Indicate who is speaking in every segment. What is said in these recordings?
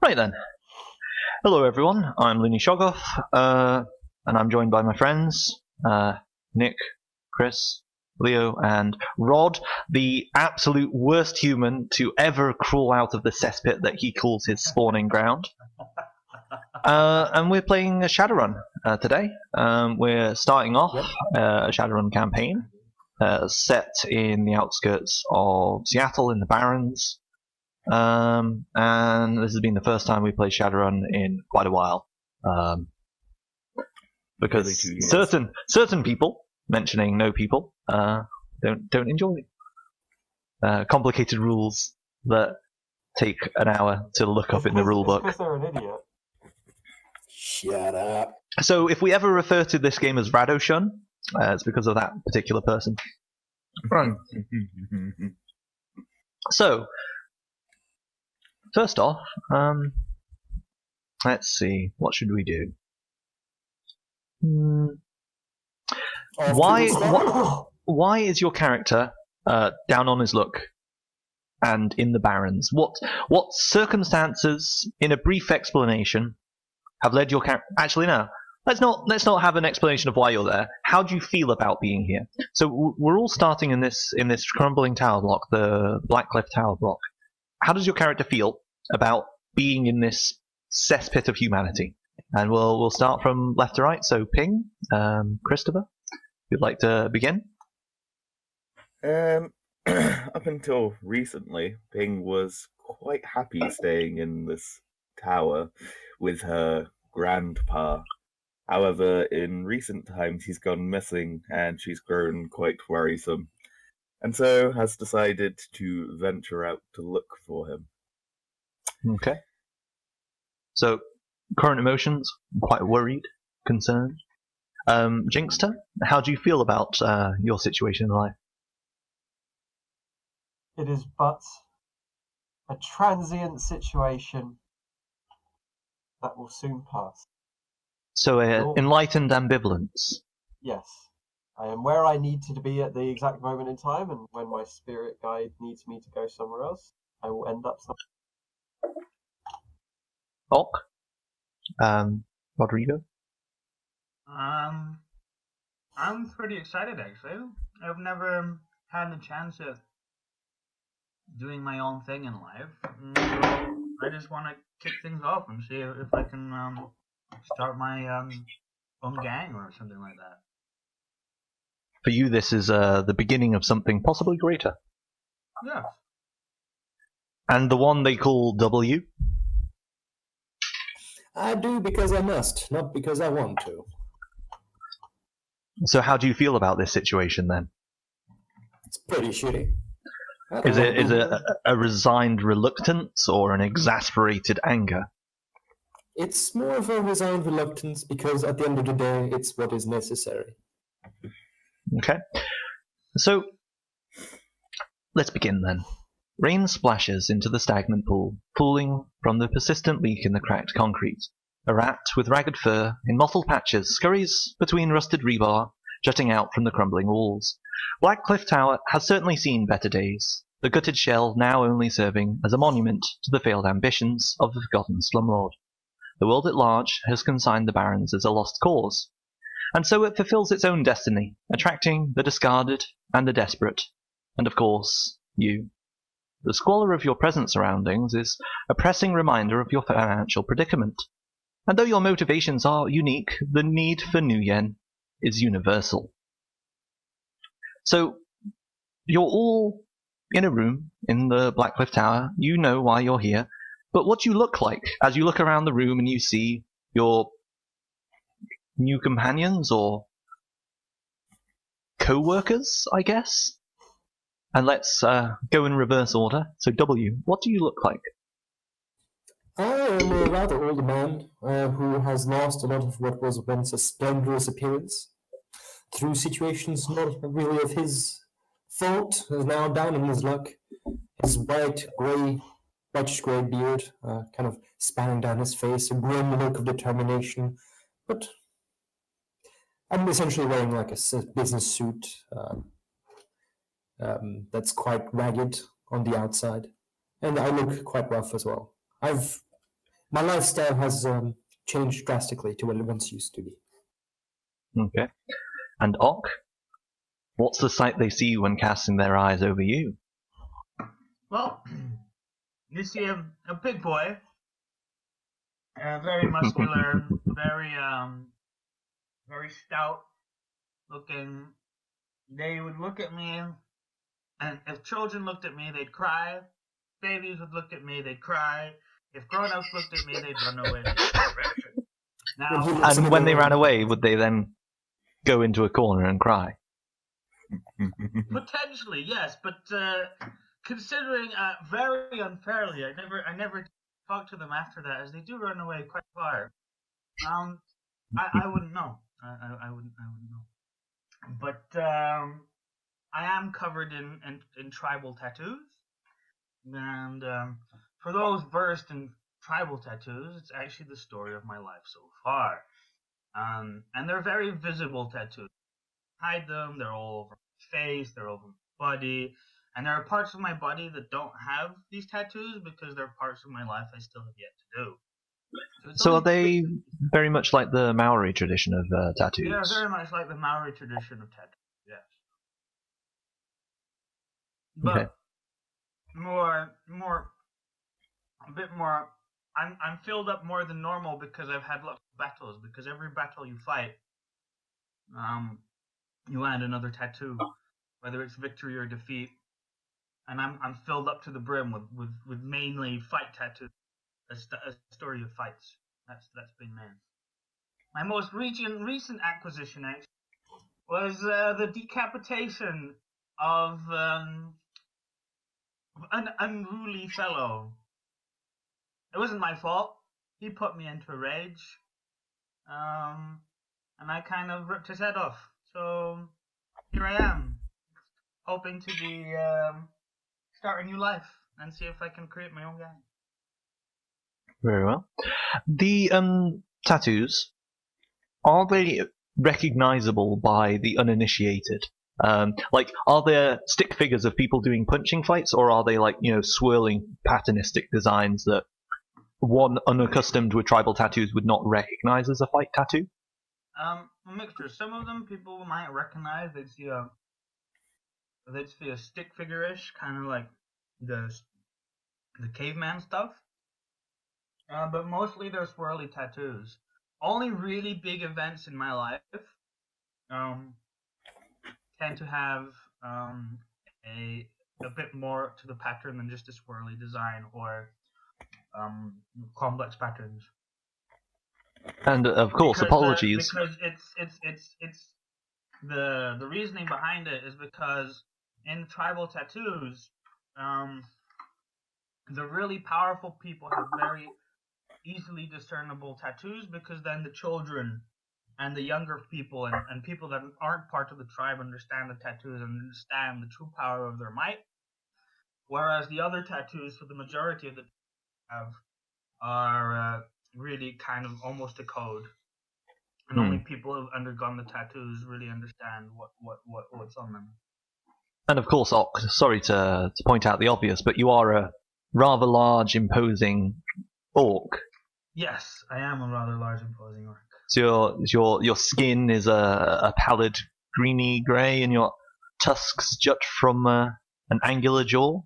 Speaker 1: Right then. Hello everyone, I'm Loony Shoggoth, and I'm joined by my friends, Nick, Chris, Leo, and Rod, the absolute worst human to ever crawl out of the cesspit that he calls his spawning ground. And we're playing a Shadowrun today. We're starting off a Shadowrun campaign set in the outskirts of Seattle in the Barrens. And this has been the first time we played Shadowrun in quite a while. Because certain people, mentioning no people, don't enjoy complicated rules that take an hour to look up in the rulebook.
Speaker 2: Because they're an idiot.
Speaker 3: Shut up.
Speaker 1: So if we ever refer to this game as Radoshun, it's because of that particular person. Right. So, first off, let's see, what should we do? Why is your character down on his luck and in the Barrens? What circumstances, in a brief explanation, have led your character? Actually, no. Let's not have an explanation of why you're there. How do you feel about being here? So we're all starting in this crumbling tower block, the Blackcliff Tower block. How does your character feel about being in this cesspit of humanity? And we'll start from left to right. So Ping, Christopher, if you'd like to begin.
Speaker 4: Up until recently, Ping was quite happy staying in this tower with her grandpa. However, in recent times he's gone missing and she's grown quite worrisome, and so has decided to venture out to look for him.
Speaker 1: Okay. So, current emotions, quite worried, concerned. Jinxter, how do you feel about your situation in life?
Speaker 2: It is but a transient situation that will soon pass.
Speaker 1: So, enlightened ambivalence.
Speaker 2: Yes. I am where I need to be at the exact moment in time, and when my spirit guide needs me to go somewhere else, I will end up somewhere.
Speaker 1: Rodrigo?
Speaker 5: I'm pretty excited actually. I've never had the chance of doing my own thing in life. So I just want to kick things off and see if I can start my own gang or something like that.
Speaker 1: For you, this is the beginning of something possibly greater.
Speaker 5: Yeah.
Speaker 1: And the one they call W?
Speaker 3: I do because I must, not because I want to.
Speaker 1: So how do you feel about this situation then?
Speaker 3: It's pretty shitty.
Speaker 1: Is it a resigned reluctance or an exasperated anger?
Speaker 3: It's more of a resigned reluctance because at the end of the day, it's what is necessary.
Speaker 1: Okay. So, let's begin then. Rain splashes into the stagnant pool, pooling from the persistent leak in the cracked concrete. A rat with ragged fur, in mottled patches, scurries between rusted rebar, jutting out from the crumbling walls. Blackcliff Tower has certainly seen better days, the gutted shell now only serving as a monument to the failed ambitions of the forgotten slumlord. The world at large has consigned the Barrens as a lost cause, and so it fulfills its own destiny, attracting the discarded and the desperate, and of course, you. The squalor of your present surroundings is a pressing reminder of your financial predicament. And though your motivations are unique, the need for Nuyen is universal. So, you're all in a room in the Blackcliff Tower. You know why you're here. But what do you look like as you look around the room and you see your new companions or co-workers, I guess? And let's go in reverse order. So W, what do you look like?
Speaker 3: I am a rather old man who has lost a lot of what was once a splendorous appearance. Through situations not really of his fault, is now down on his luck. His whitish grey beard kind of spanning down his face, a grim look of determination. But I'm essentially wearing like a business suit that's quite ragged on the outside, and I look quite rough as well. I've My lifestyle has changed drastically to what it once used to be.
Speaker 1: Okay. And Ock, what's the sight they see when casting their eyes over you?
Speaker 5: Well, you see a big boy, very muscular, very stout looking. They would look at me, and if children looked at me, they'd cry. Babies would look at me, they'd cry. If grown-ups looked at me, they'd run away in the direction. Now,
Speaker 1: And when they ran away, would they then go into a corner and cry?
Speaker 5: potentially, yes, but considering very unfairly, I never talked to them after that, as they do run away quite far. I wouldn't know. I wouldn't know. But I am covered in tribal tattoos, and for those versed in tribal tattoos, it's actually the story of my life so far. And they're very visible tattoos. Hide them. They're all over my face. They're over my body. And there are parts of my body that don't have these tattoos because they're parts of my life I still have yet to do.
Speaker 1: So are they very much like the Maori tradition of tattoos?
Speaker 5: They are very much like the Maori tradition of tattoos, yes. But
Speaker 1: Okay.
Speaker 5: a bit more. I'm filled up more than normal because I've had lots of battles. Because every battle you fight, you add another tattoo, whether it's victory or defeat. And I'm filled up to the brim with mainly fight tattoos, a story of fights. That's been mine. My most recent acquisition actually was the decapitation of an unruly fellow. It wasn't my fault. He put me into a rage, and I kind of ripped his head off. So here I am, hoping to be start a new life and see if I can create my own gang.
Speaker 1: Very well. The tattoos, are they recognizable by the uninitiated? Like, are there stick figures of people doing punching fights, or are they like, swirling patternistic designs that one unaccustomed with tribal tattoos would not recognize as a fight tattoo?
Speaker 5: A mixture. Some of them people might recognize. They'd see a stick figure-ish, kind of like the caveman stuff. But mostly they're swirly tattoos. Only really big events in my life tend to have a bit more to the pattern than just a swirly design or complex patterns.
Speaker 1: And of course, apologies.
Speaker 5: Because it's the reasoning behind it is because in tribal tattoos, the really powerful people have very easily discernible tattoos, because then the children and the younger people and people that aren't part of the tribe understand the tattoos and understand the true power of their might. Whereas the other tattoos, for the majority of the have, are really kind of almost a code. And only people who have undergone the tattoos really understand what's on them.
Speaker 1: And of course, Ock, sorry to point out the obvious, but you are a rather large, imposing orc.
Speaker 5: Yes, I am a rather large, imposing orc.
Speaker 1: So your skin is a pallid greeny grey, and your tusks jut from an angular jaw.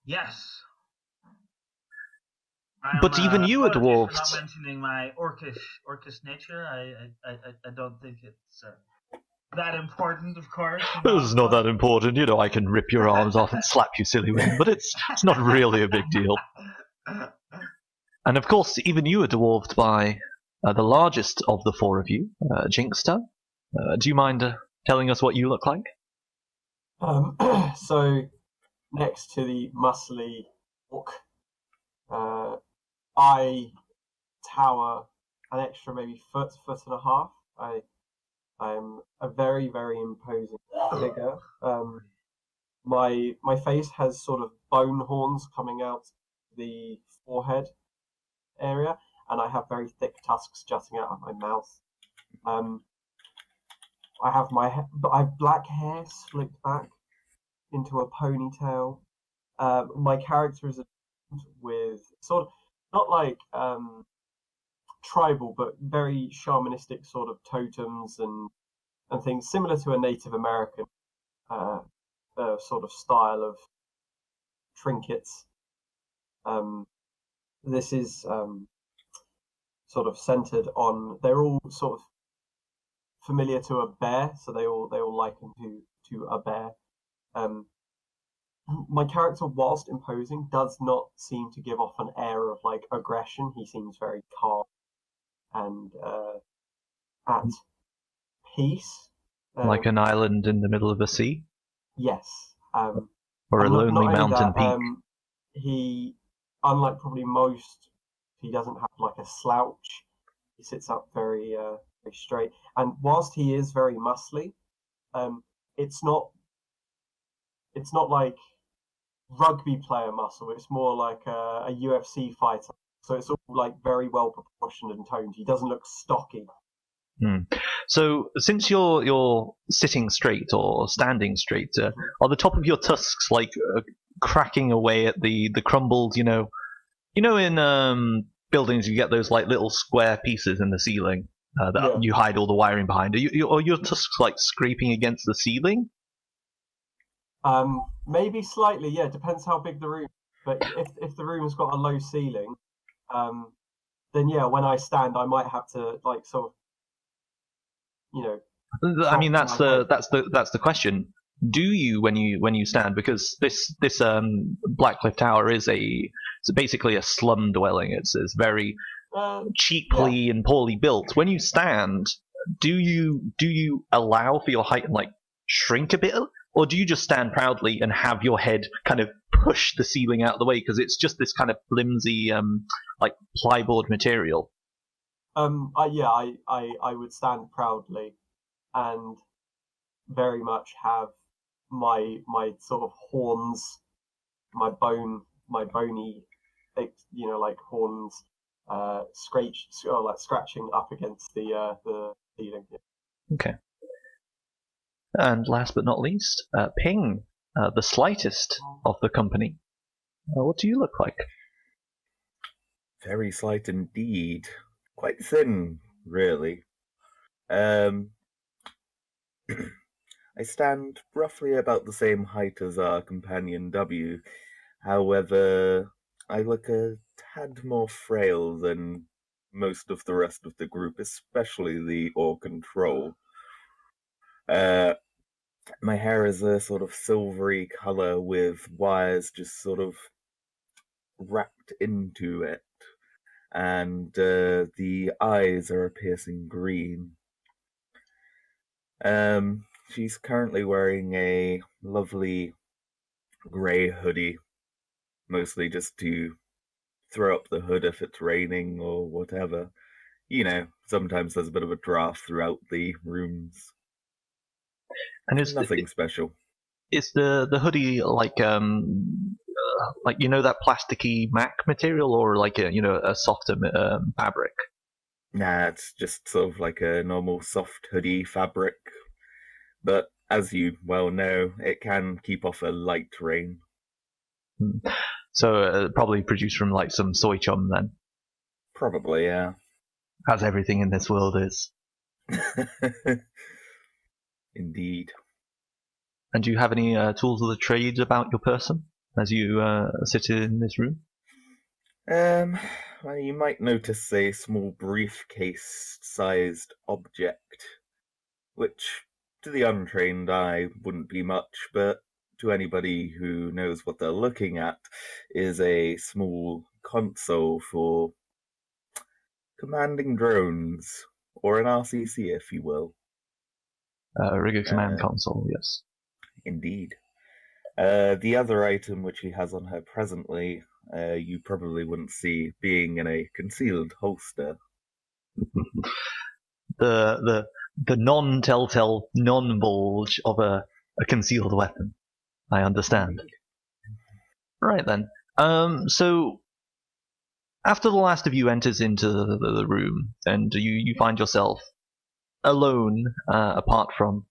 Speaker 5: Yes.
Speaker 1: But even you are dwarfed.
Speaker 5: Not mentioning my orcish nature. I don't think it's that important, of course.
Speaker 1: It's not that important, I can rip your arms off and slap you silly with them, but it's not really a big deal. And of course, even you are dwarfed by the largest of the four of you, Jinxter. Do you mind telling us what you look like?
Speaker 2: So, next to the muscly orc, I tower an extra maybe foot and a half. I'm a very, very imposing figure. My face has sort of bone horns coming out the forehead area, and I have very thick tusks jutting out of my mouth. I have black hair slicked back into a ponytail. My character is with sort of not like tribal, but very shamanistic sort of totems and things similar to a Native American sort of style of trinkets. This is sort of centered on. They're all sort of familiar to a bear, so they all liken to a bear. My character, whilst imposing, does not seem to give off an air of like aggression. He seems very calm and at peace.
Speaker 1: Like an island in the middle of a sea?
Speaker 2: Yes.
Speaker 1: Or a
Speaker 2: and
Speaker 1: lonely
Speaker 2: not only
Speaker 1: mountain
Speaker 2: that,
Speaker 1: peak?
Speaker 2: He, unlike probably most, he doesn't have like a slouch. He sits up very very straight. And whilst he is very muscly, it's not like rugby player muscle. It's more like a UFC fighter. So it's all like very well proportioned and toned. He doesn't look stocky.
Speaker 1: So, since you're sitting straight or standing straight, are the top of your tusks like cracking away at the crumbled? You know, in buildings you get those like little square pieces in the ceiling that you hide all the wiring behind. Are your tusks like scraping against the ceiling?
Speaker 2: Maybe slightly. Yeah, depends how big the room. But if the room's got a low ceiling, then yeah, when I stand, I might have to like sort of.
Speaker 1: I mean, that's the question. Do you when you stand? Because this Blackcliff Tower is it's basically a slum dwelling. It's very cheaply and poorly built. When you stand, do you allow for your height and like shrink a bit, or do you just stand proudly and have your head kind of push the ceiling out of the way because it's just this kind of flimsy like plyboard material?
Speaker 2: I would stand proudly and very much have my sort of horns, my bony, like horns, scratching up against the ceiling.
Speaker 1: Okay. And last but not least, Ping, the slightest of the company. What do you look like?
Speaker 4: Very slight indeed. Quite thin, really. I stand roughly about the same height as our companion W. However, I look a tad more frail than most of the rest of the group, especially the orc and troll. My hair is a sort of silvery colour with wires just sort of wrapped into it. And the eyes are a piercing green. She's currently wearing a lovely grey hoodie, mostly just to throw up the hood if it's raining or whatever. Sometimes there's a bit of a draft throughout the rooms.
Speaker 1: And is
Speaker 4: nothing special.
Speaker 1: Is the hoodie like that plasticky Mac material, or like a softer fabric?
Speaker 4: Nah, it's just sort of like a normal soft hoodie fabric. But as you well know, it can keep off a light rain.
Speaker 1: So probably produced from like some soy chum then?
Speaker 4: Probably, yeah.
Speaker 1: As everything in this world is.
Speaker 4: Indeed.
Speaker 1: And do you have any tools of the trade about your person as you sit in this room?
Speaker 4: Well, you might notice a small briefcase-sized object, which to the untrained eye wouldn't be much, but to anybody who knows what they're looking at, is a small console for commanding drones, or an RCC, if you will.
Speaker 1: Rigger command console, yes.
Speaker 4: Indeed. The other item which he has on her presently, you probably wouldn't see, being in a concealed holster.
Speaker 1: The non-telltale, non-bulge of a concealed weapon. I understand. Right then. So after the last of you enters into the room, and you find yourself alone, apart from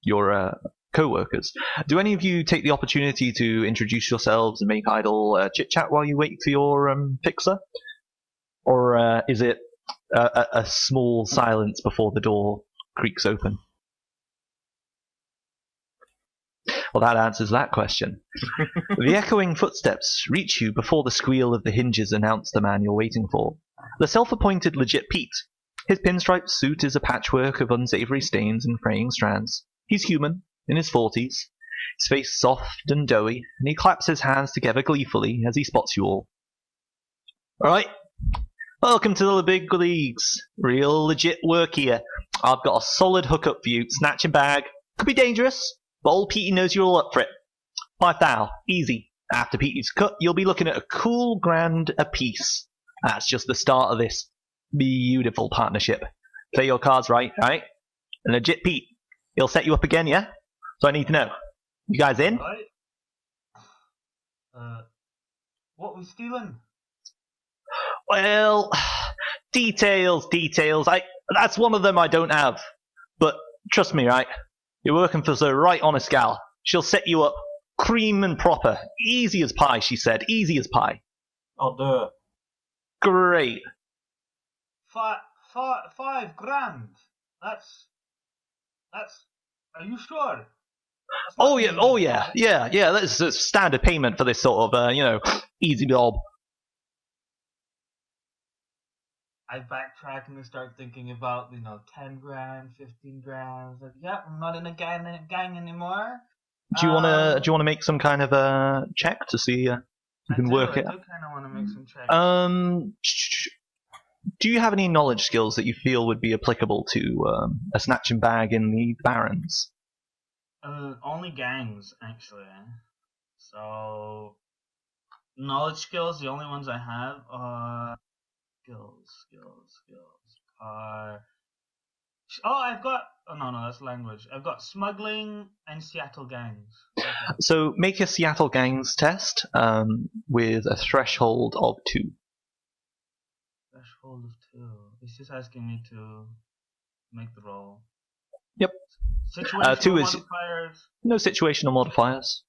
Speaker 1: your co-workers. Do any of you take the opportunity to introduce yourselves and make idle chit-chat while you wait for your fixer? Or is it a small silence before the door creaks open? Well, that answers that question. The echoing footsteps reach you before the squeal of the hinges announce the man you're waiting for. The self-appointed Legit Pete. His pinstripe suit is a patchwork of unsavory stains and fraying strands. He's human, in his 40s, his face soft and doughy, and he claps his hands together gleefully as he spots you all. Alright, welcome to the big leagues. Real legit work here. I've got a solid hookup for you. Snatch and bag. Could be dangerous, but old Petey knows you're all up for it. 5,000, easy. After Petey's cut, you'll be looking at a cool grand apiece. That's just the start of this beautiful partnership. Play your cards right, alright? And Legit Pete, he'll set you up again, yeah? So I need to know. You guys in?
Speaker 5: Right. What we stealing?
Speaker 1: Well, details. That's one of them I don't have. But trust me, right? You're working for the right honest gal. She'll set you up cream and proper. Easy as pie, she said. Easy as pie.
Speaker 2: I'll do it.
Speaker 1: Great.
Speaker 5: 5 grand. That's. Are you sure? That's not
Speaker 1: Yeah. That's a standard payment for this sort of, easy job.
Speaker 5: I backtrack and start thinking about, 10 grand, 15 grand. Like, yeah, I'm not in a gang anymore.
Speaker 1: Do you wanna make some kind of a check to see you can work it?
Speaker 5: I do kind of want to make some checks.
Speaker 1: Do you have any knowledge skills that you feel would be applicable to a snatch and bag in the Barrens?
Speaker 5: Only gangs, actually. So, knowledge skills, the only ones I have are skills are... Oh, I've got... Oh, no, that's language. I've got smuggling and Seattle gangs. Okay.
Speaker 1: So, make a Seattle gangs test with a threshold of 2.
Speaker 5: Threshold of 2. It's just asking me to make the roll.
Speaker 1: Yep.
Speaker 5: Situational
Speaker 1: 2 is
Speaker 5: modifiers.
Speaker 1: no situational modifiers.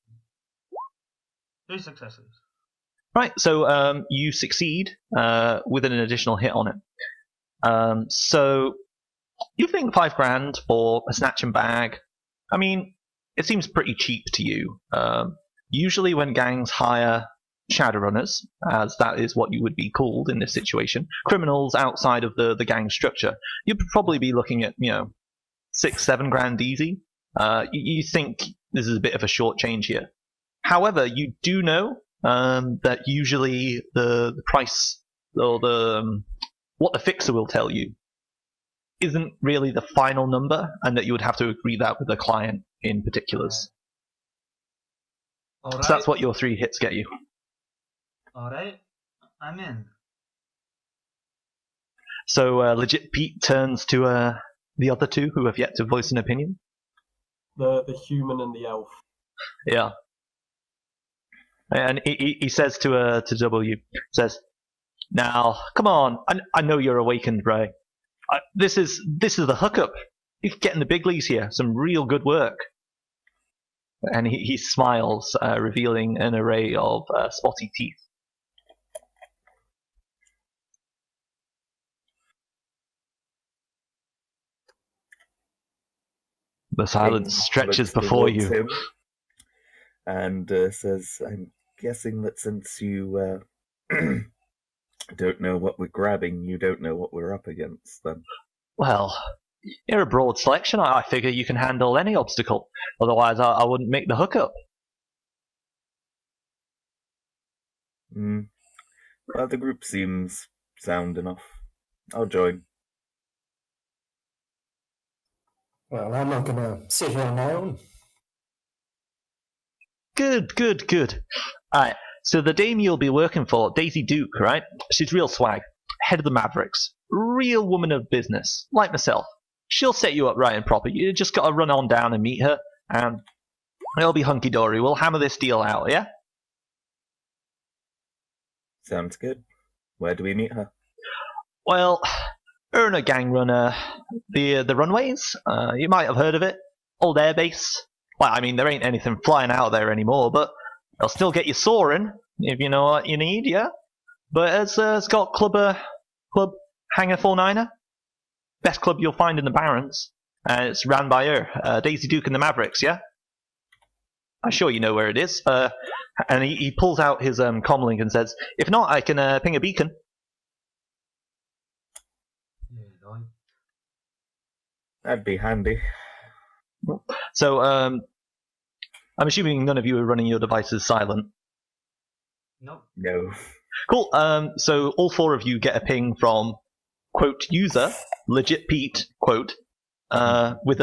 Speaker 5: 3 successes.
Speaker 1: Right, so you succeed with an additional hit on it. So you think 5 grand for a snatch and bag? I mean, it seems pretty cheap to you. Usually when gangs hire Shadowrunners, as that is what you would be called in this situation, criminals outside of the gang structure, you'd probably be looking at 6-7 grand easy. You think this is a bit of a short change here. However, you do know that usually the price or what the fixer will tell you isn't really the final number, and that you would have to agree that with the client in particulars.
Speaker 5: All right.
Speaker 1: So that's what your 3 hits get you.
Speaker 5: Alright, I'm in.
Speaker 1: So Legit Pete turns to the other 2 who have yet to voice an opinion.
Speaker 2: The human and the elf.
Speaker 1: Yeah. And he says to W, says, "Now, come on, I know you're awakened, Bray. This is the hookup. You can get in the big leagues here. Some real good work." And he smiles, revealing an array of spotty teeth. The silence stretches before you.
Speaker 4: Him and says, "I'm guessing that since you don't know what we're grabbing, you don't know what we're up against, then."
Speaker 1: Well, you're a broad selection. I figure you can handle any obstacle. Otherwise, I wouldn't make the hookup.
Speaker 4: Well, the group seems sound enough. I'll join.
Speaker 3: Well, I'm not going to sit here on my own.
Speaker 1: Good. Alright, so the dame you'll be working for, Daisy Duke, right? She's real swag. Head of the Mavericks. Real woman of business. Like myself. She'll set you up right and proper. You just gotta run on down and meet her, and it'll be hunky-dory. We'll hammer this deal out, yeah?
Speaker 4: Sounds good. Where do we meet her?
Speaker 1: Well, her and a gang runner, the Runways, you might have heard of it. Old airbase. Well, I mean, there ain't anything flying out there anymore, but they'll still get you soaring if you know what you need, yeah? But it's got Club Hangar 49er. Best club you'll find in the Barrens. It's ran by her, Daisy Duke and the Mavericks, yeah? I'm sure you know where it is. And he pulls out his comlink and says, if not, I can ping a beacon.
Speaker 4: That'd be handy.
Speaker 1: So, I'm assuming none of you are running your devices silent.
Speaker 5: Nope.
Speaker 4: No.
Speaker 1: Cool. So all 4 of you get a ping from, quote, user, legit Pete, quote, with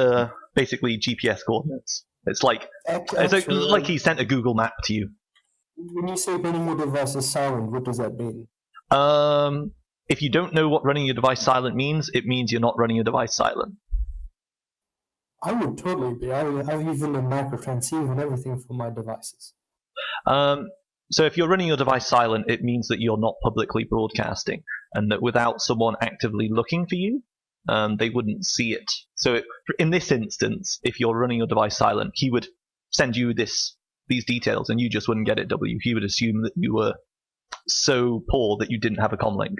Speaker 1: basically GPS coordinates. It's like like he sent a Google map to you.
Speaker 3: When you say running your device is silent, what does that mean?
Speaker 1: If you don't know what running your device silent means, it means you're not running your device silent.
Speaker 3: I would totally be. I have even a micro transceiver and everything for my devices.
Speaker 1: So if you're running your device silent, it means that you're not publicly broadcasting, and that without someone actively looking for you, they wouldn't see it. So in this instance, if you're running your device silent, he would send you these details, and you just wouldn't get it. He would assume that you were so poor that you didn't have a comlink.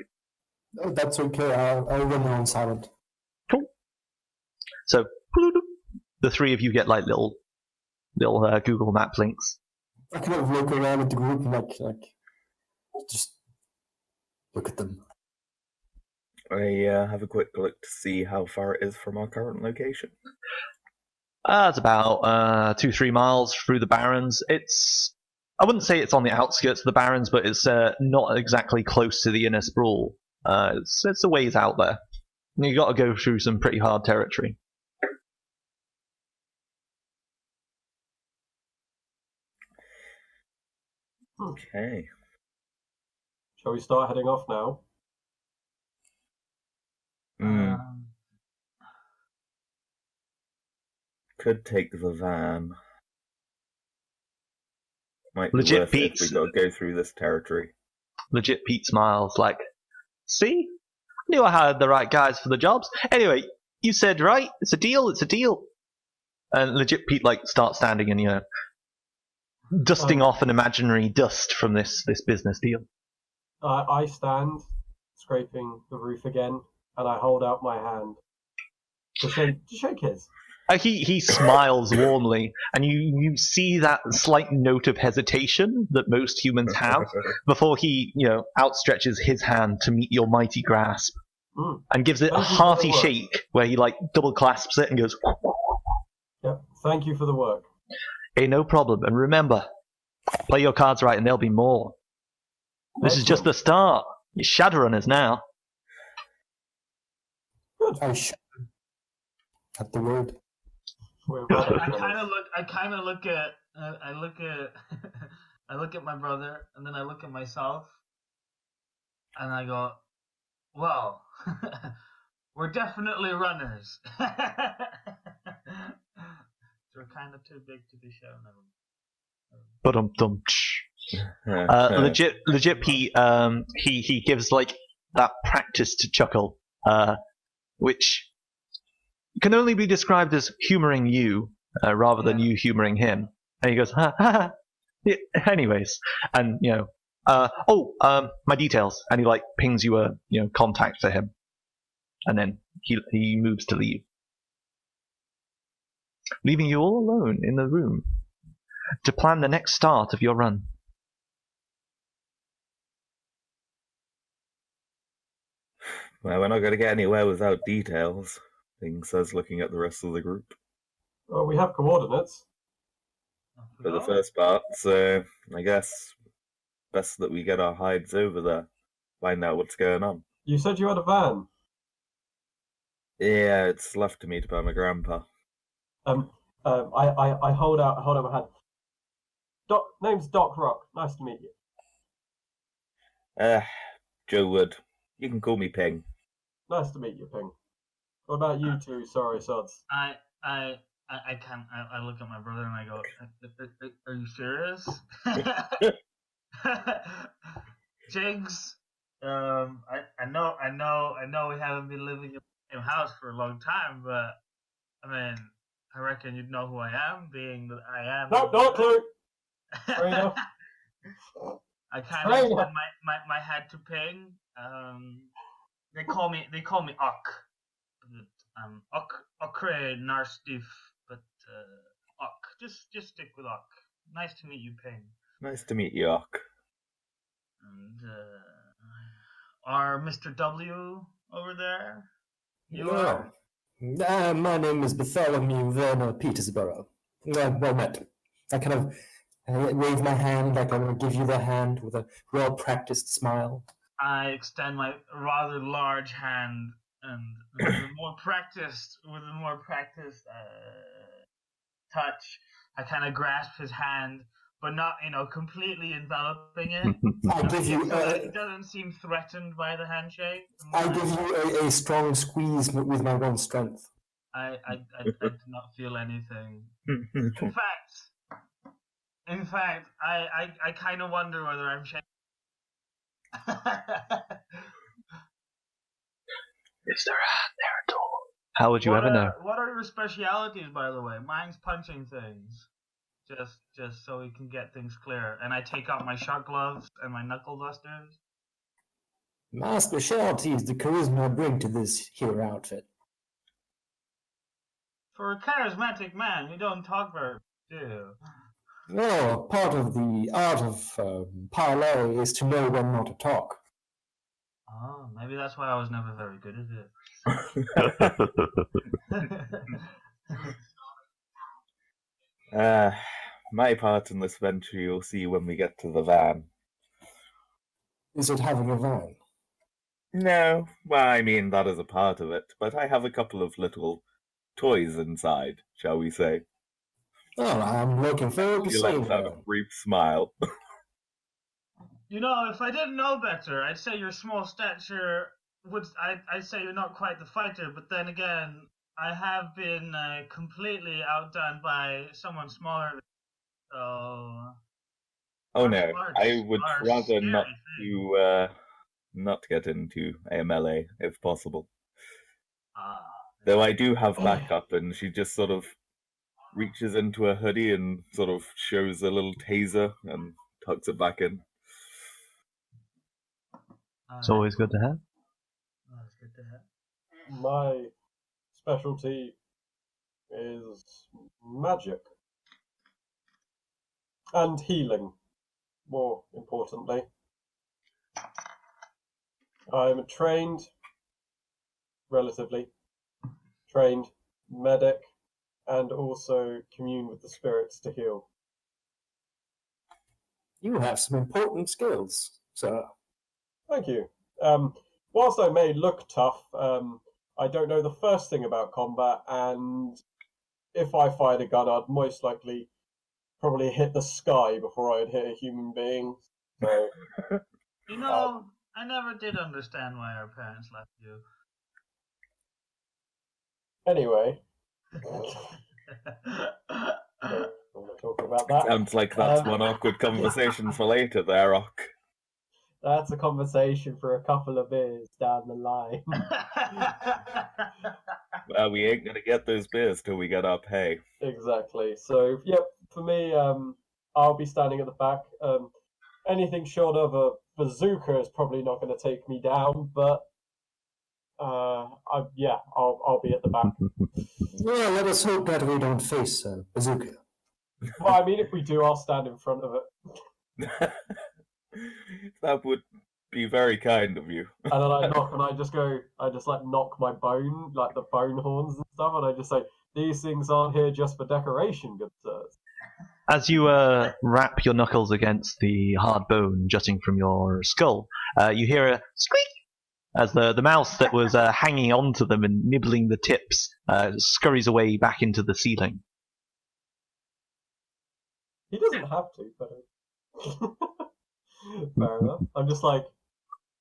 Speaker 3: Oh, that's okay. I'll run it on silent.
Speaker 1: Cool. So the 3 of you get like little Google Map links.
Speaker 3: I kind of look around at the group and like just look at them.
Speaker 4: I have a quick look to see how far it is from our current location.
Speaker 1: It's about 2-3 miles through the Barrens. I wouldn't say it's on the outskirts of the Barrens, but it's not exactly close to the inner sprawl. It's a ways out there. You got to go through some pretty hard territory.
Speaker 4: Okay.
Speaker 2: Shall we start heading off now?
Speaker 4: Could take the van. Might be
Speaker 1: Legit
Speaker 4: worth it if
Speaker 1: Pete's.
Speaker 4: we got to go through this territory.
Speaker 1: Legit Pete smiles like, see? I knew I had the right guys for the jobs. Anyway, you said right. It's a deal. It's a deal. And Legit Pete starts standing and dusting off an imaginary dust from this business deal.
Speaker 2: I stand, scraping the roof again, and I hold out my hand to shake his.
Speaker 1: He smiles warmly, and you see that slight note of hesitation that most humans have before he outstretches his hand to meet your mighty grasp, and gives it a hearty shake where he double clasps it and goes.
Speaker 2: Yep. Thank you for the work.
Speaker 1: Hey, no problem. And remember, play your cards right, and there'll be more. This is just the start. You're Shadowrunners now.
Speaker 2: Good.
Speaker 3: At the word.
Speaker 5: I kind of look at I look at my brother, and then I look at myself, and I go, well, we're definitely runners. We're kind of too big to be shown.
Speaker 1: Legit Pete, he gives that practiced chuckle, which can only be described as humoring you rather than you humoring him. And he goes, ha ha ha. Yeah, anyways, and my details, and he pings you a contact for him, and then he moves to leave, leaving you all alone in the room to plan the next start of your run.
Speaker 4: Well, we're not going to get anywhere without details, Thing says, looking at the rest of the group.
Speaker 2: Well, we have coordinates.
Speaker 4: For the first part, so I guess best that we get our hides over there, find out what's going on.
Speaker 2: You said you had a van.
Speaker 4: Yeah, it's left to me by my grandpa.
Speaker 2: I hold out my hand. Name's Doc Rock. Nice to meet you.
Speaker 4: Joe Wood. You can call me Ping.
Speaker 2: Nice to meet you, Ping. What about you two? Sorry, sods.
Speaker 5: I look at my brother and I go, are you serious? Jigs, I know we haven't been living in the same house for a long time, but I mean, I reckon you'd know who I am, being that I am.
Speaker 2: Nope, not a clue. Fair enough.
Speaker 5: I kind of extend my head to Ping. They call me Uck. Uckre Narstif, but Uck. Just stick with Uck. Nice to meet you, Ping.
Speaker 4: Nice to meet you, Ock.
Speaker 5: And are Mr. W over there? You
Speaker 3: are? My name is Bartholomew Werner Petersborough. Well met. I kind of wave my hand like I want to give you the hand with a well-practiced smile.
Speaker 5: I extend my rather large hand, and with a more practiced touch, I kind of grasp his hand, but not, completely enveloping it.
Speaker 3: I give you.
Speaker 5: He doesn't seem threatened by the handshake.
Speaker 3: I give you a strong squeeze with my one strength.
Speaker 5: I do not feel anything. In fact, I kind of wonder whether I'm shaking.
Speaker 1: Is there a hand there at all? How would you ever know?
Speaker 5: What are your specialities, by the way? Mine's punching things. Just so we can get things clear. And I take out my shark gloves and my knuckle dusters.
Speaker 3: My specialty is the charisma I bring to this here outfit.
Speaker 5: For a charismatic man, you don't talk very much, do you?
Speaker 3: No, part of the art of parley is to know when not to talk.
Speaker 5: Oh, maybe that's why I was never very good
Speaker 4: at it. My part in this venture you'll see when we get to the van.
Speaker 3: Is it having a van?
Speaker 4: No, well, I mean, that is a part of it, but I have a couple of little toys inside, shall we say.
Speaker 3: Oh, I'm looking forward to seeing
Speaker 4: that. A brief smile.
Speaker 5: If I didn't know better, I'd say your small stature I'd say you're not quite the fighter, but then again, I have been completely outdone by someone smaller. So.
Speaker 4: Oh no, I would rather not get into a melee if possible. Though I do have backup, and she just sort of reaches into her hoodie and sort of shows a little taser and tucks it back in.
Speaker 1: It's always good to have.
Speaker 5: Oh, it's good to have.
Speaker 2: My specialty is magic. And healing, more importantly. I'm a relatively trained medic, and also commune with the spirits to heal.
Speaker 3: You have some important skills, sir.
Speaker 2: Thank you. Whilst I may look tough, I don't know the first thing about combat, and if I fired a gun, I'd most likely probably hit the sky before I'd hit a human being. So,
Speaker 5: I never did understand why our parents left you.
Speaker 2: Anyway. Don't want to talk about that.
Speaker 4: Sounds like that's one awkward conversation for later there, Ock.
Speaker 2: That's a conversation for a couple of beers down the line.
Speaker 4: Well, we ain't gonna get those beers till we get our pay.
Speaker 2: Exactly. So, yep, for me, I'll be standing at the back. Anything short of a bazooka is probably not going to take me down, but I'll be at the back.
Speaker 3: Well, let us hope that we don't face a bazooka.
Speaker 2: Well, I mean, if we do, I'll stand in front of it.
Speaker 4: That would be very kind of you.
Speaker 2: And then I knock, and I just knock my bone, like the bone horns and stuff, and I just say, "These things aren't here just for decoration, good sirs."
Speaker 1: As you wrap your knuckles against the hard bone jutting from your skull, you hear a squeak as the mouse that was hanging onto them and nibbling the tips scurries away back into the ceiling.
Speaker 2: He doesn't have to, but fair enough. I'm just like,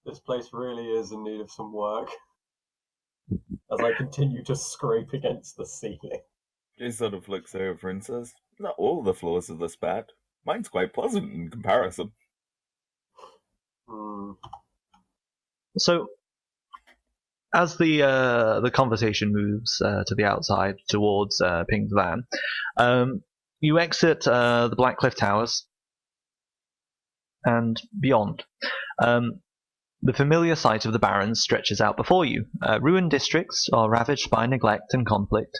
Speaker 2: this place really is in need of some work. As I continue to scrape against the ceiling.
Speaker 4: He sort of looks over and says, "Not all the floors are this bad. Mine's quite pleasant in comparison."
Speaker 2: Mm.
Speaker 1: So, as the conversation moves to the outside towards Ping's van, you exit the Black Cliff Towers and beyond. The familiar site of the Barrens stretches out before you. Ruined districts are ravaged by neglect and conflict,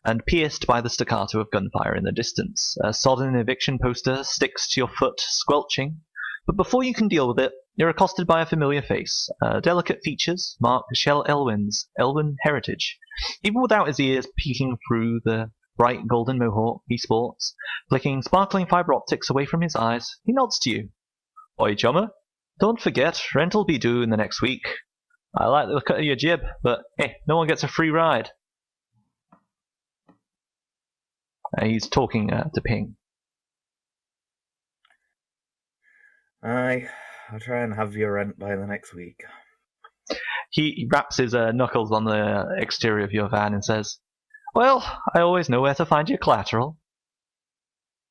Speaker 1: and pierced by the staccato of gunfire in the distance. A sodden eviction poster sticks to your foot, squelching, but before you can deal with it, you're accosted by a familiar face. Delicate features mark Shell Elwyn's Elven heritage. Even without his ears peeking through the bright golden mohawk he sports, flicking sparkling fibre optics away from his eyes, he nods to you. Oi, chummer, don't forget, rent'll be due in the next week. I like the cut of your jib, but hey, no one gets a free ride. He's talking to Ping.
Speaker 4: I'll try and have your rent by the next week.
Speaker 1: He wraps his knuckles on the exterior of your van and says, Well, I always know where to find your collateral.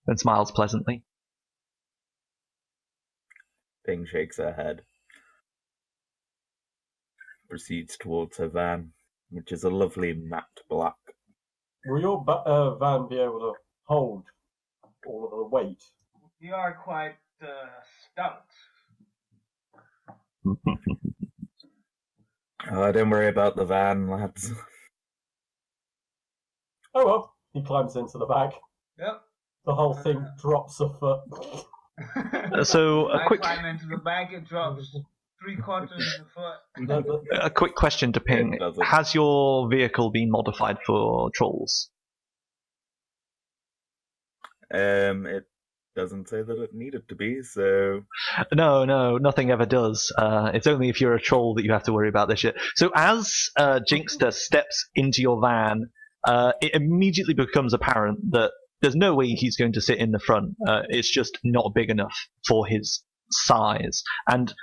Speaker 1: And smiles pleasantly.
Speaker 4: Ping shakes her head. Proceeds towards her van, which is a lovely matte black.
Speaker 2: Will your van be able to hold all of the weight?
Speaker 5: You are quite stout.
Speaker 4: Don't worry about the van, lads.
Speaker 2: Oh well, he climbs into the back.
Speaker 5: Yep.
Speaker 2: The whole thing drops a foot.
Speaker 1: So
Speaker 5: I climb into the bag, it drops 3/4 of a foot.
Speaker 1: a quick question to Ping. Has your vehicle been modified for trolls?
Speaker 4: It doesn't say that it needed to be, so...
Speaker 1: No, nothing ever does. It's only if you're a troll that you have to worry about this shit. So as Jinxter steps into your van, it immediately becomes apparent that there's no way he's going to sit in the front. It's just not big enough for his size. And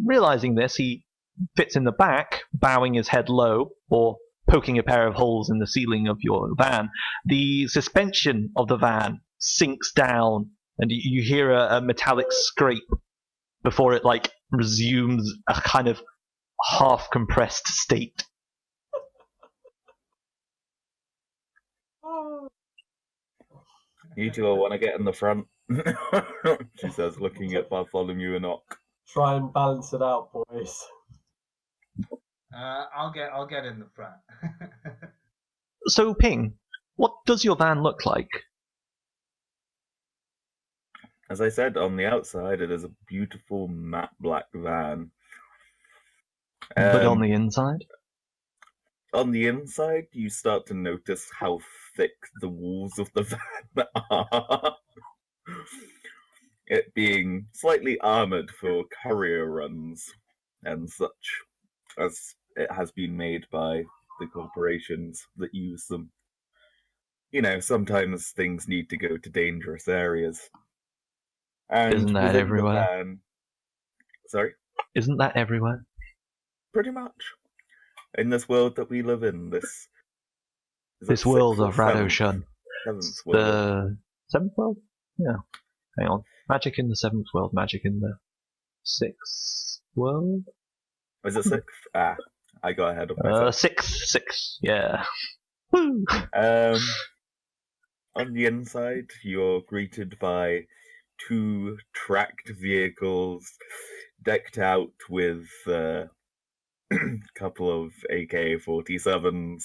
Speaker 1: realizing this, he fits in the back, bowing his head low, or poking a pair of holes in the ceiling of your van. The suspension of the van sinks down, and you hear a metallic scrape before it resumes a kind of half-compressed state.
Speaker 4: You two all want to get in the front, she says, looking at Bartholomew and Ock.
Speaker 2: Try and balance it out, boys.
Speaker 5: I'll get in the front.
Speaker 1: So, Ping, what does your van look like?
Speaker 4: As I said, on the outside, it is a beautiful matte black van.
Speaker 1: But on the inside?
Speaker 4: On the inside, you start to notice how thick the walls of the van are. It being slightly armoured for courier runs and such, as it has been made by the corporations that use them. You know, sometimes things need to go to dangerous areas. And
Speaker 1: isn't that everywhere?
Speaker 4: Sorry?
Speaker 1: Isn't that everywhere?
Speaker 4: Pretty much. In this world that we live in,
Speaker 1: this world of Radoshan.
Speaker 4: Seventh world.
Speaker 1: The seventh world? Yeah. Hang on. Magic in the seventh world, magic in the sixth world?
Speaker 4: Was it sixth? I got ahead of myself.
Speaker 1: Sixth, yeah. Woo!
Speaker 4: On the inside, you're greeted by 2 tracked vehicles decked out with a couple of AK-47s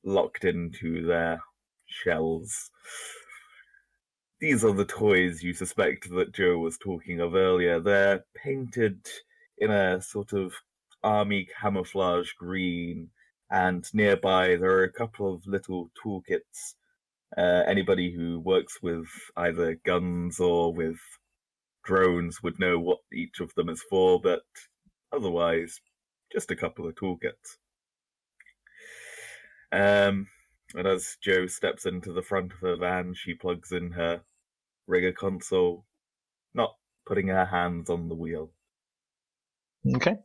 Speaker 4: locked into their shells. These are the toys you suspect that Joe was talking of earlier. They're painted in a sort of army camouflage green, and nearby there are a couple of little toolkits. Anybody who works with either guns or with drones would know what each of them is for, but otherwise, just a couple of toolkits. And as Jo steps into the front of her van, she plugs in her rigger console, not putting her hands on the wheel.
Speaker 1: Okay.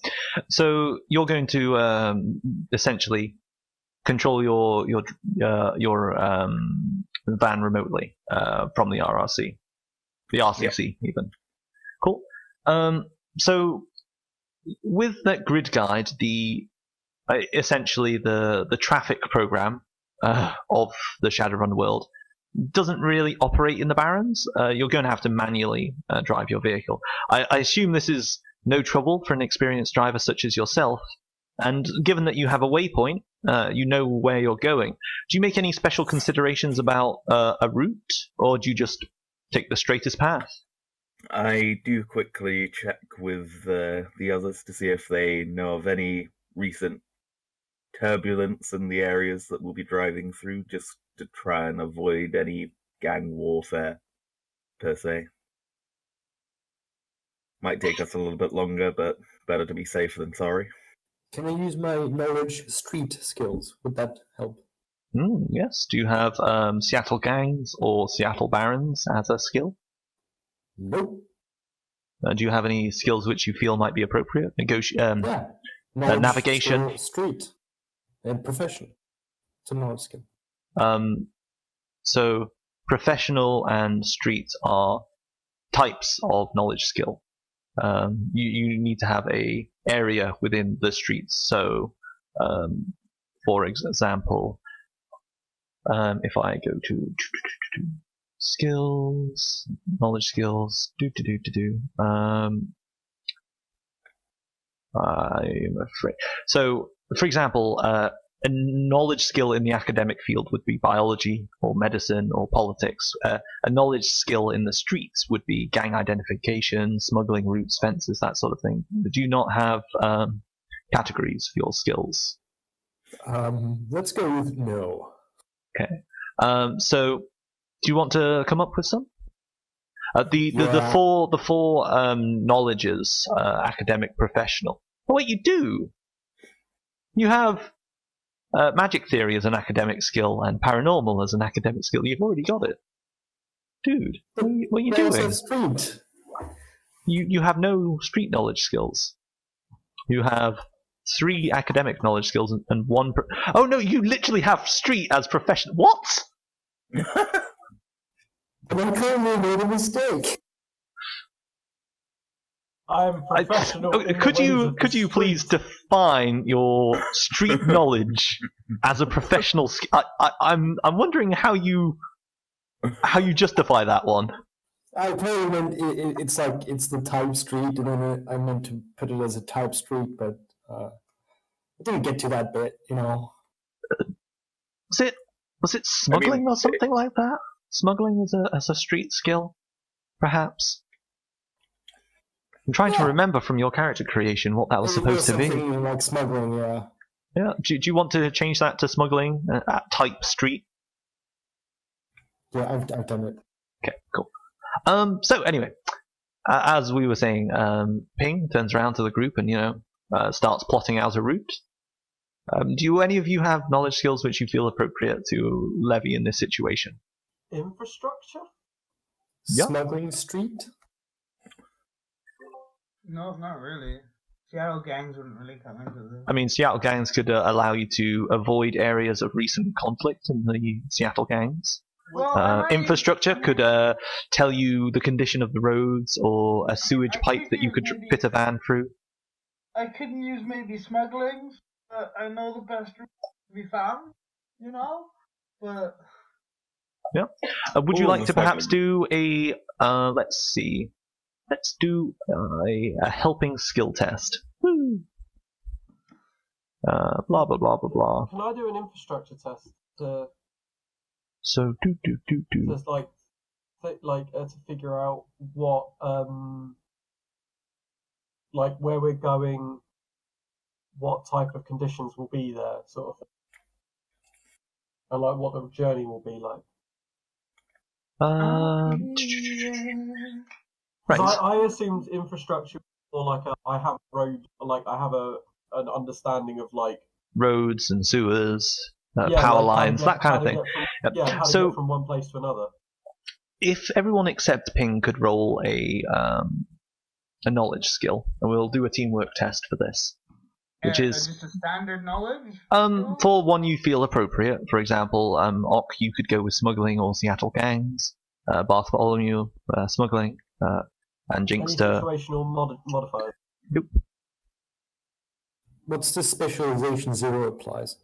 Speaker 1: So you're going to essentially control your van remotely from the RRC, the RCC even. Cool. So with that grid guide, the essentially the traffic program of the Shadowrun world doesn't really operate in the Barrens. You're going to have to manually drive your vehicle. I assume this is no trouble for an experienced driver such as yourself, and given that you have a waypoint, you know where you're going. Do you make any special considerations about a route, or do you just take the straightest path?
Speaker 4: I do quickly check with the others to see if they know of any recent turbulence in the areas that we'll be driving through, just to try and avoid any gang warfare, per se. Might take us a little bit longer, but better to be safe than sorry.
Speaker 3: Can I use my knowledge street skills? Would that help?
Speaker 1: Yes. Do you have Seattle Gangs or Seattle Barons as a skill?
Speaker 3: Nope.
Speaker 1: Do you have any skills which you feel might be appropriate?
Speaker 3: Yeah. Knowledge,
Speaker 1: navigation.
Speaker 3: skill, street, and profession. It's a knowledge skill.
Speaker 1: So professional and street are types of knowledge skill. You need to have a area within the streets. So, for example, if I go to skills, knowledge skills, I'm afraid. So, for example, a knowledge skill in the academic field would be biology or medicine or politics. A knowledge skill in the streets would be gang identification, smuggling routes, fences, that sort of thing. Do you not have categories for your skills?
Speaker 3: Let's go with no.
Speaker 1: Okay. So, do you want to come up with some? The four knowledges: academic, professional. Oh wait, you do. You have magic theory as an academic skill and paranormal as an academic skill. You've already got it, dude. What are you doing?
Speaker 3: Street.
Speaker 1: You have no street knowledge skills. You have 3 academic knowledge skills and 1. Oh no, you literally have street as professional. What?
Speaker 3: But I clearly made a mistake.
Speaker 2: I'm professional.
Speaker 1: Could you please define your street knowledge as a professional skill? I'm wondering how you justify that one.
Speaker 3: I probably meant it's like it's the type street, and I meant to put it as a type street, but I didn't get to that bit, you know.
Speaker 1: Was it smuggling or something like that? Smuggling as a street skill, perhaps. I'm trying to remember from your character creation what that was supposed to be.
Speaker 3: Something like smuggling, yeah.
Speaker 1: Yeah. Do you want to change that to smuggling at type street?
Speaker 3: Yeah, I've done it.
Speaker 1: Okay, cool. So anyway, as we were saying, Ping turns around to the group and starts plotting out a route. Do any of you have knowledge skills which you feel appropriate to levy in this situation?
Speaker 2: Infrastructure?
Speaker 1: Yeah.
Speaker 3: Smuggling street?
Speaker 5: No, not really. Seattle Gangs wouldn't really come into this.
Speaker 1: I mean, Seattle Gangs could allow you to avoid areas of recent conflict in the Seattle Gangs.
Speaker 5: Well,
Speaker 1: Infrastructure could tell you the condition of the roads or a sewage pipe that you could fit a van through.
Speaker 5: I couldn't use maybe smuggling, but I know the best route to be found, but...
Speaker 1: Yeah. Would you like to perhaps do a, let's do a helping skill test. Woo. Blah, blah, blah, blah, blah.
Speaker 2: Can I do an infrastructure test to...
Speaker 1: So,
Speaker 2: Just to figure out what, where we're going, what type of conditions will be there, sort of thing. And, what the journey will be like.
Speaker 1: Right.
Speaker 2: I assumed infrastructure or I have road, I have an understanding of
Speaker 1: roads and sewers, power lines, that kind of thing.
Speaker 2: How to get from one place to another.
Speaker 1: If everyone except Ping could roll a knowledge skill, and we'll do a teamwork test for this, which is
Speaker 5: just a standard knowledge.
Speaker 1: For one you feel appropriate. For example, Ock, you could go with smuggling or Seattle Gangs. Bartholomew, smuggling, and Jinxter.
Speaker 2: Any situational modifier.
Speaker 1: Nope.
Speaker 3: What's the specialization 0 applies?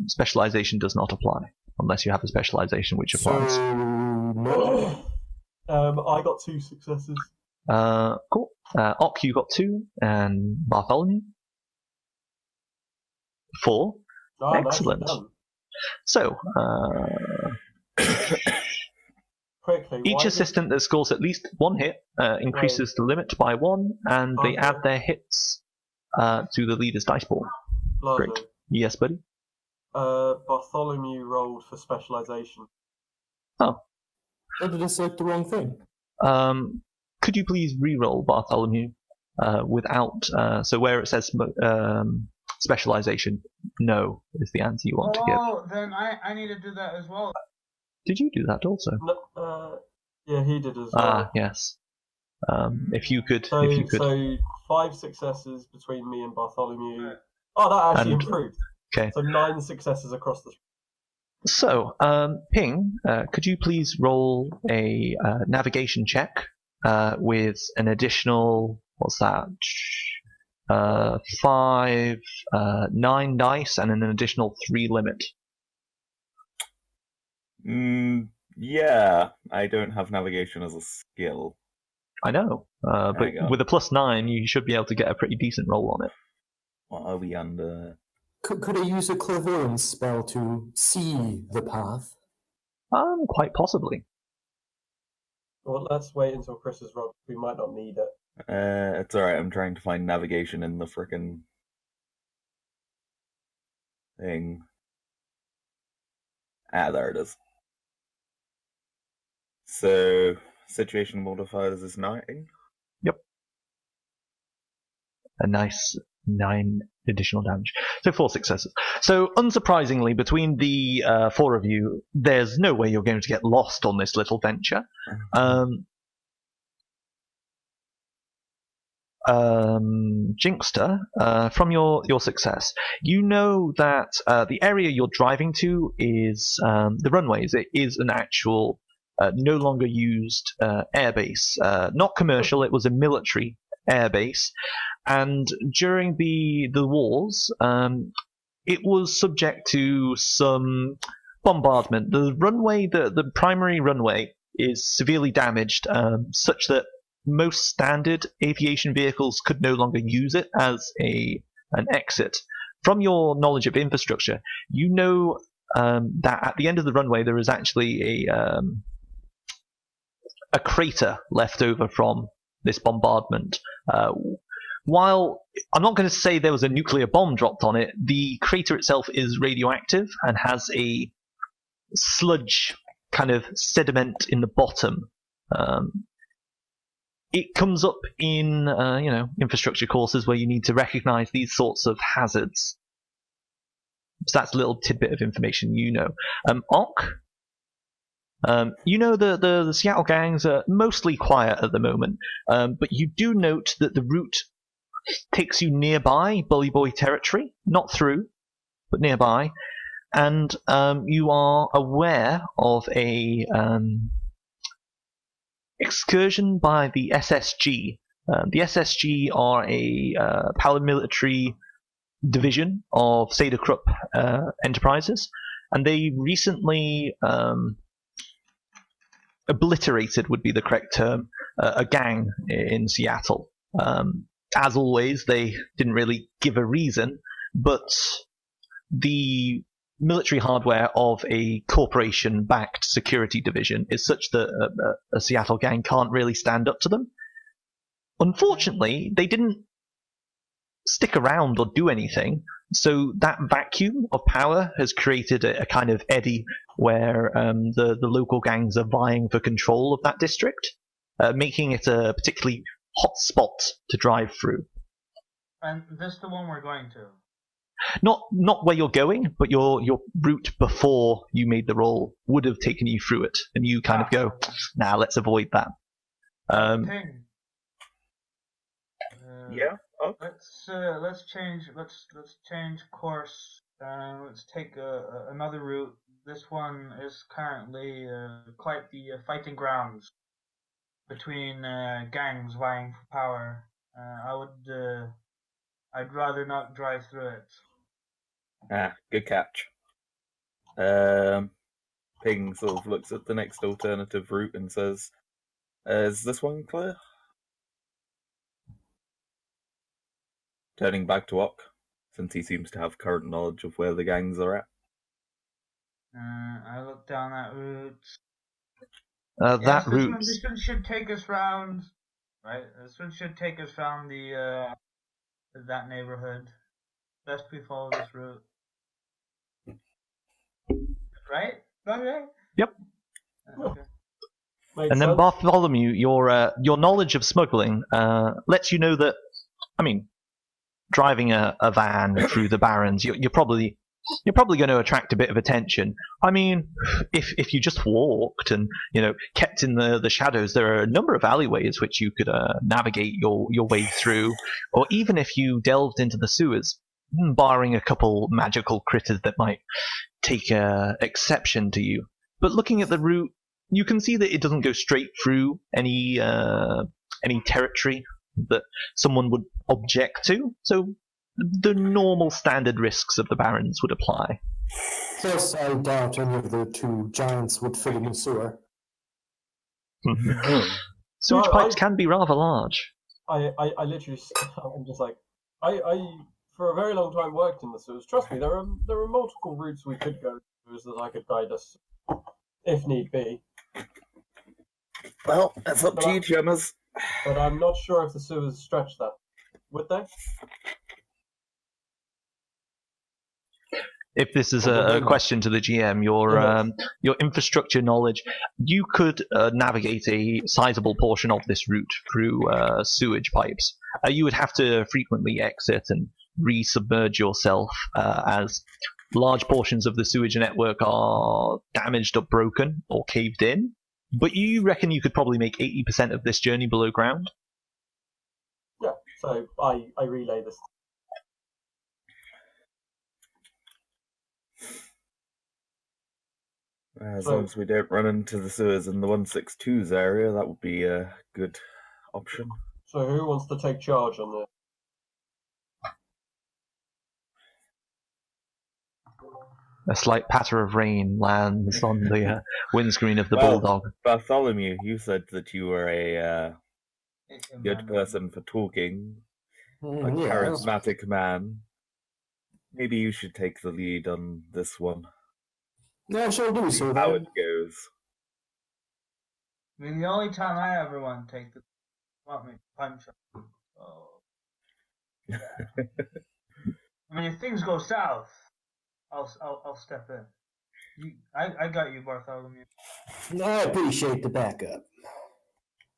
Speaker 1: Specialization does not apply unless you have a specialization which applies.
Speaker 3: So, no.
Speaker 2: I got 2 successes.
Speaker 1: Cool. Ock, you got 2, and Bartholomew 4.
Speaker 2: Oh,
Speaker 1: Excellent.
Speaker 2: nicely done.
Speaker 1: So,
Speaker 2: Quickly,
Speaker 1: each
Speaker 2: why
Speaker 1: assistant that scores at least 1 hit increases the limit by 1, and they
Speaker 2: Okay.
Speaker 1: add their hits to the leader's dice pool. Great.
Speaker 2: Lardo,
Speaker 1: Yes, buddy.
Speaker 2: Bartholomew rolled for specialization.
Speaker 3: Oh, did I select the wrong thing?
Speaker 1: Could you please re-roll Bartholomew without so where it says specialization, no is the answer you want to give.
Speaker 5: Oh, then I need to do that as well.
Speaker 1: Did you do that also?
Speaker 2: No, yeah, he did as well.
Speaker 1: Ah, yes. If you could.
Speaker 2: So 5 successes between me and Bartholomew. Oh, that actually
Speaker 1: And-
Speaker 2: improved.
Speaker 1: Okay.
Speaker 2: So 9 successes across the.
Speaker 1: So, Ping, could you please roll a navigation check with an additional, what's that? 5, 9 dice and an additional 3 limit.
Speaker 4: Yeah, I don't have navigation as a skill.
Speaker 1: I know,
Speaker 4: There
Speaker 1: but
Speaker 4: you go.
Speaker 1: with a +9, you should be able to get a pretty decent roll on it.
Speaker 4: What are we under?
Speaker 3: Could I use a clairvoyance spell to see the path?
Speaker 1: Quite possibly.
Speaker 2: Well, let's wait until Chris is rolled. We might not need it.
Speaker 4: It's alright, I'm trying to find navigation in the frickin' thing. Ah, there it is. So, situation modifiers is 9.
Speaker 1: A nice 9 additional damage. So 4 successes. So unsurprisingly, between the 4 of you, there's no way you're going to get lost on this little venture. Jinxter, from your success, you know that the area you're driving to is the runways. It is an actual, no longer used airbase. Not commercial, it was a military airbase. And during the wars, it was subject to some bombardment. The runway, the primary runway, is severely damaged, such that most standard aviation vehicles could no longer use it as an exit. From your knowledge of infrastructure, you know that at the end of the runway there is actually a crater left over from this bombardment. While I'm not going to say there was a nuclear bomb dropped on it, the crater itself is radioactive and has a sludge kind of sediment in the bottom. It comes up in infrastructure courses where you need to recognize these sorts of hazards. So that's a little tidbit of information you know. Ock, you know the Seattle gangs are mostly quiet at the moment, but you do note that the route takes you nearby Bully Boy territory, not through, but nearby, and you are aware of a excursion by the SSG. The SSG are a paramilitary division of Seda Krupp Enterprises, and they recently obliterated, would be the correct term, a gang in Seattle. As always, they didn't really give a reason, but the military hardware of a corporation-backed security division is such that a Seattle gang can't really stand up to them. Unfortunately, they didn't stick around or do anything, so that vacuum of power has created a kind of eddy where the local gangs are vying for control of that district, making it a particularly hot spot to drive through.
Speaker 5: And this is the one we're going to.
Speaker 1: Not where you're going, but your route before you made the roll would have taken you through it, and you kind of go, nah, let's avoid that.
Speaker 5: Ping.
Speaker 4: Yeah. Oh.
Speaker 5: Let's change course. Let's take another route. This one is currently quite the fighting grounds between gangs vying for power. I'd rather not drive through it.
Speaker 4: Ah, good catch. Ping sort of looks at the next alternative route and says, is this one clear? Turning back to Ock, since he seems to have current knowledge of where the gangs are at.
Speaker 5: I look down that route.
Speaker 1: That route.
Speaker 5: This one should take us round. Right, this one should take us round that neighborhood. Best we follow this route. Right? Right?
Speaker 1: Yep.
Speaker 5: Okay.
Speaker 2: Makes
Speaker 1: And then
Speaker 2: sense.
Speaker 1: Bartholomew, your knowledge of smuggling lets you know that, I mean, driving a van through the Barrens, you're probably going to attract a bit of attention. I mean, if you just walked and kept in the shadows, there are a number of alleyways which you could navigate your way through, or even if you delved into the sewers, barring a couple magical critters that might take exception to you. But looking at the route, you can see that it doesn't go straight through any territory that someone would object to. So the normal standard risks of the Barrens would apply.
Speaker 3: Plus, I doubt any of the two giants would fit in the sewer.
Speaker 1: Sewage
Speaker 2: No,
Speaker 1: pipes can be rather large.
Speaker 2: I literally, I'm just like, I for a very long time worked in the sewers. Trust me, there are multiple routes we could go that I could guide us, if need be.
Speaker 4: Well, it's up to you, Gemmas.
Speaker 2: But I'm not sure if the sewers stretch that. Would they?
Speaker 1: If this is a question to the GM, your infrastructure knowledge, you could navigate a sizable portion of this route through sewage pipes. You would have to frequently exit and resubmerge yourself, as large portions of the sewage network are damaged or broken or caved in. But you reckon you could probably make 80% of this journey below ground?
Speaker 2: Yeah, so I relay this.
Speaker 4: As long as we don't run into the sewers in the 162's area, that would be a good option.
Speaker 2: So who wants to take charge on this?
Speaker 1: A slight patter of rain lands on the windscreen of the Bulldog.
Speaker 4: Bartholomew, you said that you were a good person for talking, a charismatic man. Maybe you should take the lead on this one.
Speaker 3: Yeah, sure do so.
Speaker 4: How it goes.
Speaker 5: I mean, the only time I ever want to take the want me to punch him. So. I mean, if things go south, I'll step in. I got you, Bartholomew.
Speaker 3: I appreciate the backup,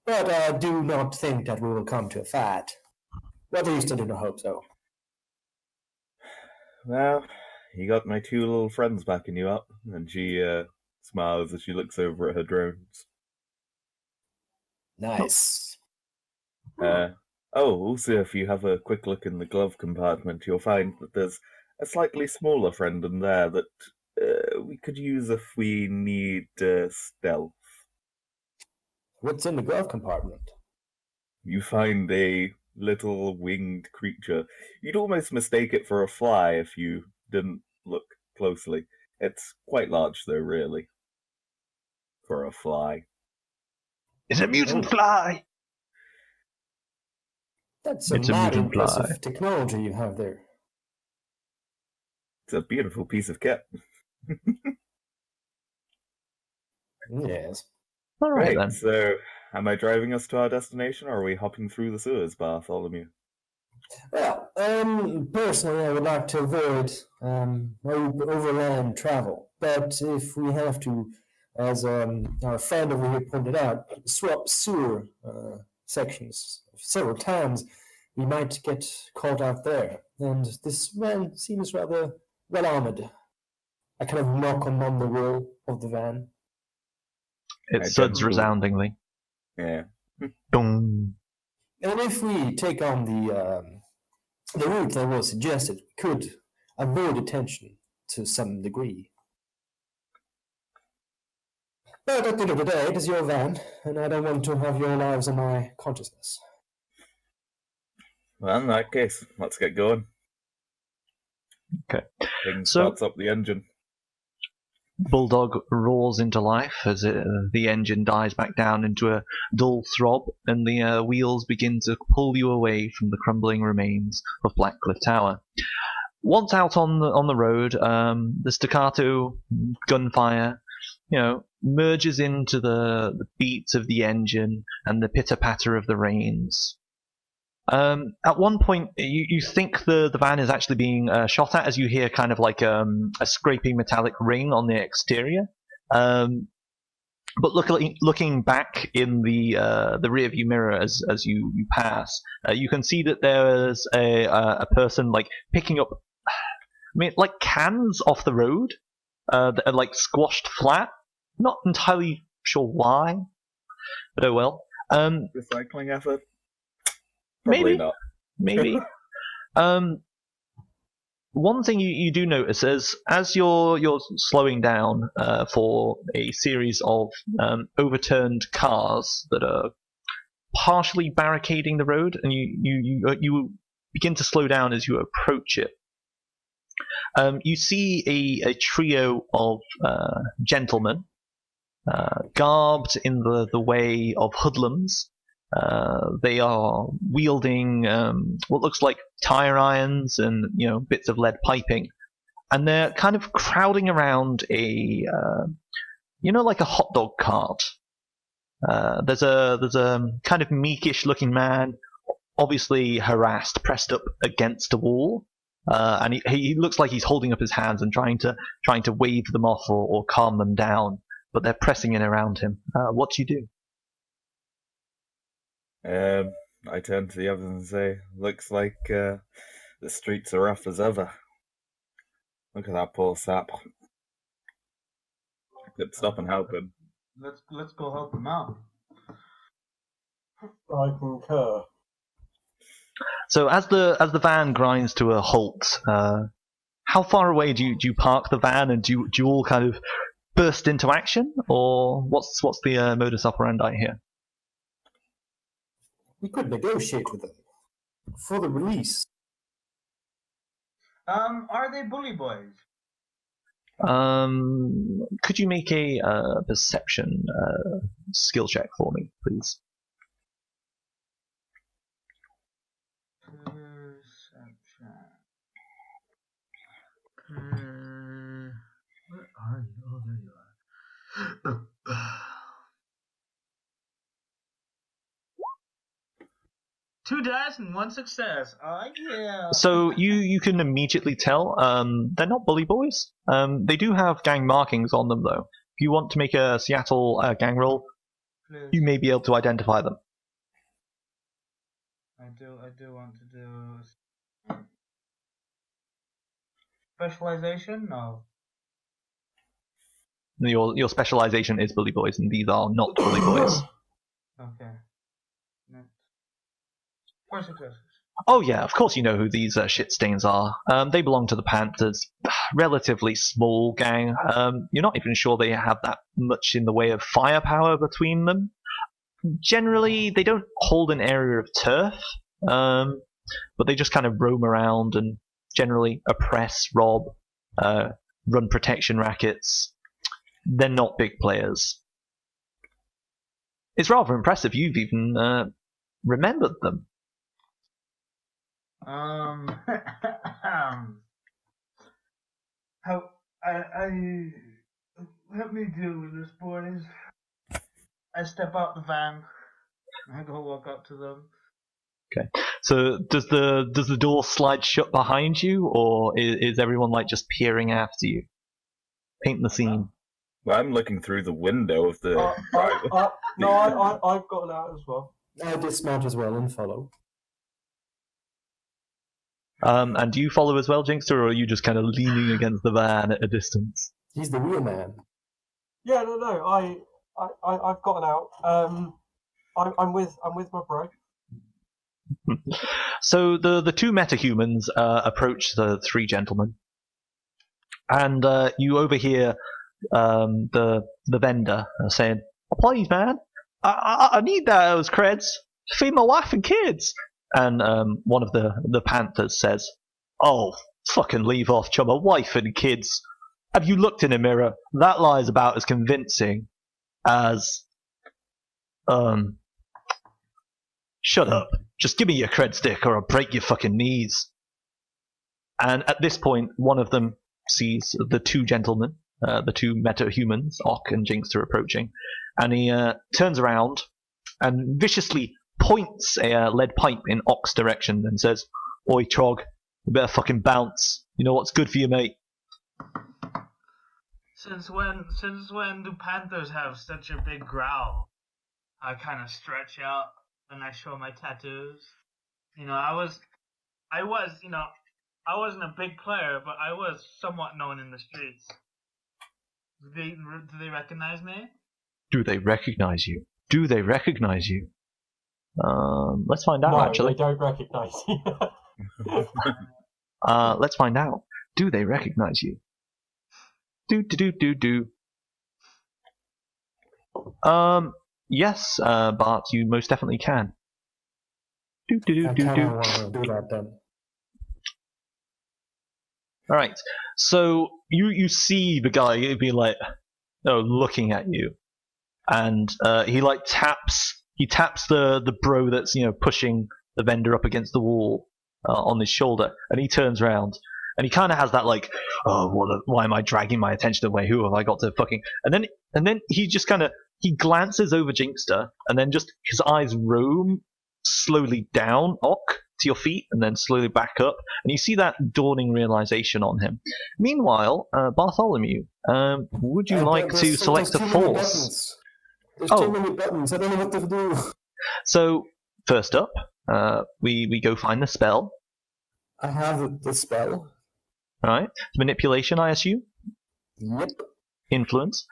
Speaker 3: but I do not think that we will come to a fight. Well, at least I do not hope so.
Speaker 4: Well, you got my two little friends backing you up, and she smiles as she looks over at her drones.
Speaker 3: Nice.
Speaker 4: Also, if you have a quick look in the glove compartment, you'll find that there's a slightly smaller friend in there that we could use if we need stealth.
Speaker 3: What's in the glove compartment?
Speaker 4: You find a little winged creature. You'd almost mistake it for a fly if you didn't look closely. It's quite large, though, really, for a fly.
Speaker 1: It's a mutant fly!
Speaker 3: That's a mad impressive technology you have there.
Speaker 4: It's a beautiful piece of kit.
Speaker 3: Yes.
Speaker 1: All right, then.
Speaker 4: So, am I driving us to our destination, or are we hopping through the sewers, Bartholomew?
Speaker 3: Well, personally, I would like to avoid overland travel. But if we have to, as our friend over here pointed out, swap sewer sections several times, we might get caught out there. And this man seems rather well armored. I kind of knock on the wall of the van.
Speaker 1: It suds resoundingly.
Speaker 4: Yeah.
Speaker 1: Boom.
Speaker 3: And if we take on the route that was suggested, we could avoid attention to some degree. But at the end of the day, it is your van, and I don't want to have your lives on my consciousness.
Speaker 4: Well, in that case, let's get going.
Speaker 1: Okay.
Speaker 4: Ping
Speaker 1: So-
Speaker 4: starts up the engine.
Speaker 1: Bulldog roars into life as the engine dies back down into a dull throb, and the wheels begin to pull you away from the crumbling remains of Blackcliff Tower. Once out on the road, the staccato gunfire, merges into the beats of the engine and the pitter patter of the reins. At one point, you think the van is actually being shot at, as you hear kind of like a scraping metallic ring on the exterior. But looking back in the rearview mirror as you pass, you can see that there's a person like picking up, like cans off the road that are like squashed flat. Not entirely sure why, but oh well.
Speaker 4: Recycling effort? Probably not.
Speaker 1: Maybe. One thing you do notice is as you're slowing down for a series of overturned cars that are partially barricading the road, and you begin to slow down as you approach it. You see a trio of gentlemen garbed in the way of hoodlums. They are wielding what looks like tire irons and bits of lead piping, and they're kind of crowding around a like a hot dog cart. There's a kind of meekish looking man, obviously harassed, pressed up against a wall, and he looks like he's holding up his hands and trying to wave them off or calm them down, but they're pressing in around him. What do you do?
Speaker 4: I turn to the others and say, looks like the streets are rough as ever. Look at that poor sap. Could stop and help him.
Speaker 5: Let's go help him out.
Speaker 2: I concur.
Speaker 1: So as the van grinds to a halt, how far away do you park the van, and do you all kind of burst into action, or what's the modus operandi here?
Speaker 3: We could negotiate with them for the release.
Speaker 5: Are they bully boys?
Speaker 1: Could you make a perception skill check for me, please?
Speaker 5: Perception. Where are you? Oh, there you are. 2 dice and 1 success. Oh yeah.
Speaker 1: So you can immediately tell they're not bully boys. They do have gang markings on them though. If you want to make a Seattle gang roll,
Speaker 5: Please.
Speaker 1: you may be able to identify them.
Speaker 5: I do want to do specialization. No.
Speaker 1: Your specialization is bully boys, and these are not bully boys.
Speaker 5: Okay. Next. 4 successes.
Speaker 1: Oh yeah, of course you know who these shit stains are. They belong to the Panthers. Relatively small gang. You're not even sure they have that much in the way of firepower between them. Generally, they don't hold an area of turf, but they just kind of roam around and generally oppress, rob, run protection rackets. They're not big players. It's rather impressive you've even remembered them.
Speaker 5: How I let me deal with this, boys. I step out the van. I go walk up to them.
Speaker 1: Okay. So does the door slide shut behind you, or is everyone like just peering after you? Paint the scene.
Speaker 4: Well, I'm looking through the window of the driver.
Speaker 2: No, I've gotten out as well.
Speaker 3: I dismount as well and follow.
Speaker 1: And do you follow as well, Jinxter, or are you just kind of leaning against the van at a distance?
Speaker 3: He's the real man.
Speaker 2: Yeah, no. I've gotten out. I'm with my bro.
Speaker 1: So the two metahumans approach the three gentlemen, and you overhear the vendor saying, "Oh, please, man, I need those creds to feed my wife and kids. And one of the panthers says, "Oh, fucking leave off, chummer. Wife and kids. Have you looked in a mirror? That lie is about as convincing as shut up. Just give me your cred stick or I'll break your fucking knees." And at this point, one of them sees the two gentlemen, the two meta-humans, Ock and Jinx, are approaching, and he turns around and viciously points a lead pipe in Ock's direction and says, "Oi, Trog, you better fucking bounce. You know what's good for you, mate."
Speaker 5: Since when do panthers have such a big growl? I kind of stretch out and I show my tattoos. You know, I wasn't a big player, but I was somewhat known in the streets. Do they recognize me?
Speaker 1: Do they recognize you? Do they recognize you? Let's find out,
Speaker 2: No,
Speaker 1: actually.
Speaker 2: they don't recognise you.
Speaker 1: Let's find out. Do they recognize you? Do. Yes, Bart, you most definitely can.
Speaker 3: I kind of want to do that then.
Speaker 1: Alright, so you see the guy be like, looking at you, and he taps the bro that's pushing the vendor up against the wall on his shoulder, and he turns around, and he kind of has that why am I dragging my attention away? Who have I got to fucking? And then he just he glances over Jinxter, and then just his eyes roam slowly down Ock to your feet, and then slowly back up, and you see that dawning realization on him. Meanwhile, Bartholomew, would you like to select a force?
Speaker 3: There's too many buttons. I don't know what to do.
Speaker 1: So first up, we go find the spell.
Speaker 3: I have the spell.
Speaker 1: All right, manipulation, I assume.
Speaker 3: Yep.
Speaker 1: Influence.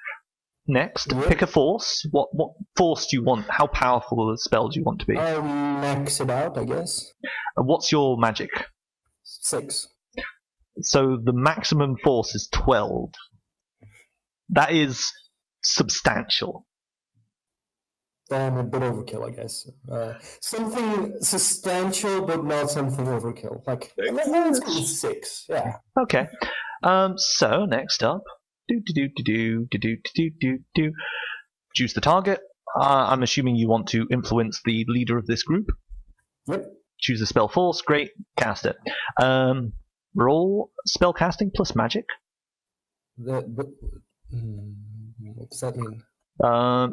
Speaker 1: Next,
Speaker 3: Yep.
Speaker 1: pick a force. What force do you want? How powerful of a spell do you want to be?
Speaker 3: Max it out, I guess.
Speaker 1: And what's your magic?
Speaker 3: 6.
Speaker 1: So the maximum force is 12. That is substantial.
Speaker 3: Then a bit overkill, I guess. Something substantial, but not something overkill. Let's go with 6. Yeah.
Speaker 1: Okay. So next up, choose the target. I'm assuming you want to influence the leader of this group.
Speaker 3: Yep.
Speaker 1: Choose a spell force. Great. Cast it. Roll spell casting plus magic.
Speaker 3: What does that mean?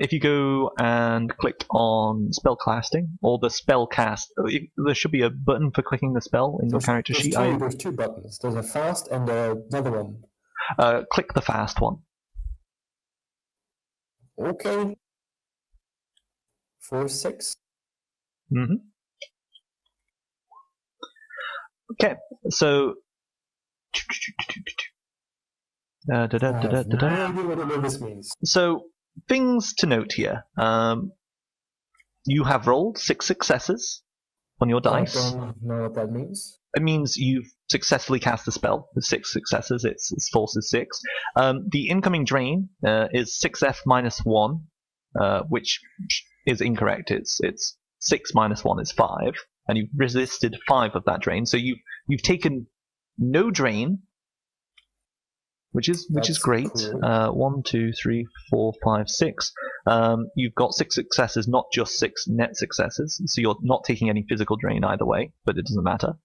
Speaker 1: If you go and click on spell casting or the spell cast, there should be a button for clicking the spell in your character sheet.
Speaker 3: There's 2 buttons. There's a fast and another one.
Speaker 1: Click the fast one.
Speaker 3: Okay. 4, 6.
Speaker 1: Mm-hmm. Okay, so.
Speaker 3: I have no idea what this means.
Speaker 1: So, things to note here. You have rolled 6 successes on your dice.
Speaker 3: I don't know what that means.
Speaker 1: It means you've successfully cast the spell with 6 successes. Its force is 6. The incoming drain is 6F minus 1, which is incorrect. It's 6 minus 1 is 5, and you've resisted 5 of that drain. So you've taken no drain, which is great.
Speaker 3: Cool.
Speaker 1: 1, 2, 3, 4, 5, 6. You've got 6 successes, not just 6 net successes. So you're not taking any physical drain either way, but it doesn't matter.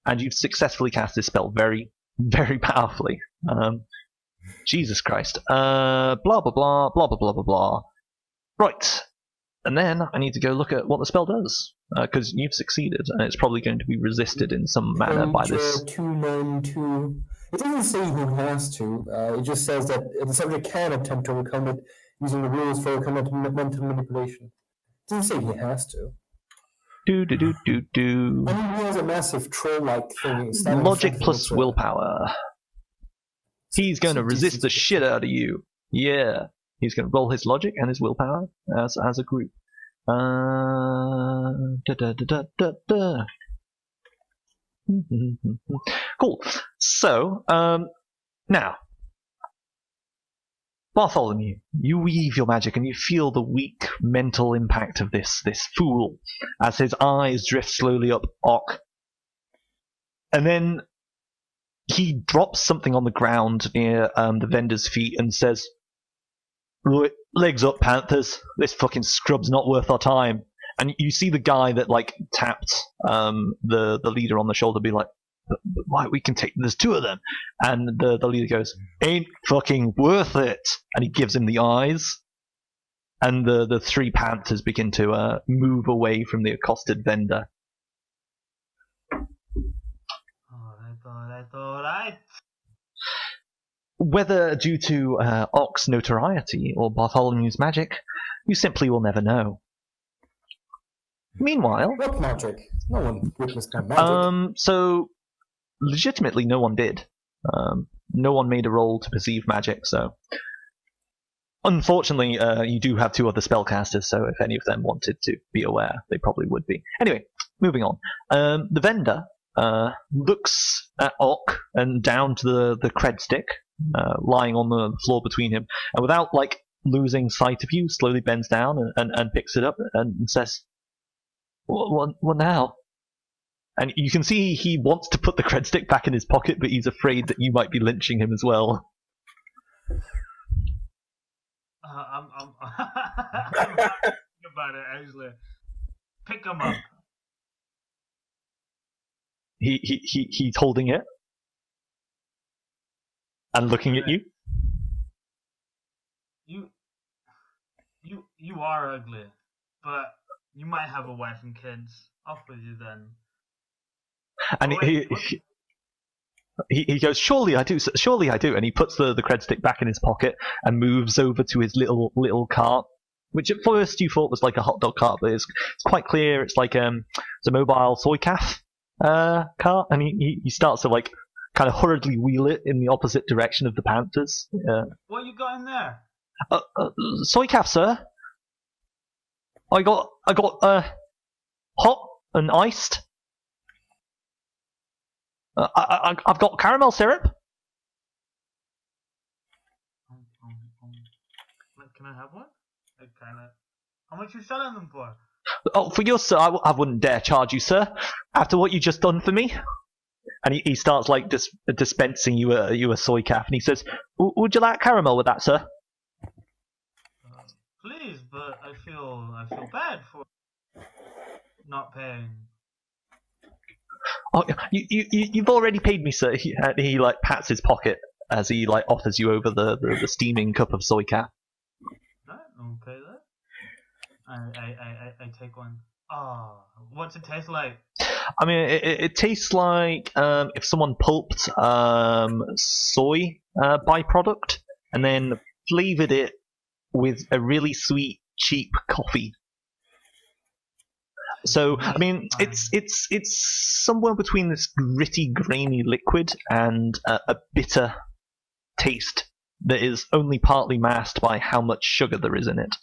Speaker 1: And you've successfully cast this spell very, very powerfully. Jesus Christ. Blah, blah, blah, blah, blah, blah, blah, blah. Right. And then I need to go look at what the spell does. Because you've succeeded, and it's probably going to be resisted in some manner by this.
Speaker 3: 292. It doesn't say he has to. It just says that the subject can attempt to overcome it using the rules for mental manipulation. It doesn't say he has to.
Speaker 1: I
Speaker 3: mean, he has a massive troll-like thing.
Speaker 1: Logic plus willpower. He's going to resist the shit out of you. Yeah. He's going to roll his logic and his willpower as a group. Cool. So, now, Bartholomew, you weave your magic and you feel the weak mental impact of this fool as his eyes drift slowly up Och. And then he drops something on the ground near the vendor's feet and says, "Right, legs up, Panthers. This fucking scrub's not worth our time." And you see the guy that like tapped the leader on the shoulder be like, "But why, we can take, there's two of them." And the leader goes, "Ain't fucking worth it." And he gives him the eyes. And the three Panthers begin to move away from the accosted vendor.
Speaker 5: Alright.
Speaker 1: Whether due to Och's notoriety or Bartholomew's magic, you simply will never know. Meanwhile,
Speaker 3: What magic? No one witnessed that magic.
Speaker 1: so legitimately no one did. No one made a roll to perceive magic, so unfortunately you do have two other spellcasters, so if any of them wanted to be aware, they probably would be. Anyway, moving on. The vendor looks at Och and down to the cred stick lying on the floor between him, and without like losing sight of you, slowly bends down and picks it up and says, What now?" And you can see he wants to put the cred stick back in his pocket, but he's afraid that you might be lynching him as well.
Speaker 5: I'm thinking about it actually. Pick him up.
Speaker 1: He's holding it and looking at you.
Speaker 5: You are ugly, but you might have a wife and kids. Off with you then.
Speaker 1: And he goes, "Surely I do, surely I do." And he puts the cred stick back in his pocket and moves over to his little cart, which at first you thought was like a hot dog cart, but it's quite clear it's like it's a mobile soy calf cart. And he starts to like kind of hurriedly wheel it in the opposite direction of the Panthers.
Speaker 5: What you got in there?
Speaker 1: Soy calf, sir. I got hot and iced. I've got caramel syrup.
Speaker 5: Can I have one? How much you selling them for?
Speaker 1: Oh, for yours, sir, I wouldn't dare charge you, sir. After what you just done for me. And he starts like dispensing you a soy calf, and he says, "Would you like caramel with that, sir?"
Speaker 5: Please, but I feel bad for not paying.
Speaker 1: "Oh, you've already paid me, sir." He like pats his pocket as he like offers you over the steaming cup of soy calf.
Speaker 5: Right, okay then. I take one. What's it taste like?
Speaker 1: I mean, it tastes like if someone pulped soy byproduct and then flavored it with a really sweet, cheap coffee. So, I mean, it's somewhere between this gritty, grainy liquid and a bitter taste that is only partly masked by how much sugar there is in it.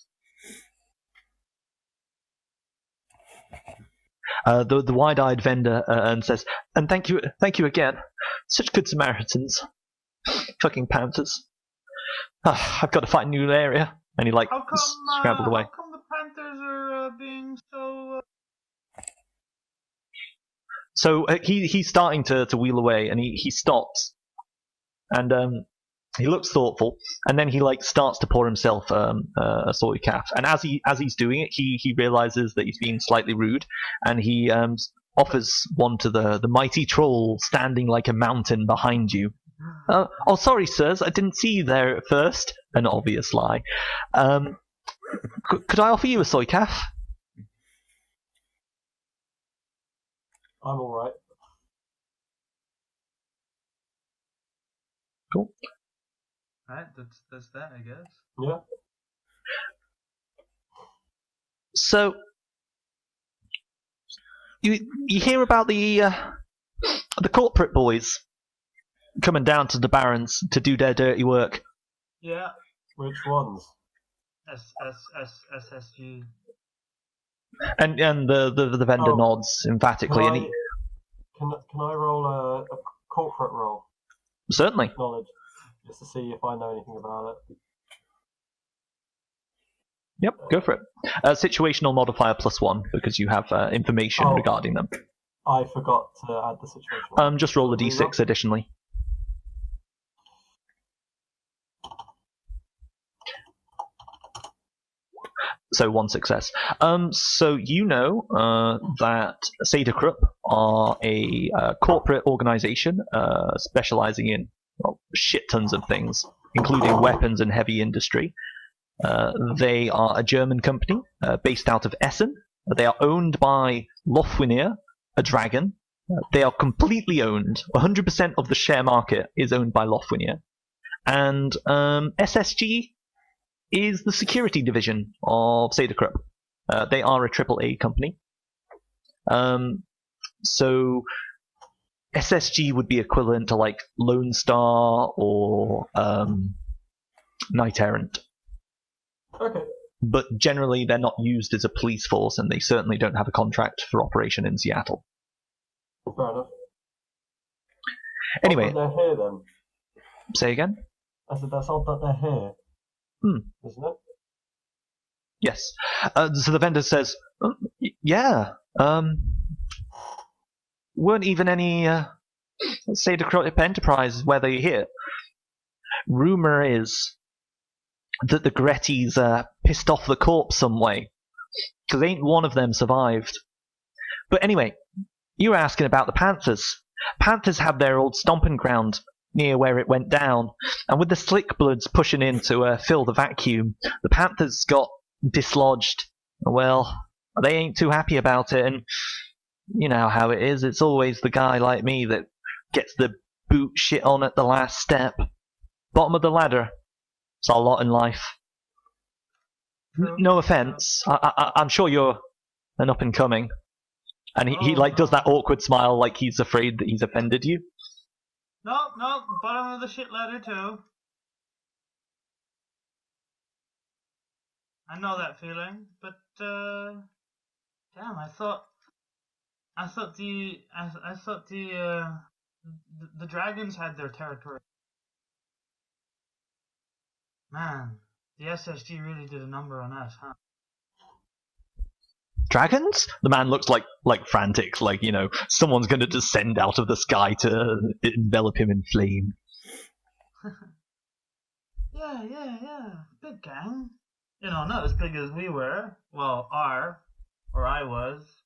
Speaker 1: The wide-eyed vendor and says, "And thank you again. Such good Samaritans. Fucking Panthers. I've got to find a new area." And he like scrambled away.
Speaker 5: How come the Panthers are being so?
Speaker 1: So he's starting to wheel away, and he stops, and he looks thoughtful, and then he like starts to pour himself a soy calf. And as he's doing it, he realizes that he's being slightly rude, and he offers one to the mighty troll standing like a mountain behind you. "Oh, sorry, sirs, I didn't see you there at first." An obvious lie. Could I offer you a soy calf?
Speaker 2: I'm alright.
Speaker 1: Cool.
Speaker 5: Alright, that's that, I guess.
Speaker 2: Yeah.
Speaker 1: So you hear about the corporate boys coming down to the barons to do their dirty work.
Speaker 5: Yeah.
Speaker 2: Which ones?
Speaker 5: SSG.
Speaker 1: And the vendor nods emphatically.
Speaker 2: Can I roll a corporate roll?
Speaker 1: Certainly.
Speaker 2: Knowledge, just to see if I know anything about it.
Speaker 1: Yep, go for it. Situational modifier +1 because you have information regarding them.
Speaker 2: I forgot to add the situation.
Speaker 1: Just roll a d6 additionally. So 1 success. So you know that Sadakrup are a corporate organization specializing in shit tons of things, including weapons and heavy industry. They are a German company based out of Essen. They are owned by Lofwinir, a dragon. They are completely owned. 100% of the share market is owned by Lofwinir. And SSG is the security division of Sadakrup. They are a AAA company. So SSG would be equivalent to like Lone Star or Knight Errant.
Speaker 2: Okay.
Speaker 1: But generally they're not used as a police force, and they certainly don't have a contract for operation in Seattle.
Speaker 2: Fair enough.
Speaker 1: Anyway.
Speaker 2: They're here then.
Speaker 1: Say again?
Speaker 2: I said that's odd that they're here. Isn't it?
Speaker 1: Yes. So the vendor says, yeah, weren't even any Sadakrup enterprises where they're here. Rumor is that the Gretties pissed off the corpse some way, because ain't one of them survived. But anyway, you were asking about the Panthers. Panthers have their old stomping ground near where it went down, and with the Slick Bloods pushing in to fill the vacuum, the Panthers got dislodged. Well, they ain't too happy about it, and you know how it is. It's always the guy like me that gets the boot shit on at the last step. Bottom of the ladder. It's a lot in life. No offense. I'm sure you're an up and coming. And he like does that awkward smile like he's afraid that he's offended you.
Speaker 5: No, bottom of the shit ladder too. I know that feeling, but damn, I thought the dragons had their territory. Man, the SSG really did a number on us, huh?
Speaker 1: Dragons? The man looks like frantic, like, you know, someone's going to descend out of the sky to envelop him in flame.
Speaker 5: Yeah. Big gang. You know, not as big as we were. Well, I was.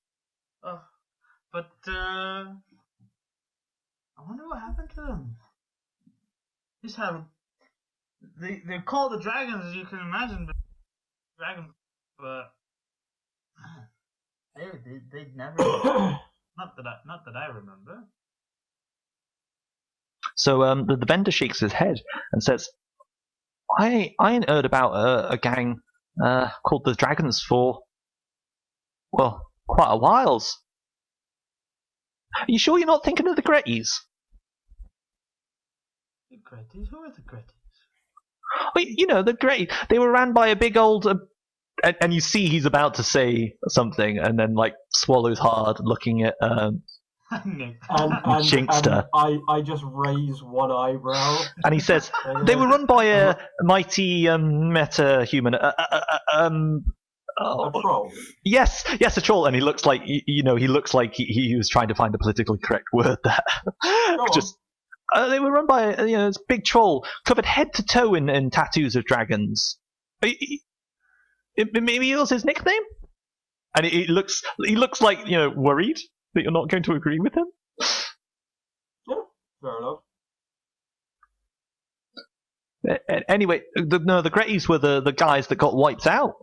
Speaker 5: But, I wonder what happened to them. Just have... They're called the dragons, as you can imagine, but... They never... not that I remember.
Speaker 1: So the vendor shakes his head and says, I ain't heard about a gang called the Dragons for, well, quite a whiles. Are you sure you're not thinking of the Gretties?
Speaker 5: The Gretties? Who are the Gretties?
Speaker 1: Well, you know, the Gretties. They were ran by a big old... and you see he's about to say something and then, like, swallows hard looking at Chinkster.
Speaker 2: And I just raise one eyebrow.
Speaker 1: And he says, they were run by a mighty meta-human...
Speaker 2: a troll?
Speaker 1: Yes, a troll. And he looks like, he looks like he was trying to find a politically correct word there. They were run by this big troll, covered head to toe in tattoos of dragons. Maybe it was his nickname? And he looks like, worried that you're not going to agree with him.
Speaker 2: Yeah, fair enough.
Speaker 1: Anyway, the Gretties were the guys that got wiped out.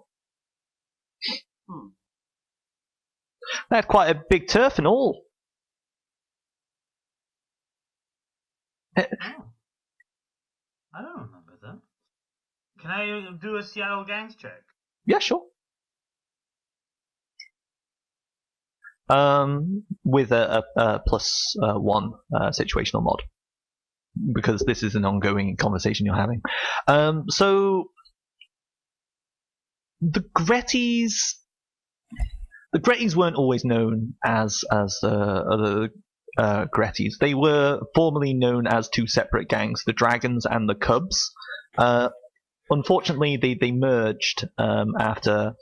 Speaker 1: They had quite a big turf and all.
Speaker 5: Oh. I don't remember that. Can I do a Seattle Gangs check?
Speaker 1: Yeah, sure. With a +1 situational mod, because this is an ongoing conversation you're having. So the Gretties weren't always known as the Gretties. They were formerly known as two separate gangs, the Dragons and the Cubs. unfortunately, they merged after,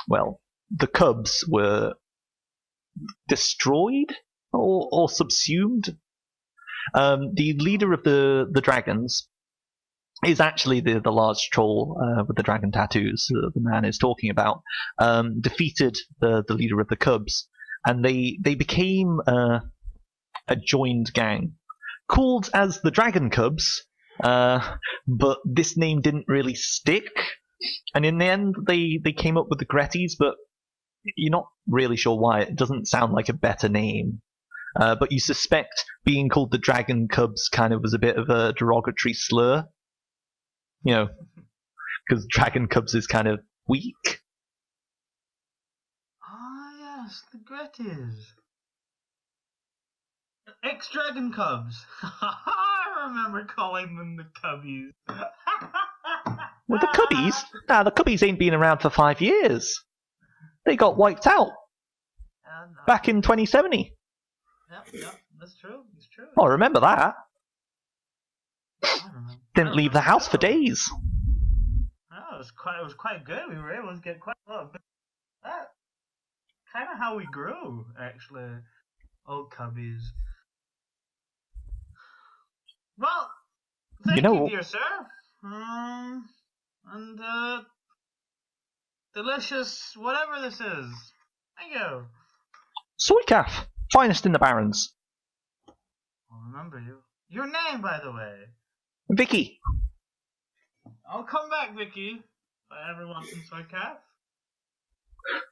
Speaker 1: well, the cubs were destroyed or subsumed. The leader of the dragons is actually the large troll with the dragon tattoos the man is talking about. Defeated the leader of the cubs, and they became a joined gang called as the Dragon Cubs, but this name didn't really stick, and in the end they came up with the Gretties, but you're not really sure why. It doesn't sound like a better name. But you suspect being called the Dragon Cubs kind of was a bit of a derogatory slur. You know, because Dragon Cubs is kind of weak.
Speaker 5: Ah, yes, the Gretties. Ex-Dragon Cubs. I remember calling them the Cubbies.
Speaker 1: Well, the Cubbies? Nah, the Cubbies ain't been around for 5 years. They got wiped out back in 2070.
Speaker 5: Yep, that's true. It's true.
Speaker 1: Oh, remember that?
Speaker 5: I remember.
Speaker 1: Didn't leave the house for days.
Speaker 5: Oh, it was quite good. We were able to get quite a lot of that. Kind of how we grew, actually. Old Cubbies. Well, thank you, dear sir. And delicious whatever this is. Thank you.
Speaker 1: Soycaf, finest in the Barrens.
Speaker 5: I'll remember you. Your name, by the way.
Speaker 1: Vicky.
Speaker 5: I'll come back, Vicky. If I ever want some Soycaf.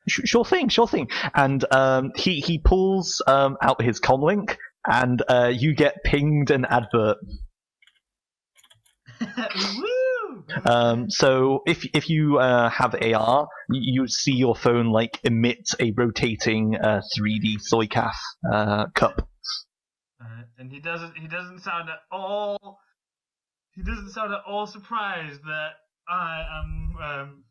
Speaker 1: Sure thing. And he pulls out his comlink, and you get pinged an advert.
Speaker 5: Woo!
Speaker 1: So if you have AR, you see your phone like emit a rotating 3D Soycaf cup.
Speaker 5: And he doesn't sound at all. He doesn't sound at all surprised that I am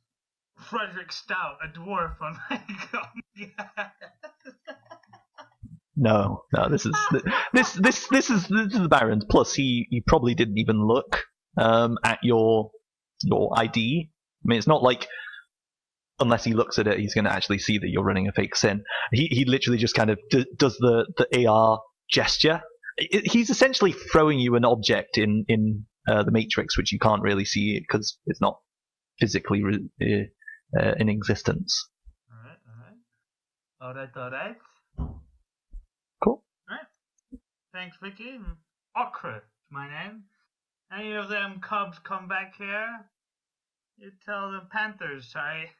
Speaker 5: Frederick Stout, a dwarf on my god.
Speaker 1: No, this is the Barons. Plus, he probably didn't even look at your ID. I mean, it's not like unless he looks at it, he's going to actually see that you're running a fake SIN. He literally just kind of does the AR gesture. He's essentially throwing you an object in the Matrix, which you can't really see because it's not physically in existence.
Speaker 5: All right.
Speaker 1: Cool.
Speaker 5: Alright. Thanks, Vicky. Okra is my name. Any of them cubs come back here, you tell them Panthers, sorry.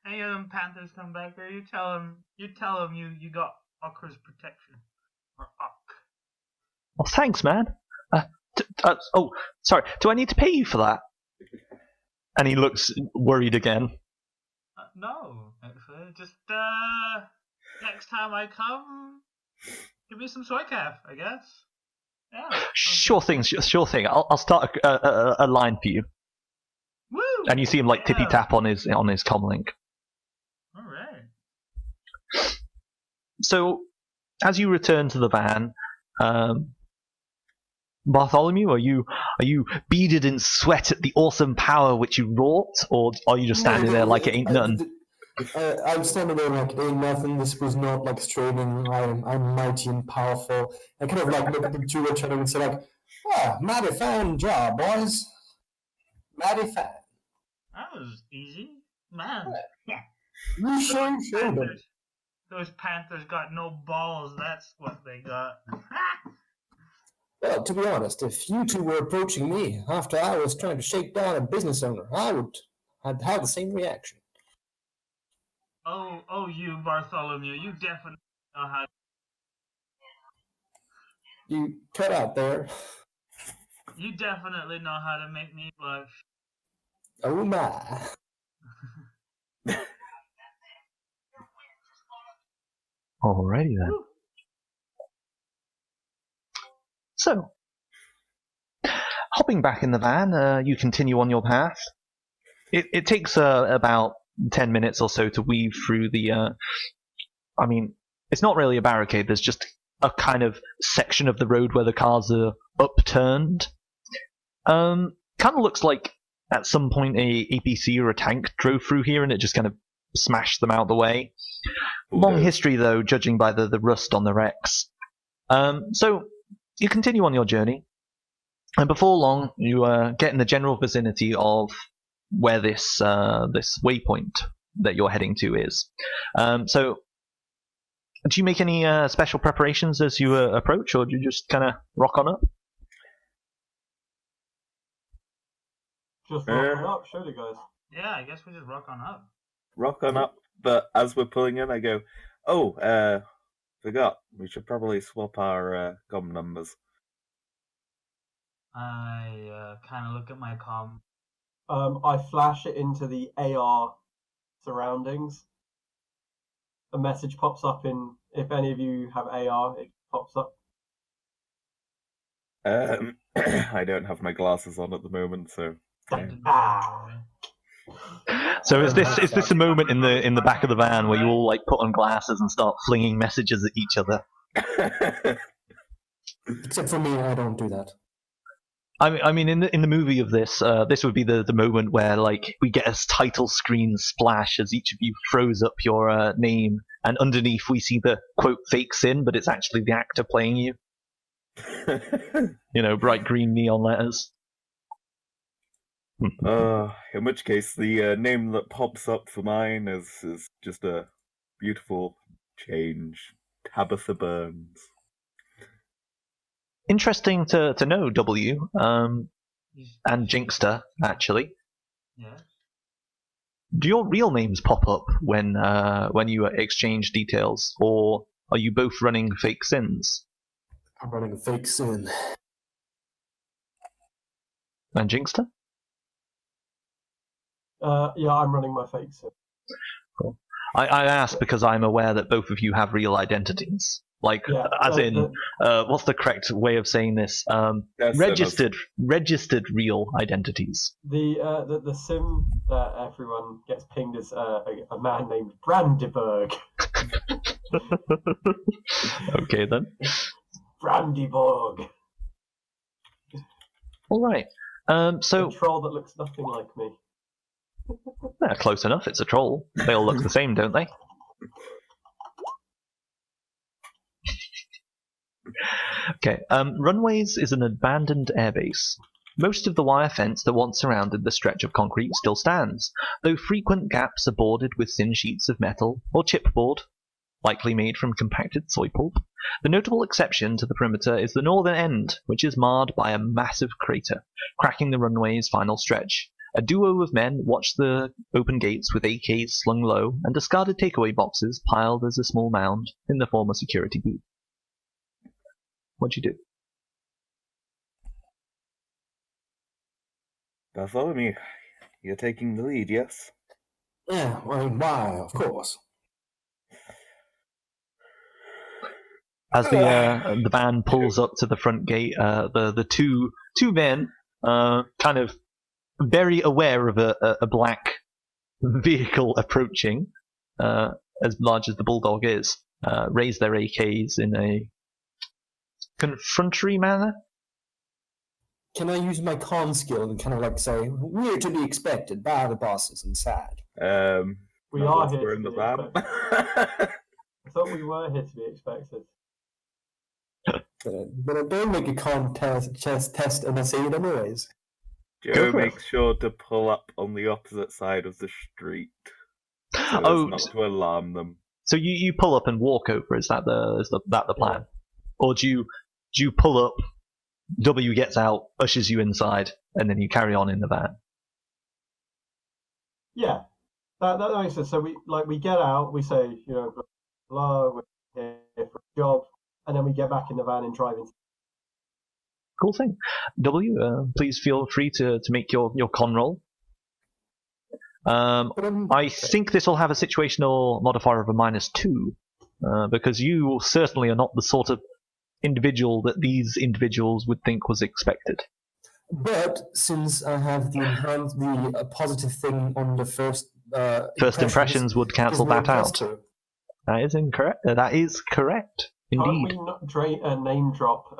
Speaker 5: Any of them Panthers come back here, you tell them you got Okra's protection. Or Ok.
Speaker 1: Well, thanks, man. Oh, sorry. Do I need to pay you for that? And he looks worried again.
Speaker 5: No, actually. Just, next time I come, give me some Soycaf, I guess. Yeah.
Speaker 1: Sure thing. I'll start a line for you.
Speaker 5: Woo!
Speaker 1: And you see him like tippy tap on his comlink.
Speaker 5: All right.
Speaker 1: So, as you return to the van, Bartholomew, are you beaded in sweat at the awesome power which you wrought, or are you just standing there like it ain't nothing?
Speaker 3: I'm standing there like it ain't nothing. This was not like straining. I'm mighty and powerful. I kind of like look at the two each other and say like, mighty fine job, boys. Mighty fine.
Speaker 5: That was easy, man.
Speaker 3: You sure showed them.
Speaker 5: Those Panthers got no balls. That's what they got.
Speaker 3: Well, to be honest, if you two were approaching me after I was trying to shake down a business owner, I'd have the same reaction.
Speaker 5: Oh, you Bartholomew, you definitely know how.
Speaker 3: You cut out there.
Speaker 5: You definitely know how to make me blush.
Speaker 3: Oh my.
Speaker 1: Alrighty then.
Speaker 5: Woo.
Speaker 1: So, hopping back in the van, you continue on your path. It takes about 10 minutes or so to weave through the. I mean, it's not really a barricade. There's just a kind of section of the road where the cars are upturned. Kind of looks like at some point a APC or a tank drove through here and it just kind of smashed them out the way. Long history, though, judging by the rust on the wrecks. So you continue on your journey, and before long, you get in the general vicinity of where this waypoint that you're heading to is. So, do you make any special preparations as you approach, or do you just kind of rock on up?
Speaker 2: Just rock on up, surely, guys.
Speaker 5: Yeah, I guess we just rock on up.
Speaker 4: Rock on up, but as we're pulling in, I go, oh, forgot. We should probably swap our comm numbers.
Speaker 5: I kind of look at my comm.
Speaker 2: I flash it into the AR surroundings. A message pops up if any of you have AR, it pops up.
Speaker 4: I don't have my glasses on at the moment, so.
Speaker 1: So is this a moment in the back of the van where you all like put on glasses and start flinging messages at each other?
Speaker 3: Except for me, I don't do that.
Speaker 1: I mean, in the movie of this, this would be the moment where like we get a title screen splash as each of you throws up your name, and underneath we see the quote fake sin, but it's actually the actor playing you. Bright green neon letters.
Speaker 4: In which case, the name that pops up for mine is just a beautiful change. Tabitha Burns.
Speaker 1: Interesting to know, W, and Jinxter, actually.
Speaker 5: Yeah.
Speaker 1: Do your real names pop up when you exchange details, or are you both running fake sins?
Speaker 3: I'm running a fake sin.
Speaker 1: And Jinxter?
Speaker 2: Yeah, I'm running my fake sim.
Speaker 1: Cool. I ask because I'm aware that both of you have real identities. Like,
Speaker 2: Yeah,
Speaker 1: what's the correct way of saying this? Registered real identities.
Speaker 2: The sim that everyone gets pinged is a man named Brandyburg.
Speaker 1: Okay then.
Speaker 2: Brandyburg.
Speaker 1: All right. So
Speaker 2: a troll that looks nothing like me.
Speaker 1: Close enough. It's a troll. They all look the same, don't they? Okay. Runways is an abandoned airbase. Most of the wire fence that once surrounded the stretch of concrete still stands, though frequent gaps are bordered with thin sheets of metal or chipboard, likely made from compacted soy pulp. The notable exception to the perimeter is the northern end, which is marred by a massive crater, cracking the runway's final stretch. A duo of men watch the open gates with AKs slung low and discarded takeaway boxes piled as a small mound in the former security booth. What'd you do?
Speaker 4: Bartholomew, you're taking the lead, yes?
Speaker 3: Yeah, well, why? Of course.
Speaker 1: As the van pulls up to the front gate, the two men, kind of very aware of a black vehicle approaching, as large as the bulldog is, raise their AKs in a confrontatory manner.
Speaker 3: Can I use my con skill and kind of like say, we're to be expected by the bosses inside?
Speaker 2: We are here
Speaker 4: we're
Speaker 2: to
Speaker 4: in the
Speaker 2: be
Speaker 4: van.
Speaker 2: expected. I thought we were here to be expected.
Speaker 3: But I don't make a con test and I say it anyways.
Speaker 4: Joe makes sure to pull up on the opposite side of the street, so as not to alarm them.
Speaker 1: So you pull up and walk over. Is that the plan, or do you pull up? W gets out, ushers you inside, and then you carry on in the van.
Speaker 2: Yeah, that makes sense. So we get out, we say, blah, we're here for a job, and then we get back in the van and drive into.
Speaker 1: Cool thing. W, please feel free to make your con roll. I think this will have a situational modifier of a -2, because you certainly are not the sort of individual that these individuals would think was expected.
Speaker 3: But since I have the positive thing on the first
Speaker 1: impressions would cancel that out. That is incorrect. That is correct. Indeed.
Speaker 2: Can't we not name drop?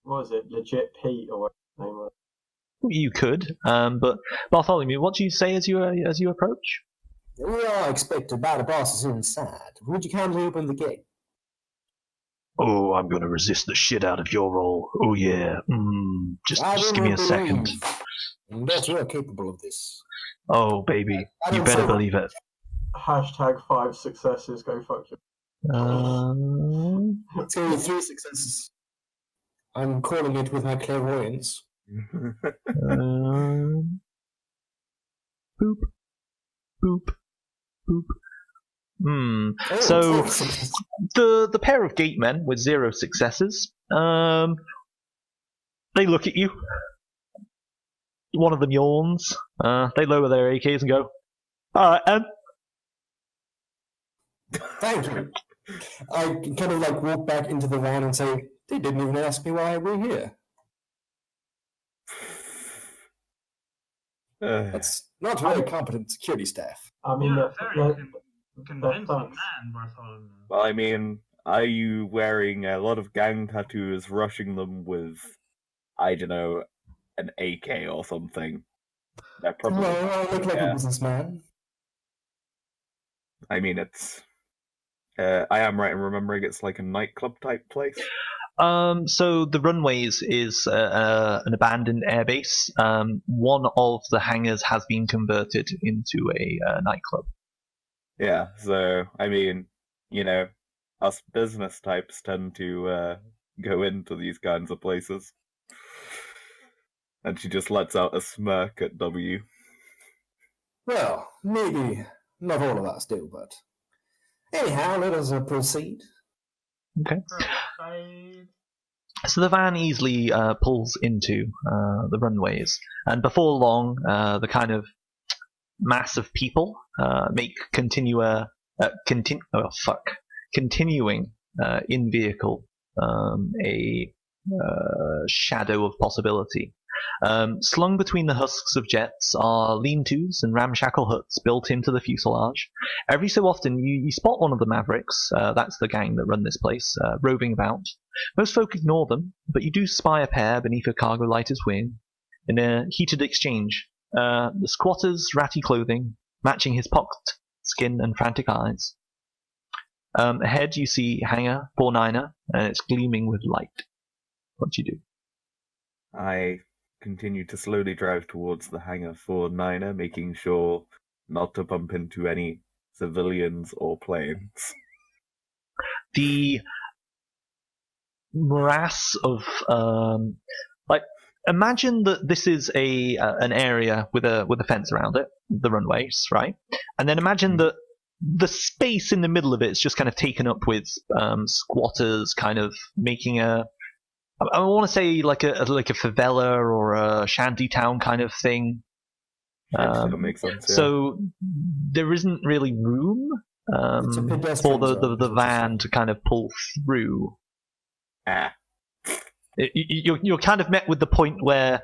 Speaker 2: What was it? Legit Pete or what his name was?
Speaker 1: You could, but Bartholomew, what do you say as you approach?
Speaker 3: We are expected by the bosses inside. Would you kindly open the gate?
Speaker 1: Oh, I'm going to resist the shit out of your roll. Oh yeah. Just give me a second.
Speaker 3: That you are capable of this.
Speaker 1: Oh baby, you better believe it.
Speaker 2: Hashtag 5 successes. Go fuck you.
Speaker 3: It's only 3 successes. I'm calling it with my clairvoyance.
Speaker 1: Boop, boop, boop.
Speaker 3: Oh,
Speaker 1: So
Speaker 3: 4 successes.
Speaker 1: the pair of gatemen with 0 successes, they look at you. One of them yawns. They lower their AKs and go, "All right,
Speaker 3: Thank you. I kind of like walk back into the van and say, they didn't even ask me why we're here. That's not very competent security staff.
Speaker 2: I mean,
Speaker 5: You're a very
Speaker 2: they're
Speaker 5: convincing
Speaker 2: thugs.
Speaker 5: man, Bartholomew.
Speaker 4: Well, I mean, are you wearing a lot of gang tattoos, rushing them with, I don't know, an AK or something? They're probably.
Speaker 3: Well, I look like
Speaker 4: yeah.
Speaker 3: a businessman.
Speaker 4: I mean, it's. I am right in remembering it's like a nightclub type place.
Speaker 1: So the runways is an abandoned airbase. One of the hangars has been converted into a nightclub.
Speaker 4: Yeah, so, I mean, you know, us business types tend to go into these kinds of places. And she just lets out a smirk at W.
Speaker 3: Well, maybe not all of us do, but anyhow, let us proceed.
Speaker 1: Okay.
Speaker 5: Right.
Speaker 1: So the van easily pulls into the runways, and before long, the kind of mass of people make continuing in vehicle a shadow of possibility. Slung between the husks of jets are lean-tos and ramshackle huts built into the fuselage. Every so often you spot one of the Mavericks, that's the gang that run this place, roving about. Most folk ignore them, but you do spy a pair beneath a cargo lighter's wing. In a heated exchange, the squatter's ratty clothing, matching his pocked skin and frantic eyes. Ahead you see hangar 49er, and it's gleaming with light. What do you do?
Speaker 4: I continue to slowly drive towards the hangar 49er, making sure not to bump into any civilians or planes.
Speaker 1: The morass of imagine that this is an area with a fence around it, the runways, right? And then imagine that the space in the middle of it is just kind of taken up with squatters, kind of making I want to say like a favela or a shanty town kind of thing.
Speaker 4: That makes sense. Yeah.
Speaker 1: So there isn't really room for the van to kind of pull through. You're kind of met with the point where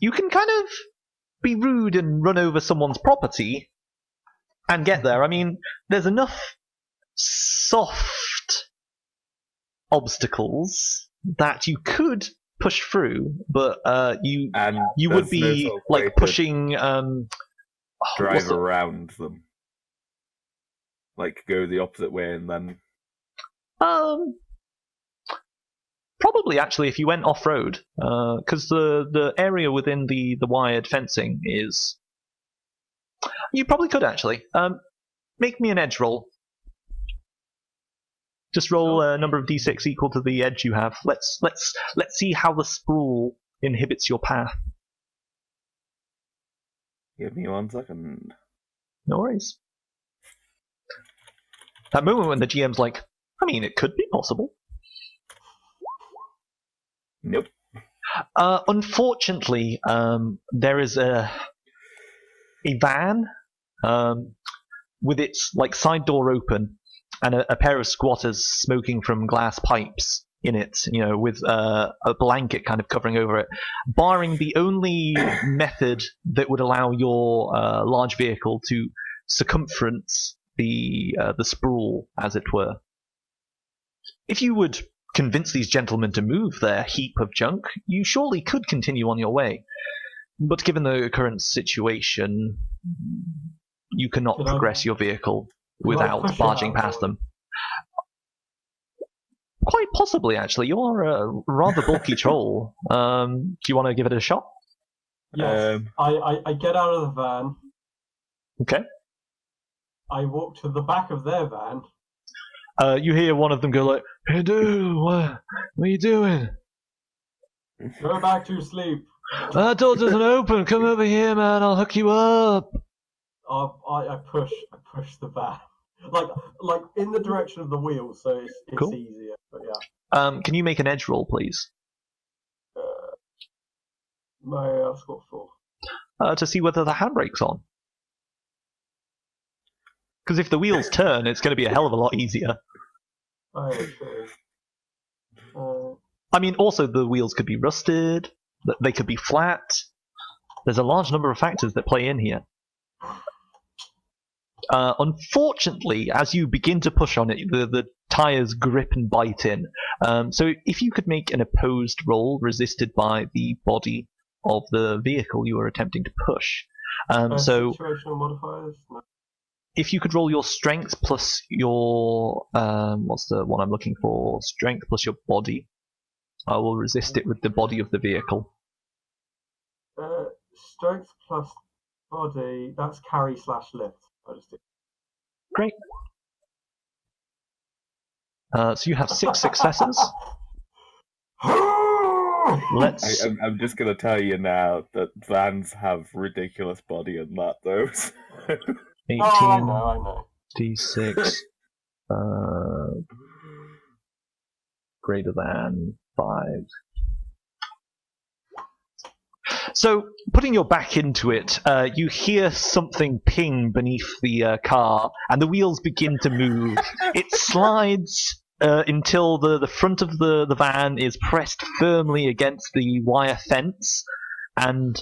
Speaker 1: you can kind of be rude and run over someone's property and get there. I mean, there's enough soft obstacles that you could push through, but you would be like pushing
Speaker 4: drive around them, like go the opposite way and then
Speaker 1: probably actually if you went off-road, because the area within the wired fencing is, you probably could actually make me an edge roll. Just roll a number of d6 equal to the edge you have. Let's see how the sprawl inhibits your path.
Speaker 4: Give me 1 second.
Speaker 1: No worries. That moment when the GM's like, I mean, it could be possible.
Speaker 4: Nope.
Speaker 1: Unfortunately, there is a van with its like side door open, and a pair of squatters smoking from glass pipes in it, with a blanket kind of covering over it, barring the only method that would allow your large vehicle to circumference the sprawl, as it were. If you would convince these gentlemen to move their heap of junk, you surely could continue on your way. But given the current situation, you cannot
Speaker 2: Could I-
Speaker 1: progress your vehicle
Speaker 2: could I
Speaker 1: without
Speaker 2: push it
Speaker 1: barging
Speaker 2: out
Speaker 1: past
Speaker 2: or-
Speaker 1: them. Quite possibly, actually. You are a rather bulky troll. Do you want to give it a shot?
Speaker 2: Yes. I get out of the van.
Speaker 1: Okay.
Speaker 2: I walk to the back of their van.
Speaker 1: You hear one of them go like, "Hey, dude, what are you doing?
Speaker 2: Go back to sleep.
Speaker 1: That door doesn't open. Come over here, man. I'll hook you up."
Speaker 2: I push the van. Like in the direction of the wheel, so it's
Speaker 1: Cool.
Speaker 2: easier. But yeah.
Speaker 1: Can you make an edge roll, please?
Speaker 2: My score 4.
Speaker 1: To see whether the handbrake's on. Because if the wheels turn, it's going to be a hell of a lot easier.
Speaker 2: Oh, true.
Speaker 1: I mean, also the wheels could be rusted. They could be flat. There's a large number of factors that play in here. Unfortunately, as you begin to push on it, the tires grip and bite in. So if you could make an opposed roll resisted by the body of the vehicle you are attempting to push. So
Speaker 2: situational modifiers. No.
Speaker 1: if you could roll your strength plus your what's the one I'm looking for? Strength plus your body. I will resist it with the body of the vehicle.
Speaker 2: Strength plus body. That's carry/lift. I just did.
Speaker 1: Great. So you have 6 successes. Let's.
Speaker 4: I'm just gonna tell you now that vans have ridiculous body in that though.
Speaker 1: 18
Speaker 2: I know.
Speaker 1: d6 greater than 5. So, putting your back into it, you hear something ping beneath the car, and the wheels begin to move. It slides until the front of the van is pressed firmly against the wire fence, and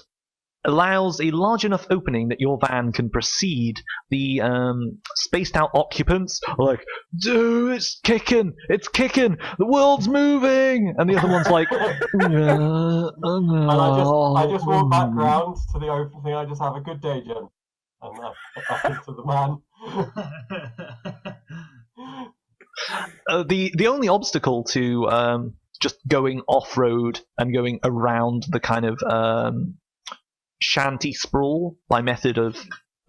Speaker 1: allows a large enough opening that your van can proceed. The spaced out occupants are like, "Dude, it's kicking! The world's moving!" And the other one's like,
Speaker 2: And I just walk back round to the open thing. I just have a good day, Jen, and I get back into the van.
Speaker 1: The only obstacle to just going off road and going around the kind of shanty sprawl by method of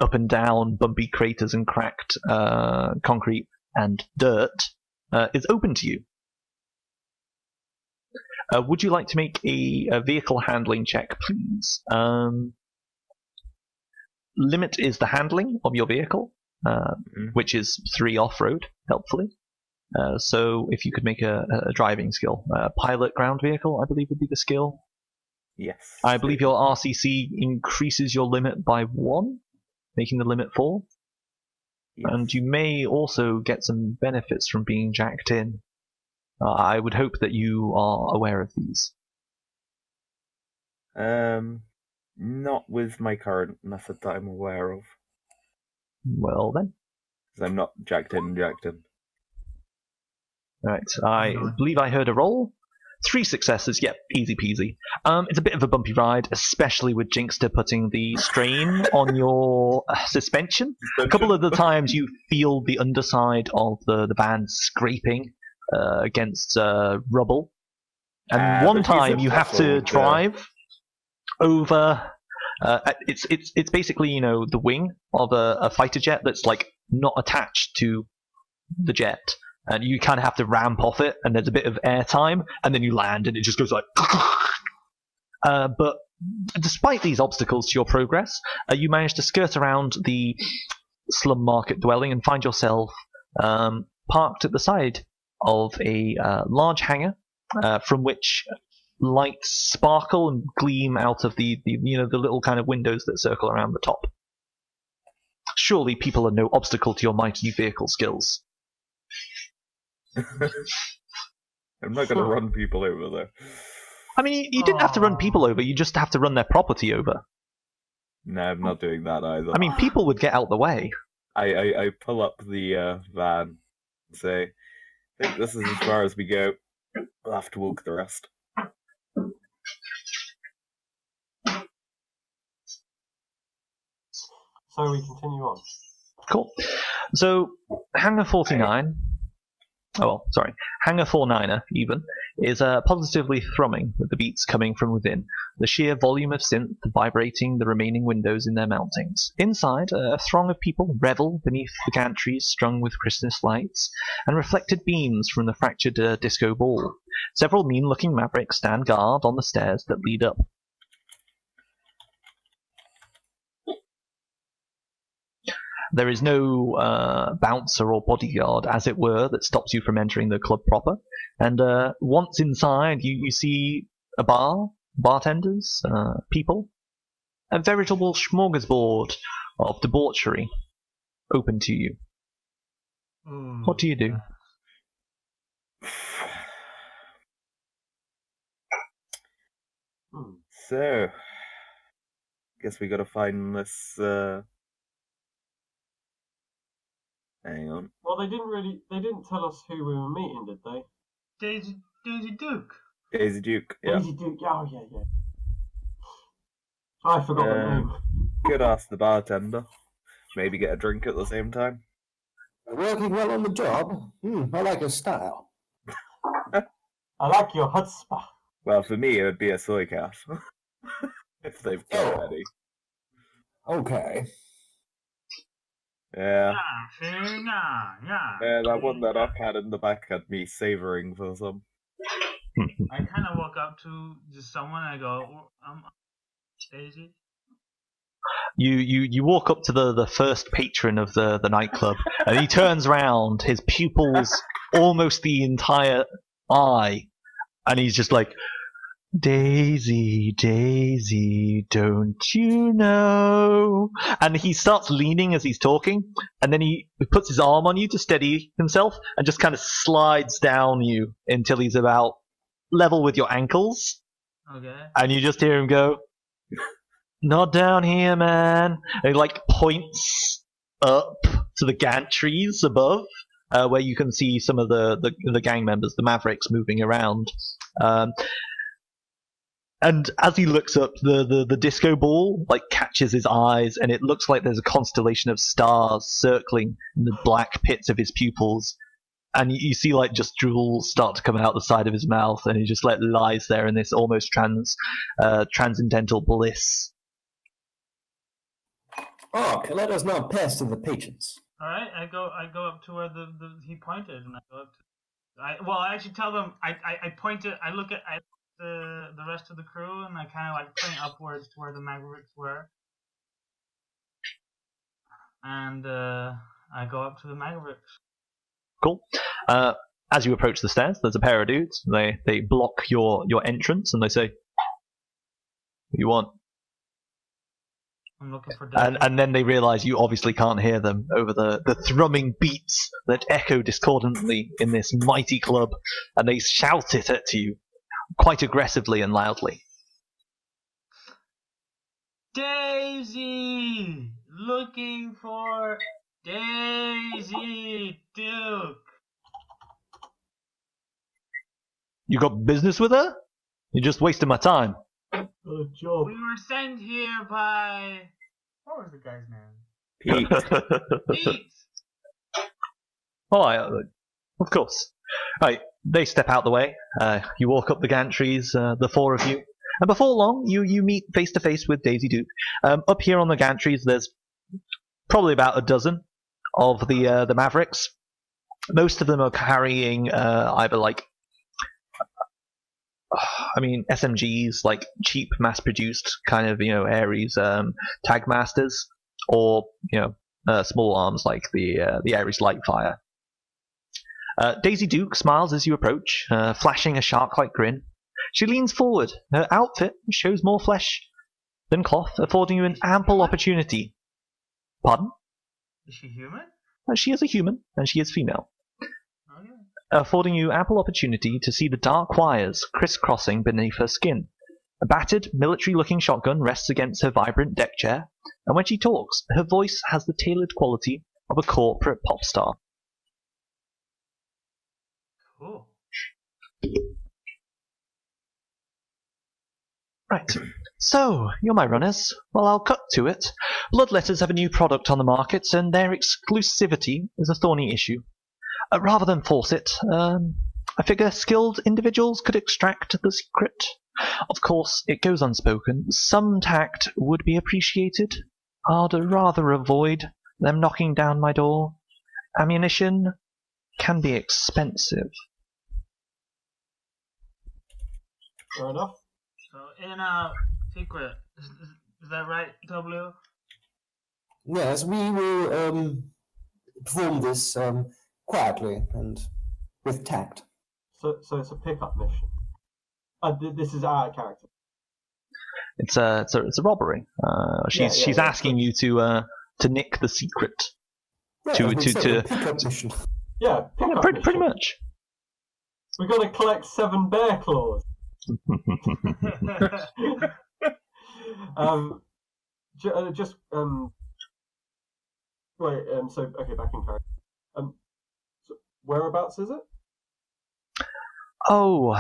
Speaker 1: up and down bumpy craters and cracked concrete and dirt is open to you. Would you like to make a vehicle handling check, please? Limit is the handling of your vehicle, which is 3 off-road, helpfully. So if you could make a driving skill. Pilot ground vehicle, I believe, would be the skill.
Speaker 4: Yes.
Speaker 1: I believe your RCC increases your limit by 1, making the limit 4.
Speaker 4: Yes.
Speaker 1: And you may also get some benefits from being jacked in. I would hope that you are aware of these.
Speaker 4: Not with my current method that I'm aware of.
Speaker 1: Well then.
Speaker 4: Because I'm not jacked in.
Speaker 1: Right, I believe I heard a roll. 3 successes, yep, easy peasy. It's a bit of a bumpy ride, especially with Jinxter putting the strain on your suspension. A couple of the times you feel the underside of the van scraping against rubble. And one time you have to drive over... it's basically, you know, the wing of a fighter jet that's like not attached to the jet. And you kind of have to ramp off it, and there's a bit of air time, and then you land, and it just goes like... But despite these obstacles to your progress, you manage to skirt around the slum market dwelling and find yourself parked at the side of a large hangar, from which lights sparkle and gleam out of the little kind of windows that circle around the top. Surely people are no obstacle to your mighty vehicle skills.
Speaker 4: I'm not going to run people over there.
Speaker 1: I mean, you didn't have to run people over, you just have to run their property over.
Speaker 4: No, I'm not doing that either.
Speaker 1: I mean, people would get out the way.
Speaker 4: I pull up the van and say, I think this is as far as we go. We'll have to walk the rest.
Speaker 2: So we continue on.
Speaker 1: Cool. So, Hangar 49, Hangar 49er, even, is positively thrumming with the beats coming from within, the sheer volume of synth vibrating the remaining windows in their mountings. Inside, a throng of people revel beneath the gantries strung with Christmas lights and reflected beams from the fractured disco ball. Several mean-looking mavericks stand guard on the stairs that lead up. There is no bouncer or bodyguard, as it were, that stops you from entering the club proper. And once inside, you see a bar, bartenders, people, a veritable smorgasbord of debauchery open to you. What do you do?
Speaker 4: So, guess we gotta find this. Hang on.
Speaker 2: Well, they didn't tell us who we were meeting, did they?
Speaker 5: Daisy Duke.
Speaker 4: Daisy Duke. Yeah.
Speaker 2: Daisy Duke. Oh, yeah. I forgot the name.
Speaker 4: Could ask the bartender. Maybe get a drink at the same time.
Speaker 3: Working well on the job. I like your style.
Speaker 2: I like your chutzpah.
Speaker 4: Well, for me, it would be a soy calf. If they've got any.
Speaker 3: Okay.
Speaker 4: Yeah.
Speaker 5: Yeah.
Speaker 4: That one that I've had in the back had me savouring for some.
Speaker 5: I kind of walk up to just someone and I go, Daisy?
Speaker 1: You walk up to the first patron of the nightclub, and he turns round, his pupils almost the entire eye, and he's just like, Daisy, Daisy, don't you know? And he starts leaning as he's talking, and then he puts his arm on you to steady himself, and just kind of slides down you until he's about level with your ankles.
Speaker 5: Okay.
Speaker 1: And you just hear him go, not down here, man. And he points up to the gantries above, where you can see some of the gang members, the Mavericks, moving around. And as he looks up, the disco ball catches his eyes, and it looks like there's a constellation of stars circling in the black pits of his pupils. And you see just jewels start to come out the side of his mouth, and he just lies there in this almost transcendental bliss.
Speaker 3: Let us now pass to the patrons.
Speaker 5: All right, I go up to where he pointed, and I go up to. I actually tell them I point it. I look at the rest of the crew, and I kind of point upwards to where the Mavericks were, and I go up to the Mavericks.
Speaker 1: Cool. As you approach the stairs, there's a pair of dudes. They block your entrance, and they say, "What do you want?"
Speaker 5: I'm looking for Daisy.
Speaker 1: And then they realise you obviously can't hear them over the thrumming beats that echo discordantly in this mighty club, and they shout it at you quite aggressively and loudly.
Speaker 5: Daisy! Looking for Daisy Duke.
Speaker 1: You got business with her? You're just wasting my time.
Speaker 2: Good job.
Speaker 5: We were sent here by... What was the guy's name?
Speaker 4: Pete.
Speaker 5: Pete!
Speaker 1: Of course. Right, they step out the way. You walk up the gantries, the four of you. And before long, you meet face to face with Daisy Duke. Up here on the gantries, there's probably about a dozen of the Mavericks. Most of them are carrying either SMGs, cheap mass-produced kind of Ares Tag Masters, or small arms like the Ares Lightfire. Daisy Duke smiles as you approach, flashing a shark-like grin. She leans forward. Her outfit shows more flesh than cloth, affording you an ample opportunity. Pardon?
Speaker 5: Is she human?
Speaker 1: She is a human, and she is female.
Speaker 5: Okay.
Speaker 1: Affording you ample opportunity to see the dark wires crisscrossing beneath her skin. A battered, military-looking shotgun rests against her vibrant deck chair, and when she talks, her voice has the tailored quality of a corporate pop star.
Speaker 5: Cool.
Speaker 1: Right. So, you're my runners. Well, I'll cut to it. Bloodletters have a new product on the market, and their exclusivity is a thorny issue. Rather than force it, I figure skilled individuals could extract the secret. Of course, it goes unspoken. Some tact would be appreciated. I'd rather avoid them knocking down my door. Ammunition can be expensive.
Speaker 2: Fair enough.
Speaker 5: So, in a secret, is that right, W?
Speaker 3: Yes, we will perform this quietly and with tact.
Speaker 2: So it's a pickup mission. This is our character.
Speaker 1: It's a robbery. She's asking you to nick the secret.
Speaker 3: Yeah, pickup mission.
Speaker 2: Yeah, pickup mission.
Speaker 1: Pretty much.
Speaker 2: We're gonna collect 7 bear claws. So okay, back in character. So whereabouts is it?
Speaker 1: Oh,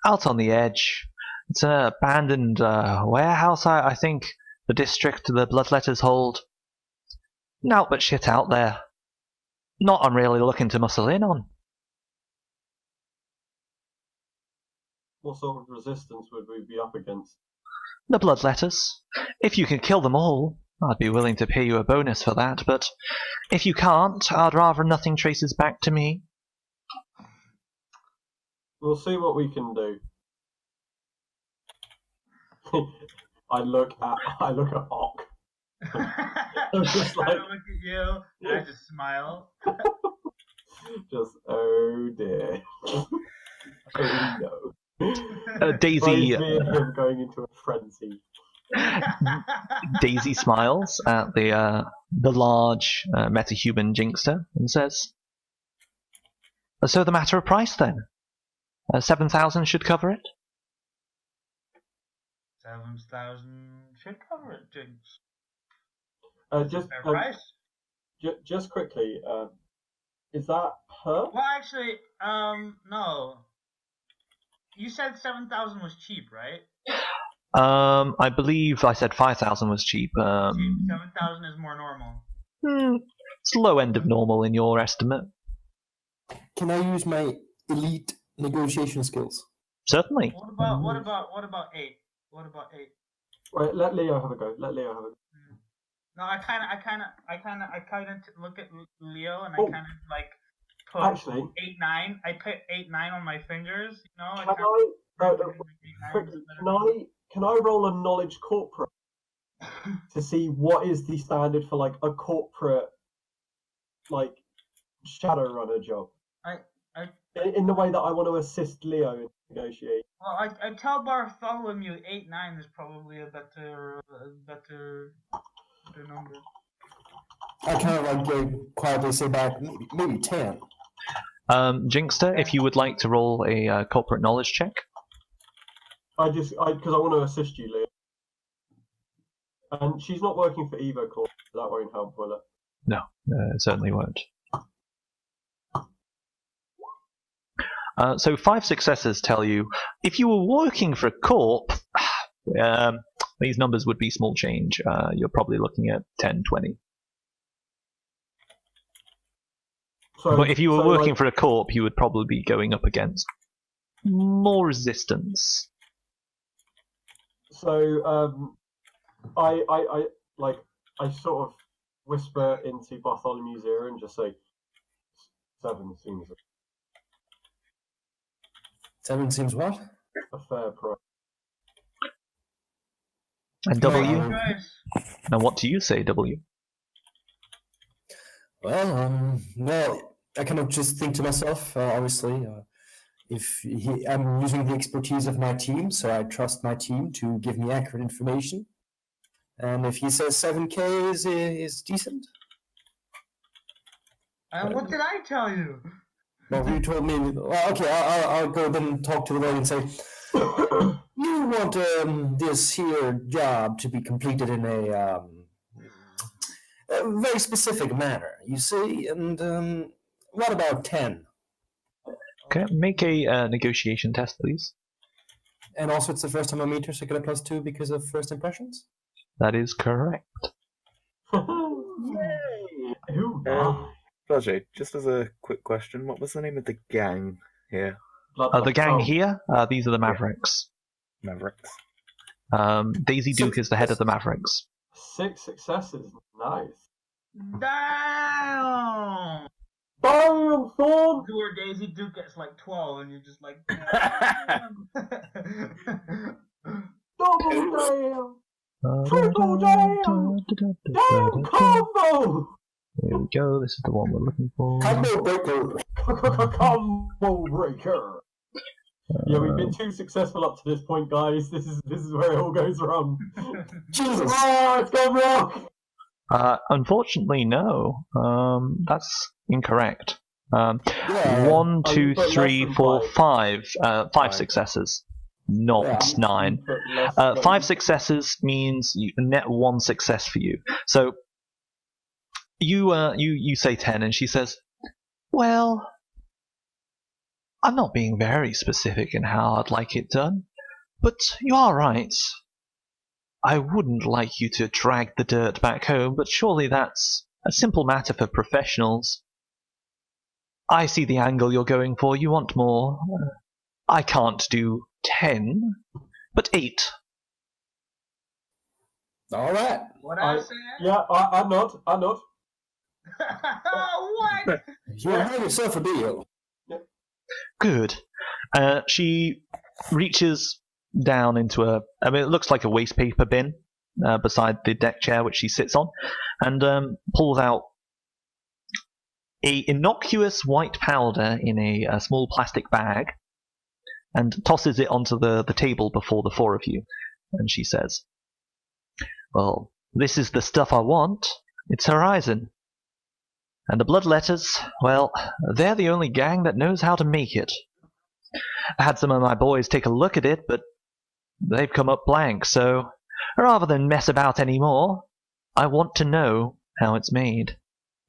Speaker 1: out on the edge. It's an abandoned warehouse, I think. The district the bloodletters hold. Naught but shit out there. Not I'm really looking to muscle in on.
Speaker 2: What sort of resistance would we be up against?
Speaker 1: The bloodletters. If you can kill them all, I'd be willing to pay you a bonus for that, but if you can't, I'd rather nothing traces back to me.
Speaker 2: We'll see what we can do. I look at Ock. I'm just like,
Speaker 5: I look at you, and I just smile.
Speaker 2: just oh dear. Oh no.
Speaker 1: Daisy.
Speaker 2: Me and him going into a frenzy.
Speaker 1: Daisy smiles at the large metahuman Jinxter and says, "So the matter of price then? 7,000 should cover it."
Speaker 5: 7,000 should cover it, Jinx. Fair
Speaker 2: Fair
Speaker 5: price.
Speaker 2: Just quickly, is that her?
Speaker 5: Well, actually, no. You said 7,000 was cheap, right?
Speaker 1: I believe I said 5,000 was cheap.
Speaker 5: 7,000 is more normal.
Speaker 1: It's low end of normal in your estimate.
Speaker 3: Can I use my elite negotiation skills?
Speaker 1: Certainly.
Speaker 5: What about 8? What about 8?
Speaker 2: Right, let Leo have a go.
Speaker 5: No, I kind of look at Leo and I
Speaker 2: Oh.
Speaker 5: kind of like put
Speaker 2: Actually,
Speaker 5: 8-9. I put 8-9 on my fingers. You know.
Speaker 2: Can I roll a knowledge corporate to see what is the standard for like a corporate like Shadowrunner job? In the way that I want to assist Leo in negotiating.
Speaker 5: Well, I tell Bartholomew 8-9 is probably a better number.
Speaker 3: I kind of like go quietly say back, maybe 10.
Speaker 1: Jinxter, if you would like to roll a corporate knowledge check.
Speaker 2: Because I want to assist you, Leo. And she's not working for Evo Corp, so that won't help, will it?
Speaker 1: No, it certainly won't. So 5 successes tell you, if you were working for a corp, these numbers would be small change. You're probably looking at 10, 20. But if you were working for a corp, you would probably be going up against more resistance.
Speaker 2: So, I sort of whisper into Bartholomew's ear and just say, 7 seems
Speaker 3: 7 seems what?
Speaker 2: a fair price.
Speaker 1: And W?
Speaker 5: Nice.
Speaker 1: Now what do you say, W?
Speaker 3: Well, I kind of just think to myself, obviously, I'm using the expertise of my team, so I trust my team to give me accurate information. And if he says 7K is decent.
Speaker 5: What did I tell you?
Speaker 3: Well, you told me. Well, okay, I'll go then and talk to the lady and say, you want this here job to be completed in a very specific manner, you see, and what about 10?
Speaker 1: Okay, make a negotiation test, please.
Speaker 3: And also, it's the first time I meet her, so I get a +2 because of first impressions.
Speaker 1: That is correct.
Speaker 2: Yay! Who am
Speaker 4: Roger, just as a quick question, what was the name of the gang here?
Speaker 1: The gang here, these are the Mavericks.
Speaker 4: Mavericks.
Speaker 1: Daisy Duke is the head of the Mavericks.
Speaker 2: 6 successes. Nice.
Speaker 5: Damn!
Speaker 2: Damn, son!
Speaker 5: Where Daisy Duke gets like 12 and you're just like, damn!
Speaker 2: Double damn! Triple damn! Damn combo!
Speaker 1: Here we go, this is the one we're looking for.
Speaker 3: Combo breaker!
Speaker 2: Combo breaker! Yeah, we've been too successful up to this point, guys. This is where it all goes wrong.
Speaker 3: Jesus!
Speaker 2: Oh, it's gone wrong!
Speaker 1: Unfortunately, no. That's incorrect.
Speaker 3: Yeah.
Speaker 1: 1, 2,
Speaker 2: you put
Speaker 1: 3,
Speaker 2: less
Speaker 1: 4,
Speaker 2: than
Speaker 1: 5. 5
Speaker 4: Five.
Speaker 1: successes. Not
Speaker 3: Yeah.
Speaker 1: 9.
Speaker 2: Put less than-
Speaker 1: 5 successes means you net 1 success for you. So you say 10, and she says, "Well, I'm not being very specific in how I'd like it done, but you are right. I wouldn't like you to drag the dirt back home, but surely that's a simple matter for professionals. I see the angle you're going for. You want more. I can't do 10, but 8.
Speaker 3: All right.
Speaker 5: What I said?
Speaker 2: Yeah, I nod.
Speaker 5: What?
Speaker 3: You have yourself a deal.
Speaker 1: Good." She reaches down into it looks like a waste paper bin beside the deck chair which she sits on, and pulls out a innocuous white powder in a small plastic bag and tosses it onto the table before the 4 of you. And she says, "Well, this is the stuff I want. It's Horizon. And the Bloodletters, well, they're the only gang that knows how to make it. I had some of my boys take a look at it, but they've come up blank, so rather than mess about anymore, I want to know how it's made.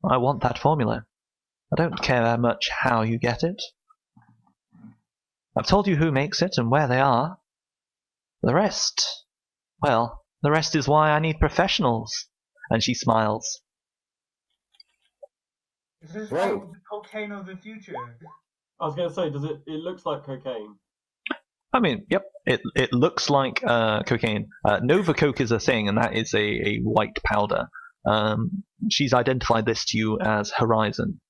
Speaker 1: I want that formula. I don't care much how you get it. I've told you who makes it and where they are. The rest, well, the rest is why I need professionals." And she smiles.
Speaker 5: Is this
Speaker 3: Right.
Speaker 5: like the cocaine of the future?
Speaker 2: I was going to say, it looks like cocaine.
Speaker 1: I mean, yep, it looks like cocaine. Nova Coke is a thing, and that is a white powder. She's identified this to you as Horizon.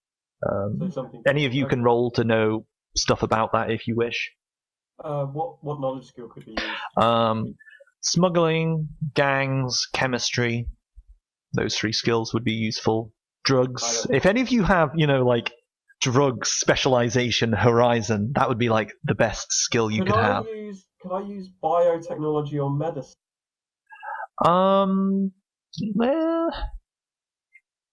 Speaker 2: So something.
Speaker 1: Any of you can roll to know stuff about that if you wish.
Speaker 2: What knowledge skill could be used?
Speaker 1: Smuggling, gangs, chemistry. Those 3 skills would be useful. Drugs. If any of you have, like drugs specialization Horizon, that would be like the best skill you could have.
Speaker 2: Could I use biotechnology or medicine?
Speaker 1: Well,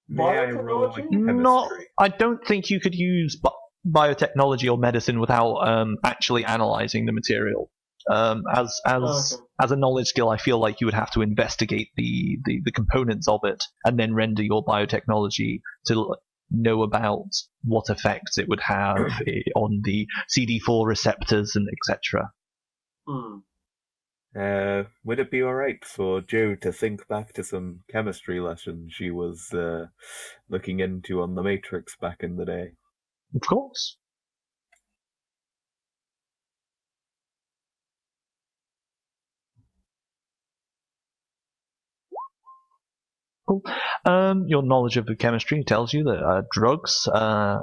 Speaker 4: May I roll my chemistry?
Speaker 1: I don't think you could use biotechnology or medicine without actually analyzing the material. As a knowledge skill, I feel like you would have to investigate the components of it and then render your biotechnology to know about what effects it would have on the CD4 receptors and etc.
Speaker 4: Would it be alright for Joe to think back to some chemistry lessons she was looking into on the Matrix back in the day?
Speaker 1: Of course. Cool. Your knowledge of the chemistry tells you that drugs,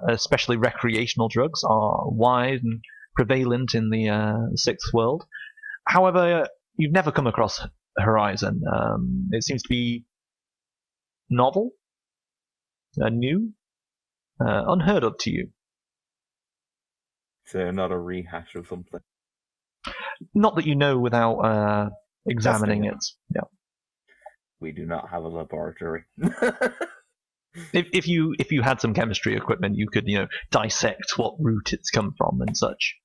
Speaker 1: especially recreational drugs, are wide and prevalent in the Sixth World. However, you've never come across Horizon. It seems to be novel, new, unheard of to you.
Speaker 4: So not a rehash of something.
Speaker 1: Not that you know without examining it. Yeah.
Speaker 4: We do not have a laboratory.
Speaker 1: If you had some chemistry equipment, you could dissect what route it's come from and such.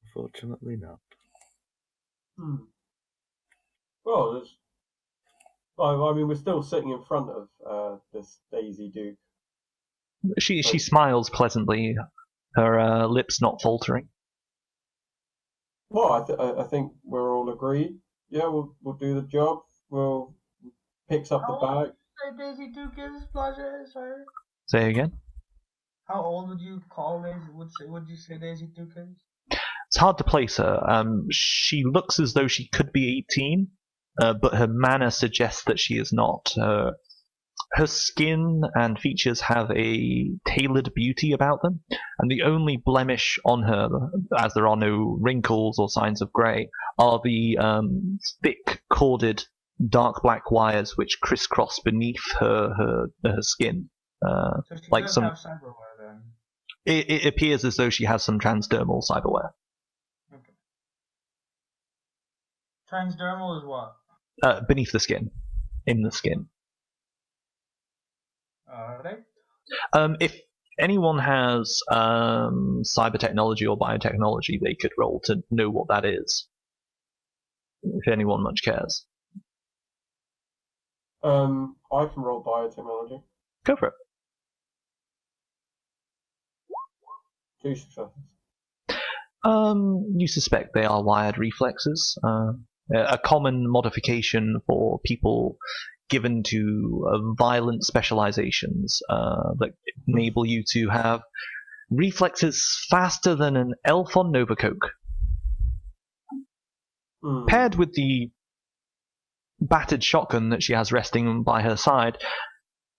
Speaker 4: Unfortunately not.
Speaker 2: Well, I mean, we're still sitting in front of this Daisy Duke.
Speaker 1: She smiles pleasantly, her lips not faltering.
Speaker 2: Well, I think we're all agreed. Yeah, we'll do the job. We'll picks up the bag.
Speaker 5: Daisy Duke is Blase, sorry.
Speaker 1: Say again?
Speaker 5: How old would you call Daisy? Would you say Daisy Duke is?
Speaker 1: It's hard to place her. She looks as though she could be 18, but her manner suggests that she is not. Her skin and features have a tailored beauty about them, and the only blemish on her, as there are no wrinkles or signs of grey, are the thick, corded, dark black wires which crisscross beneath her skin.
Speaker 5: So she
Speaker 1: like
Speaker 5: does
Speaker 1: some,
Speaker 5: have cyberware then.
Speaker 1: it appears as though she has some transdermal cyberware.
Speaker 5: Okay. Transdermal is what?
Speaker 1: Beneath the skin, in the skin.
Speaker 5: Alright.
Speaker 1: If anyone has cyber technology or biotechnology, they could roll to know what that is. If anyone much cares.
Speaker 2: I can roll biotechnology.
Speaker 1: Go for it.
Speaker 2: 2 successes.
Speaker 1: You suspect they are wired reflexes. A common modification for people given to violent specializations that enable you to have reflexes faster than an elf on Novacoke. Paired with the battered shotgun that she has resting by her side,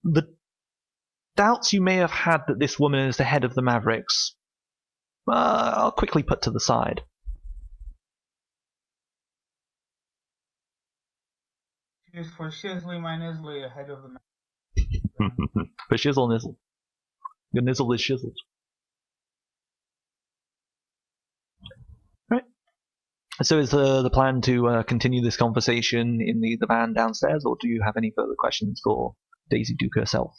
Speaker 1: the doubts you may have had that this woman is the head of the Mavericks are quickly put to the side.
Speaker 5: She's for shizzly my nizzly ahead of the
Speaker 1: For shizzle nizzle. Your nizzle is shizzled. Right. So is the plan to continue this conversation in the van downstairs, or do you have any further questions for Daisy Duke herself?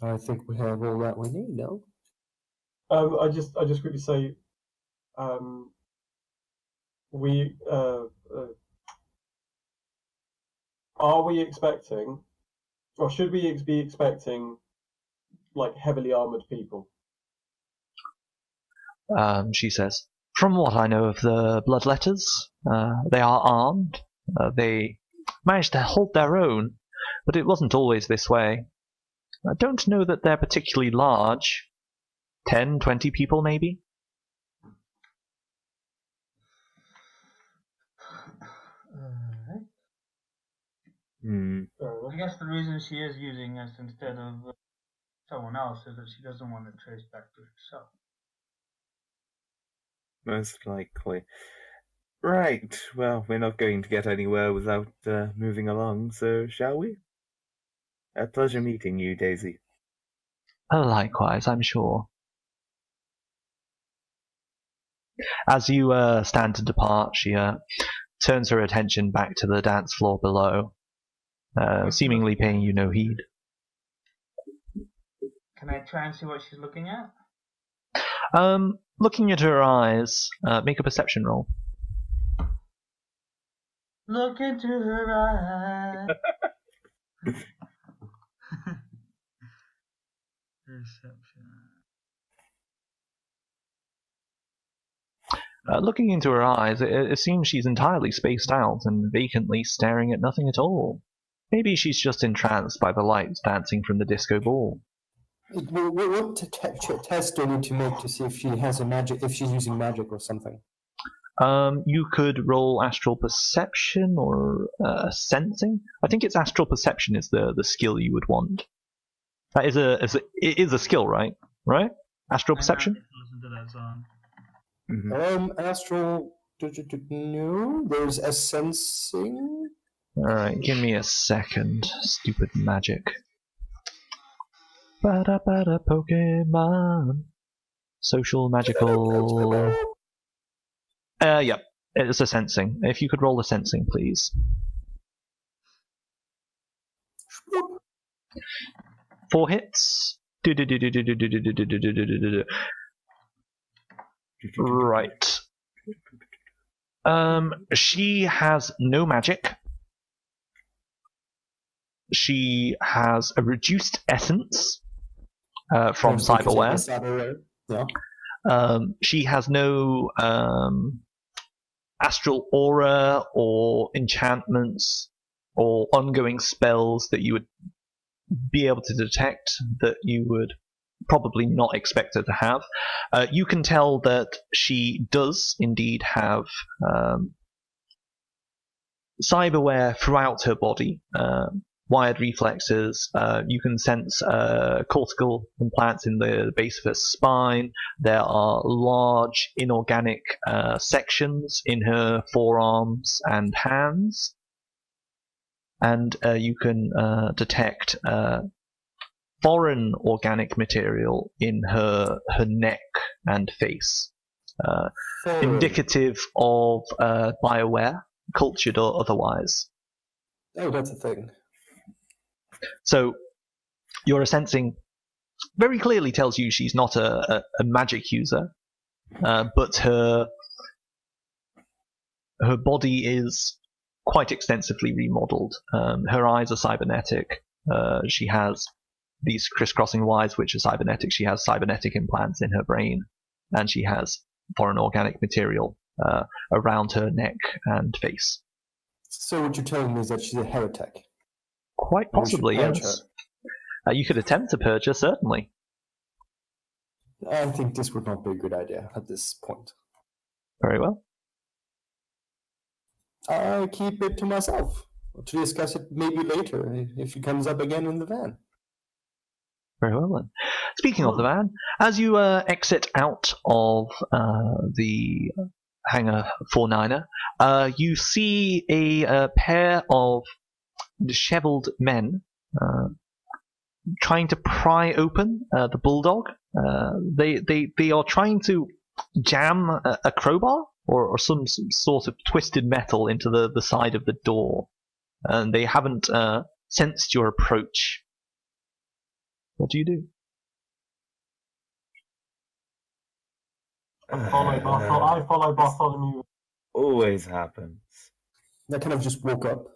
Speaker 3: I think we have all that we need, no?
Speaker 2: I just quickly say, we are we expecting, or should we be expecting, like heavily armored people?
Speaker 1: She says, from what I know of the bloodletters, they are armed. They managed to hold their own, but it wasn't always this way. I don't know that they're particularly large. 10, 20 people, maybe?
Speaker 5: I guess the reason she is using us instead of someone else is that she doesn't want to trace back to herself.
Speaker 4: Most likely. Right, well, we're not going to get anywhere without moving along, so shall we? A pleasure meeting you, Daisy.
Speaker 1: Likewise, I'm sure. As you stand to depart, she turns her attention back to the dance floor below, seemingly paying you no heed.
Speaker 5: Can I try and see what she's looking at?
Speaker 1: Looking at her eyes, make a perception roll.
Speaker 5: Look into her eyes. Perception.
Speaker 1: Looking into her eyes, it seems she's entirely spaced out and vacantly staring at nothing at all. Maybe she's just entranced by the lights dancing from the disco ball.
Speaker 3: What test do I need to make to see if she has a magic, if she's using magic or something?
Speaker 1: You could roll astral perception or sensing. I think it's astral perception is the skill you would want. That is it is a skill, right? Right? Astral perception.
Speaker 5: Listen to that song.
Speaker 3: Astral. No, there's a sensing.
Speaker 1: Alright, give me a second. Stupid magic. Bada bada Pokemon. Social magical. Yep. It's a sensing. If you could roll a sensing, please. 4 hits. Right. She has no magic. She has a reduced essence from cyberware.
Speaker 3: Yeah.
Speaker 1: She has no astral aura or enchantments or ongoing spells that you would be able to detect that you would probably not expect her to have. You can tell that she does indeed have cyberware throughout her body, wired reflexes. You can sense cortical implants in the base of her spine. There are large inorganic sections in her forearms and hands. And you can detect foreign organic material in her neck and face, indicative of bioware, cultured or otherwise.
Speaker 3: Oh, that's a thing.
Speaker 1: So your sensing very clearly tells you she's not a magic user, but her body is quite extensively remodeled. Her eyes are cybernetic. She has these crisscrossing wires which are cybernetic. She has cybernetic implants in her brain, and she has foreign organic material around her neck and face.
Speaker 3: So what you're telling me is that she's a heretic?
Speaker 1: Quite possibly, yes. You could attempt to purge her, certainly.
Speaker 3: I think this would not be a good idea at this point.
Speaker 1: Very well.
Speaker 3: I keep it to myself to discuss it maybe later if she comes up again in the van.
Speaker 1: Very well then. Speaking of the van, as you exit out of the hangar 49er, you see a pair of dishevelled men trying to pry open the bulldog. They are trying to jam a crowbar or some sort of twisted metal into the side of the door, and they haven't sensed your approach. What do you do?
Speaker 2: I follow Bartholomew.
Speaker 4: Always happens.
Speaker 3: I kind of just woke up.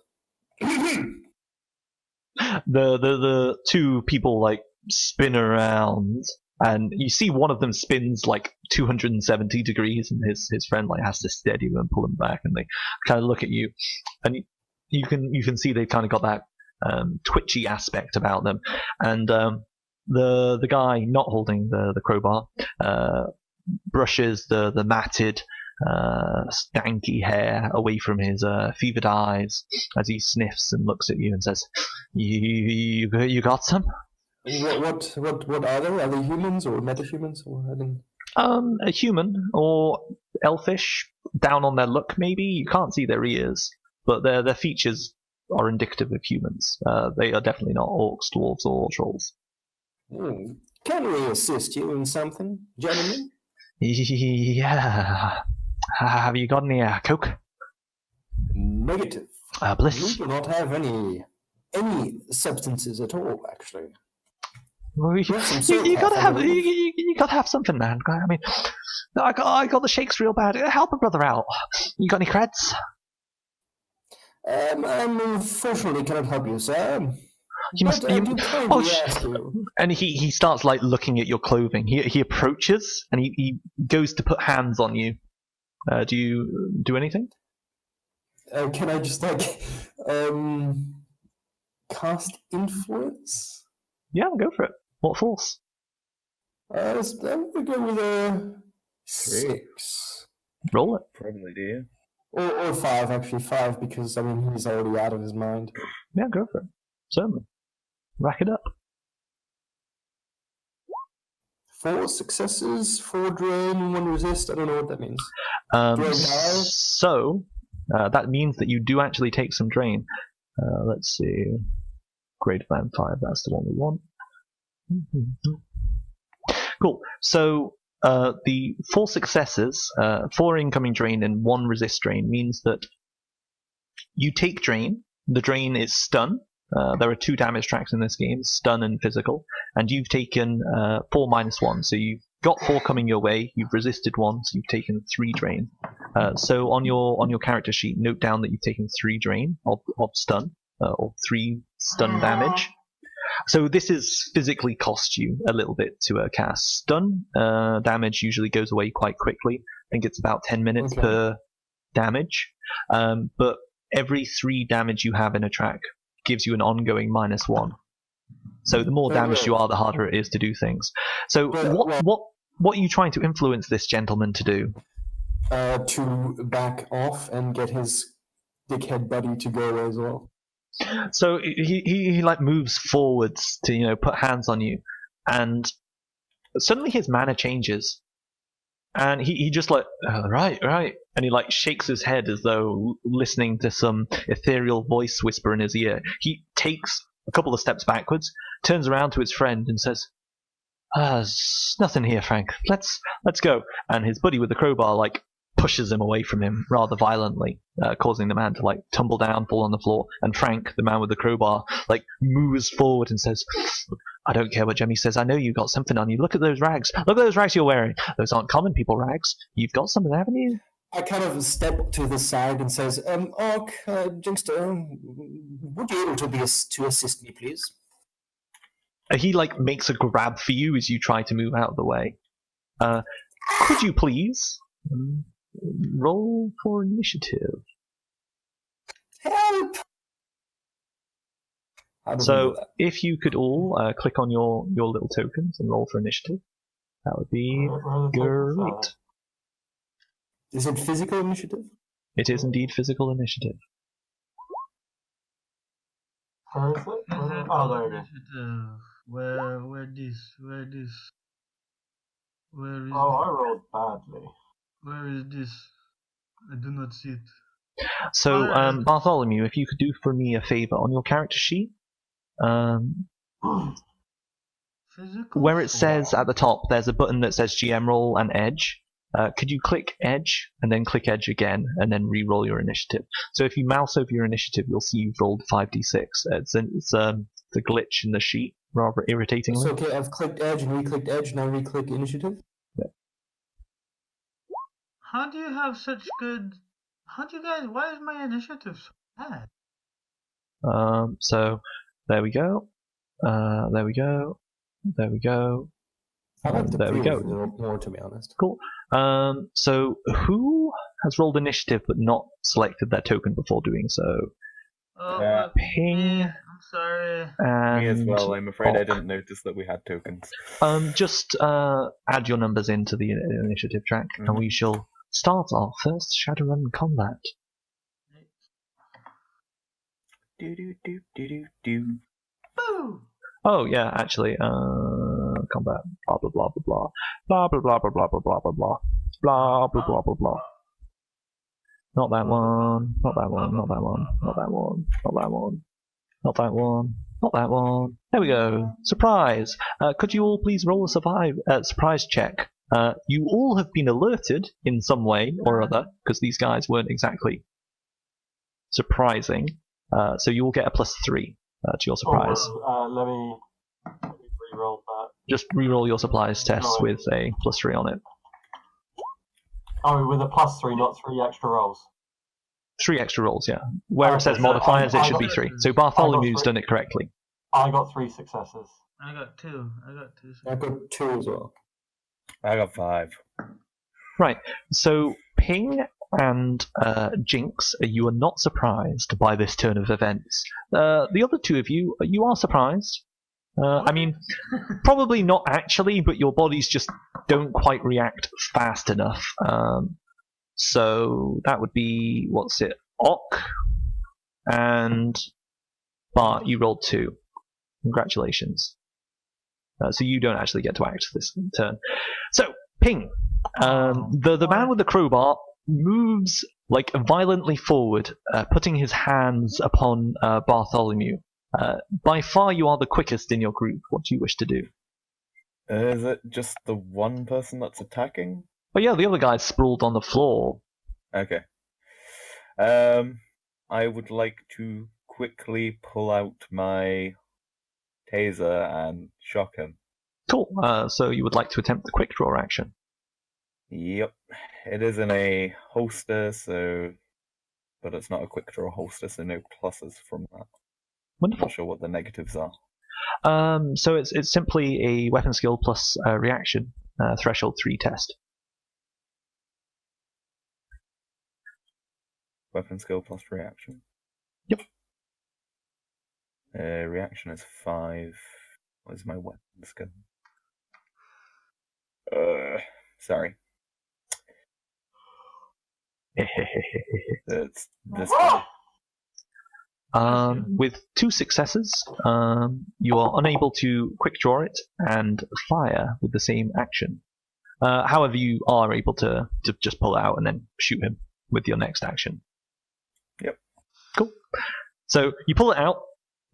Speaker 1: The two people like spin around, and you see one of them spins like 270 degrees, and his friend like has to steady him and pull him back, and they kind of look at you, and you can see they've kind of got that twitchy aspect about them, and the guy not holding the crowbar brushes the matted stanky hair away from his fevered eyes as he sniffs and looks at you and says, "You got some?"
Speaker 3: What are they? Are they humans or metahumans or anything?
Speaker 1: A human or elfish, down on their look maybe. You can't see their ears, but their features are indicative of humans. They are definitely not orcs, dwarves, or trolls.
Speaker 3: Can we assist you in something, gentlemen?
Speaker 1: Yeah. Have you got any coke?
Speaker 3: Negative.
Speaker 1: Bliss.
Speaker 3: We do not have any substances at all, actually.
Speaker 1: You gotta have you gotta have something, man. I mean, I got the shakes real bad. Help a brother out. You got any creds?
Speaker 3: Unfortunately cannot help you, sir.
Speaker 1: And he starts like looking at your clothing. He approaches and he goes to put hands on you. Do you do anything?
Speaker 3: Can I just cast influence?
Speaker 1: Yeah, go for it. What force?
Speaker 3: I'm gonna go with a 6.
Speaker 1: Roll it.
Speaker 4: Probably do you?
Speaker 3: Or 5, actually. 5, because, I mean, he's already out of his mind.
Speaker 1: Yeah, go for it. Certainly. Rack it up.
Speaker 3: 4 successes, 4 drain, 1 resist. I don't know what that means.
Speaker 1: So, that means that you do actually take some drain. Let's see. Greater than 5, that's the one we want. Cool. So, the 4 successes, 4 incoming drain and 1 resist drain means that you take drain. The drain is stun. There are 2 damage tracks in this game, stun and physical, and you've taken 4 minus 1. So you've got 4 coming your way, you've resisted 1, so you've taken 3 drain. So on your character sheet, note down that you've taken 3 drain of stun, or 3 stun damage. So this is physically cost you a little bit to cast. Stun damage usually goes away quite quickly. I think it's about 10 minutes
Speaker 3: Okay.
Speaker 1: per damage. But every 3 damage you have in a track gives you an ongoing -1. So the more damaged you are, the harder it is to do things. So what are you trying to influence this gentleman to do?
Speaker 3: To back off and get his dickhead buddy to go away as well.
Speaker 1: So he like moves forwards to put hands on you, and suddenly his manner changes, and he just like right, and he like shakes his head as though listening to some ethereal voice whisper in his ear. He takes a couple of steps backwards, turns around to his friend, and says, "There's nothing here, Frank. Let's go." And his buddy with the crowbar like pushes him away from him rather violently, causing the man to like tumble down, fall on the floor. And Frank, the man with the crowbar, like moves forward and says, "I don't care what Jemmy says. I know you got something on you. Look at those rags. Look at those rags you're wearing. Those aren't common people rags. You've got something, haven't you?"
Speaker 3: I kind of step to the side and says, Orc, Jinxter, would you be able to assist me, please?
Speaker 1: He like makes a grab for you as you try to move out of the way. Could you please roll for initiative?
Speaker 3: Help! How do we do
Speaker 1: So
Speaker 3: that?
Speaker 1: if you could all click on your little tokens and roll for initiative, that would be
Speaker 2: Where are the tokens
Speaker 1: great.
Speaker 3: Is it physical initiative?
Speaker 1: It is indeed physical initiative.
Speaker 2: Where is it? Oh, there it is.
Speaker 5: Initiative. Where this? Where is
Speaker 2: Oh, I rolled badly.
Speaker 5: where is this? I do not see it.
Speaker 1: So
Speaker 5: Alright.
Speaker 1: Bartholomew, if you could do for me a favor on your character sheet,
Speaker 5: Physical.
Speaker 1: where it says at the top, there's a button that says GM roll and edge. Could you click edge and then click edge again and then re-roll your initiative? So if you mouse over your initiative, you'll see you've rolled 5d6. It's a glitch in the sheet, rather irritatingly.
Speaker 3: So, okay, I've clicked edge and re-clicked edge, now re-click initiative.
Speaker 5: How do you have such good? How do you guys? Why is my initiative so bad?
Speaker 1: So there we go. There we go. There we go.
Speaker 3: I like the
Speaker 1: There we
Speaker 3: previous
Speaker 1: go.
Speaker 3: more, to be honest.
Speaker 1: Cool. So who has rolled initiative but not selected their token before doing so?
Speaker 5: Oh,
Speaker 1: Ping.
Speaker 5: I'm sorry.
Speaker 1: And
Speaker 4: Me as well. I'm afraid I
Speaker 1: Hawk.
Speaker 4: didn't notice that we had tokens.
Speaker 1: Just add your numbers into the initiative track, and we shall start our first Shadowrun combat.
Speaker 4: Do do do do do do.
Speaker 5: Boo!
Speaker 1: Oh yeah, actually, combat. Blah blah blah blah blah blah blah blah blah blah blah blah blah blah blah blah blah blah. Not that one. Not that one. Not that one. Not that one. Not that one. Not that one. Not that one. There we go. Surprise. Could you all please roll a surprise check? You all have been alerted in some way or other because these guys weren't exactly surprising. So you will get a +3 to your surprise.
Speaker 2: Let me re-roll that.
Speaker 1: Just re-roll your surprise test
Speaker 2: Right.
Speaker 1: with a +3 on it.
Speaker 2: Oh, with a +3, not 3 extra rolls.
Speaker 1: 3 extra rolls, yeah. Where it
Speaker 2: Okay,
Speaker 1: says
Speaker 2: so
Speaker 1: modifiers,
Speaker 2: I
Speaker 1: it should be
Speaker 2: got-
Speaker 1: 3. So
Speaker 2: I
Speaker 1: Bartholomew's
Speaker 2: got
Speaker 1: done it correctly.
Speaker 2: I got 3 successes.
Speaker 5: I got 2. I got 2.
Speaker 3: I've got 2 as well.
Speaker 4: I got 5.
Speaker 1: Right. So Ping and Jinx, you are not surprised by this turn of events. The other two of you are surprised. I mean, probably not actually, but your bodies just don't quite react fast enough. So that would be, what's it, Ok and Bart, you rolled 2. Congratulations. So you don't actually get to act this turn. So, Ping, the man with the crowbar moves like violently forward, putting his hands upon Bartholomew. By far you are the quickest in your group. What do you wish to do?
Speaker 4: Is it just the one person that's attacking?
Speaker 1: Oh yeah, the other guy's sprawled on the floor.
Speaker 4: Okay. I would like to quickly pull out my taser and shock him.
Speaker 1: Cool. So you would like to attempt the quick draw action.
Speaker 4: Yep. It is in a holster, but it's not a quick draw holster, so no pluses from that.
Speaker 1: Wonderful.
Speaker 4: Not sure what the negatives are.
Speaker 1: So it's simply a weapon skill plus reaction threshold 3 test.
Speaker 4: Weapon skill plus reaction.
Speaker 1: Yep.
Speaker 4: Reaction is 5. What is my weapon skill? Sorry. It's this one.
Speaker 1: With 2 successes, you are unable to quick draw it and fire with the same action. However, you are able to just pull it out and then shoot him with your next action.
Speaker 4: Yep.
Speaker 1: Cool. So you pull it out.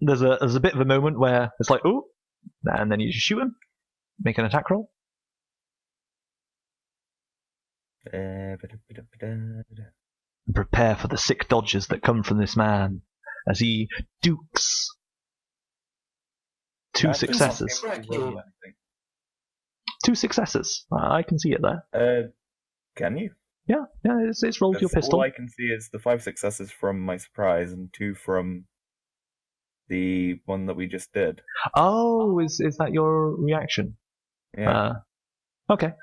Speaker 1: There's a bit of a moment where it's like, ooh, and then you just shoot him. Make an attack roll. Prepare for the sick dodges that come from this man as he dukes. 2 successes. 2 successes. I can see it there.
Speaker 4: Can you?
Speaker 1: Yeah, it's rolled your pistol.
Speaker 4: All I can see is the 5 successes from my surprise and 2 from the one that we just did.
Speaker 1: Oh, is that your reaction?
Speaker 4: Yeah.
Speaker 1: Okay.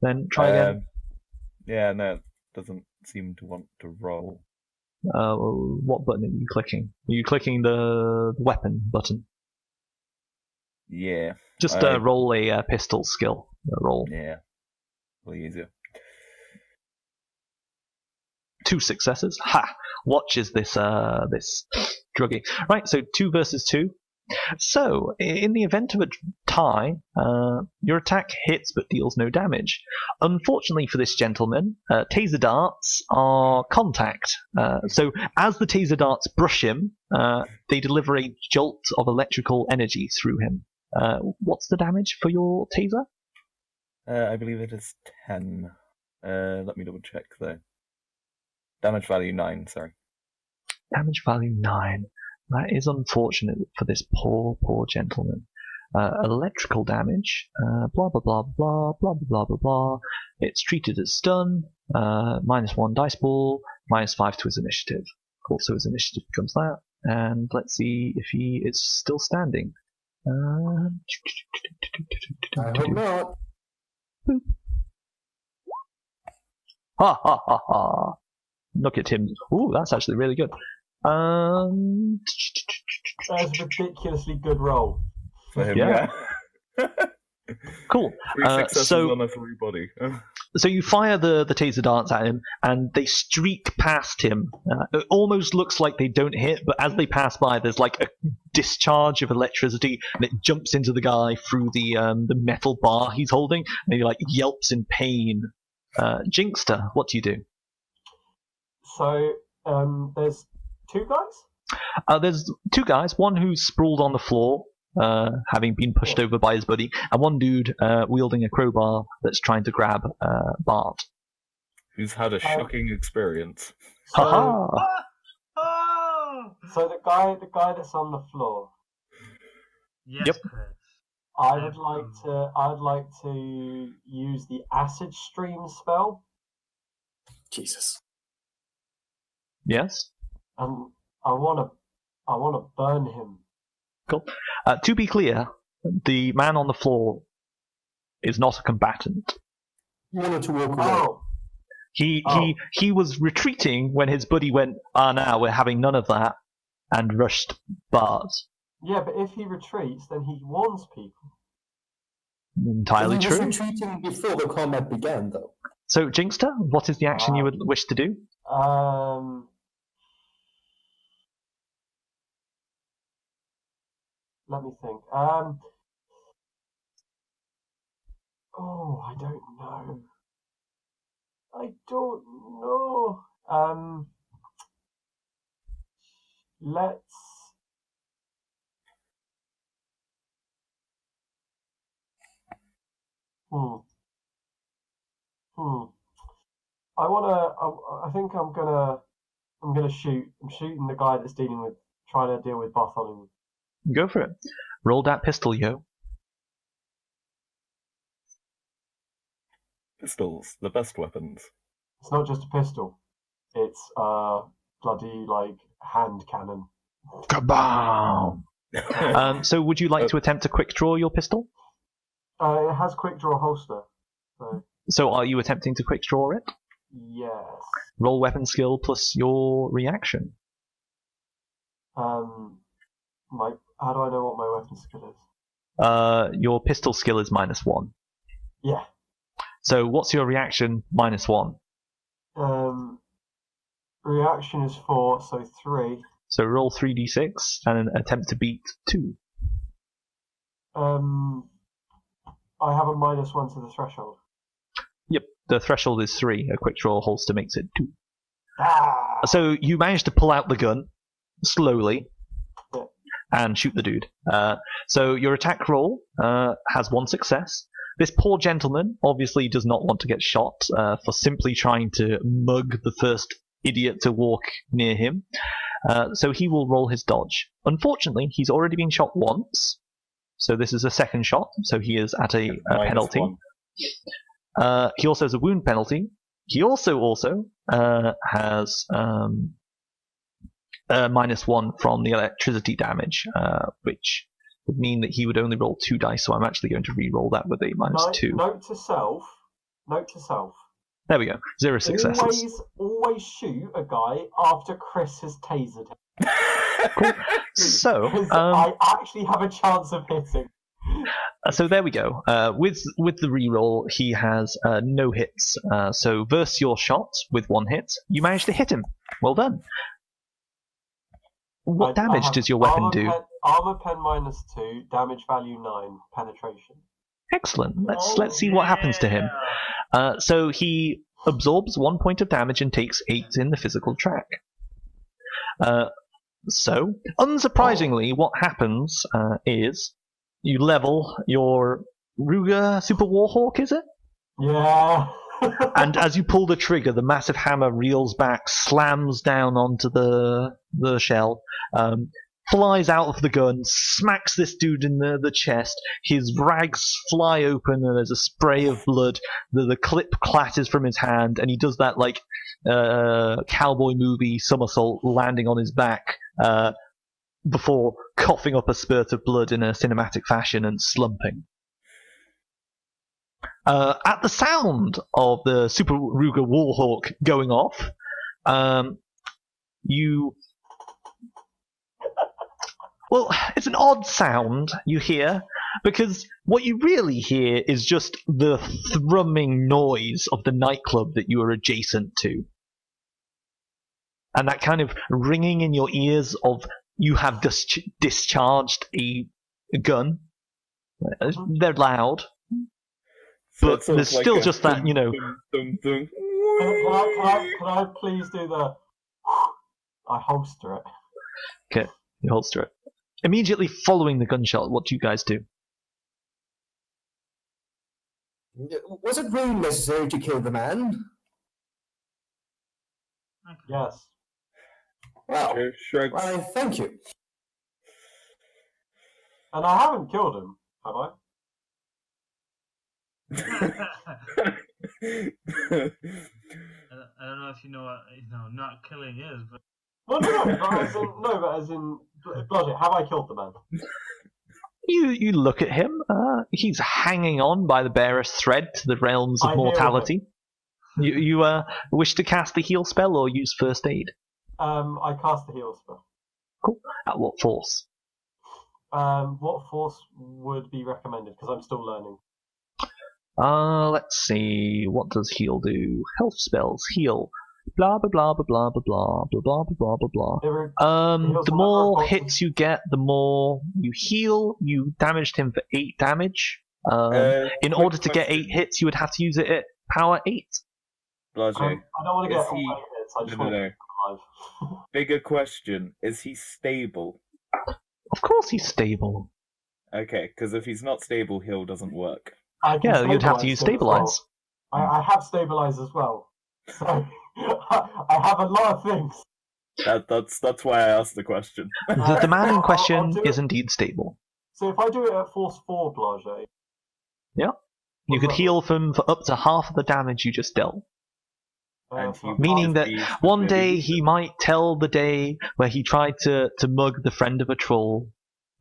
Speaker 1: Then try again.
Speaker 4: Yeah, no, it doesn't seem to want to roll.
Speaker 1: What button are you clicking? Are you clicking the weapon button?
Speaker 4: Yeah.
Speaker 1: Just roll a pistol skill. Roll.
Speaker 4: Yeah. A little easier.
Speaker 1: 2 successes. Ha! Watches this druggie. Right, so 2 versus 2. So, in the event of a tie, your attack hits but deals no damage. Unfortunately for this gentleman, taser darts are contact. So, as the taser darts brush him, they deliver a jolt of electrical energy through him. What's the damage for your taser?
Speaker 4: I believe it is 10. Let me double check though. Damage value 9, sorry.
Speaker 1: Damage value 9. That is unfortunate for this poor gentleman. Electrical damage, blah blah blah blah blah blah blah blah. It's treated as stun, -1 dice ball, -5 to his initiative. Also his initiative becomes that. And let's see if he is still standing.
Speaker 3: I hope not.
Speaker 1: Boop. Ha ha ha ha. Look at him. Ooh, that's actually really good.
Speaker 2: That's a ridiculously good roll.
Speaker 4: For him,
Speaker 1: Yeah. Cool.
Speaker 4: 3 successes on everybody.
Speaker 1: So you fire the taser darts at him, and they streak past him. It almost looks like they don't hit, but as they pass by, there's like a discharge of electricity, and it jumps into the guy through the metal bar he's holding, and he like yelps in pain. Jinxter, what do you do?
Speaker 2: So there's 2 guys?
Speaker 1: There's 2 guys, one who's sprawled on the floor, having been pushed over by his buddy, and one dude wielding a crowbar that's trying to grab Bart.
Speaker 4: Who's had a shocking experience.
Speaker 1: Haha!
Speaker 2: So the guy that's on the floor.
Speaker 5: Yes,
Speaker 1: Yep.
Speaker 5: Chris.
Speaker 2: I'd like to use the acid stream spell,
Speaker 3: Jesus.
Speaker 1: Yes?
Speaker 2: and I wanna burn him.
Speaker 1: Cool. To be clear, the man on the floor is not a combatant.
Speaker 3: You wanted to walk away.
Speaker 2: Oh,
Speaker 1: He was retreating when his buddy went, now we're having none of that, and rushed Bart.
Speaker 2: yeah, but if he retreats, then he warns people.
Speaker 1: Entirely
Speaker 3: He was
Speaker 1: true.
Speaker 3: retreating before the combat began, though.
Speaker 1: So, Jinxter, what is the action you would wish to do?
Speaker 2: Let me think. Oh, I don't know. Let's. I think I'm gonna shoot. I'm shooting the guy that's trying to deal with Bartholomew.
Speaker 1: Go for it. Roll that pistol, yo.
Speaker 4: Pistols, the best weapons.
Speaker 2: It's not just a pistol. It's bloody like hand cannon.
Speaker 1: Kabam! So would you like to attempt to quick draw your pistol?
Speaker 2: It has quick draw holster.
Speaker 1: So are you attempting to quick draw it?
Speaker 2: Yes.
Speaker 1: Roll weapon skill plus your reaction.
Speaker 2: How do I know what my weapon skill is?
Speaker 1: Your pistol skill is -1.
Speaker 2: Yeah.
Speaker 1: So what's your reaction -1?
Speaker 2: Reaction is 4, so 3.
Speaker 1: So roll 3d6 and attempt to beat 2.
Speaker 2: I have a -1 to the threshold.
Speaker 1: Yep, the threshold is 3. A quick draw holster makes it 2.
Speaker 2: Ah!
Speaker 1: So you manage to pull out the gun slowly
Speaker 2: Yeah.
Speaker 1: and shoot the dude. So your attack roll has 1 success. This poor gentleman obviously does not want to get shot for simply trying to mug the first idiot to walk near him. So he will roll his dodge. Unfortunately, he's already been shot once. So this is a second shot, so he is at a penalty.
Speaker 4: -1.
Speaker 1: He also has a wound penalty. He also has -1 from the electricity damage, which would mean that he would only roll 2 dice, so I'm actually going to re-roll that with a -2.
Speaker 2: Note to self.
Speaker 1: There we go. 0 successes.
Speaker 2: Always shoot a guy after Chris has tasered him.
Speaker 1: Cool. So,
Speaker 2: I actually have a chance of hitting.
Speaker 1: So there we go. With the reroll, he has no hits. So versus your shot with 1 hit, you managed to hit him. Well done. What damage does your weapon do?
Speaker 2: Armor pen -2, damage value 9, penetration.
Speaker 1: Excellent. Let's see what happens to him. So he absorbs 1 point of damage and takes 8 in the physical track. So, unsurprisingly, what happens is you level your Ruger Super Warhawk, is it?
Speaker 2: Yeah.
Speaker 1: And as you pull the trigger, the massive hammer reels back, slams down onto the shell, flies out of the gun, smacks this dude in the chest. His rags fly open, and there's a spray of blood. The clip clatters from his hand, and he does that like cowboy movie somersault, landing on his back before coughing up a spurt of blood in a cinematic fashion and slumping. At the sound of the Super Ruger Warhawk going off, you... Well, it's an odd sound you hear, because what you really hear is just the thrumming noise of the nightclub that you are adjacent to. And that kind of ringing in your ears of you have discharged a gun. They're loud. But
Speaker 4: So
Speaker 1: there's
Speaker 4: it's
Speaker 1: still
Speaker 4: like a
Speaker 1: just that, you know...
Speaker 4: dum, dum, dum.
Speaker 2: Can I please do the... I holster it.
Speaker 1: Okay, you holster it. Immediately following the gunshot, what do you guys do?
Speaker 3: Was it really necessary to kill the man?
Speaker 2: Yes.
Speaker 3: Well,
Speaker 4: Shrugs.
Speaker 3: why, thank you.
Speaker 2: And I haven't killed him, have I?
Speaker 5: I don't know if you know what not killing is, but
Speaker 2: No, but as in, Blighted, have I killed the man?
Speaker 1: You look at him. He's hanging on by the barest thread to the realms of
Speaker 2: I heal
Speaker 1: mortality. You wish to cast the heal spell or use first aid?
Speaker 2: I cast the heal spell.
Speaker 1: Cool. At what force?
Speaker 2: What force would be recommended? Because I'm still learning.
Speaker 1: Let's see. What does heal do? Health spells. Heal. Blah blah blah blah blah blah blah blah blah blah blah blah. The more hits you get, the more you heal. You damaged him for 8 damage. In order to get 8 hits, you would have to use it at power 8.
Speaker 2: I don't want to get all 8 hits. I just want to
Speaker 4: No.
Speaker 2: get alive.
Speaker 4: Bigger question: is he stable?
Speaker 1: Of course, he's stable.
Speaker 4: Okay, because if he's not stable, heal doesn't work.
Speaker 2: I can
Speaker 1: Yeah, you'd have to use
Speaker 2: stabilize
Speaker 1: stabilize.
Speaker 2: him as well. I have stabilize as well. So I have a lot of things.
Speaker 4: That's why I asked the question.
Speaker 1: The man in
Speaker 2: I'll
Speaker 1: question
Speaker 2: do it.
Speaker 1: is indeed stable.
Speaker 2: So if I do it at force 4, Blage,
Speaker 1: You could heal him for up to half of the damage you just dealt.
Speaker 4: And he
Speaker 1: Meaning that
Speaker 4: is
Speaker 1: one
Speaker 4: really-
Speaker 1: day he might tell the day where he tried to mug the friend of a troll,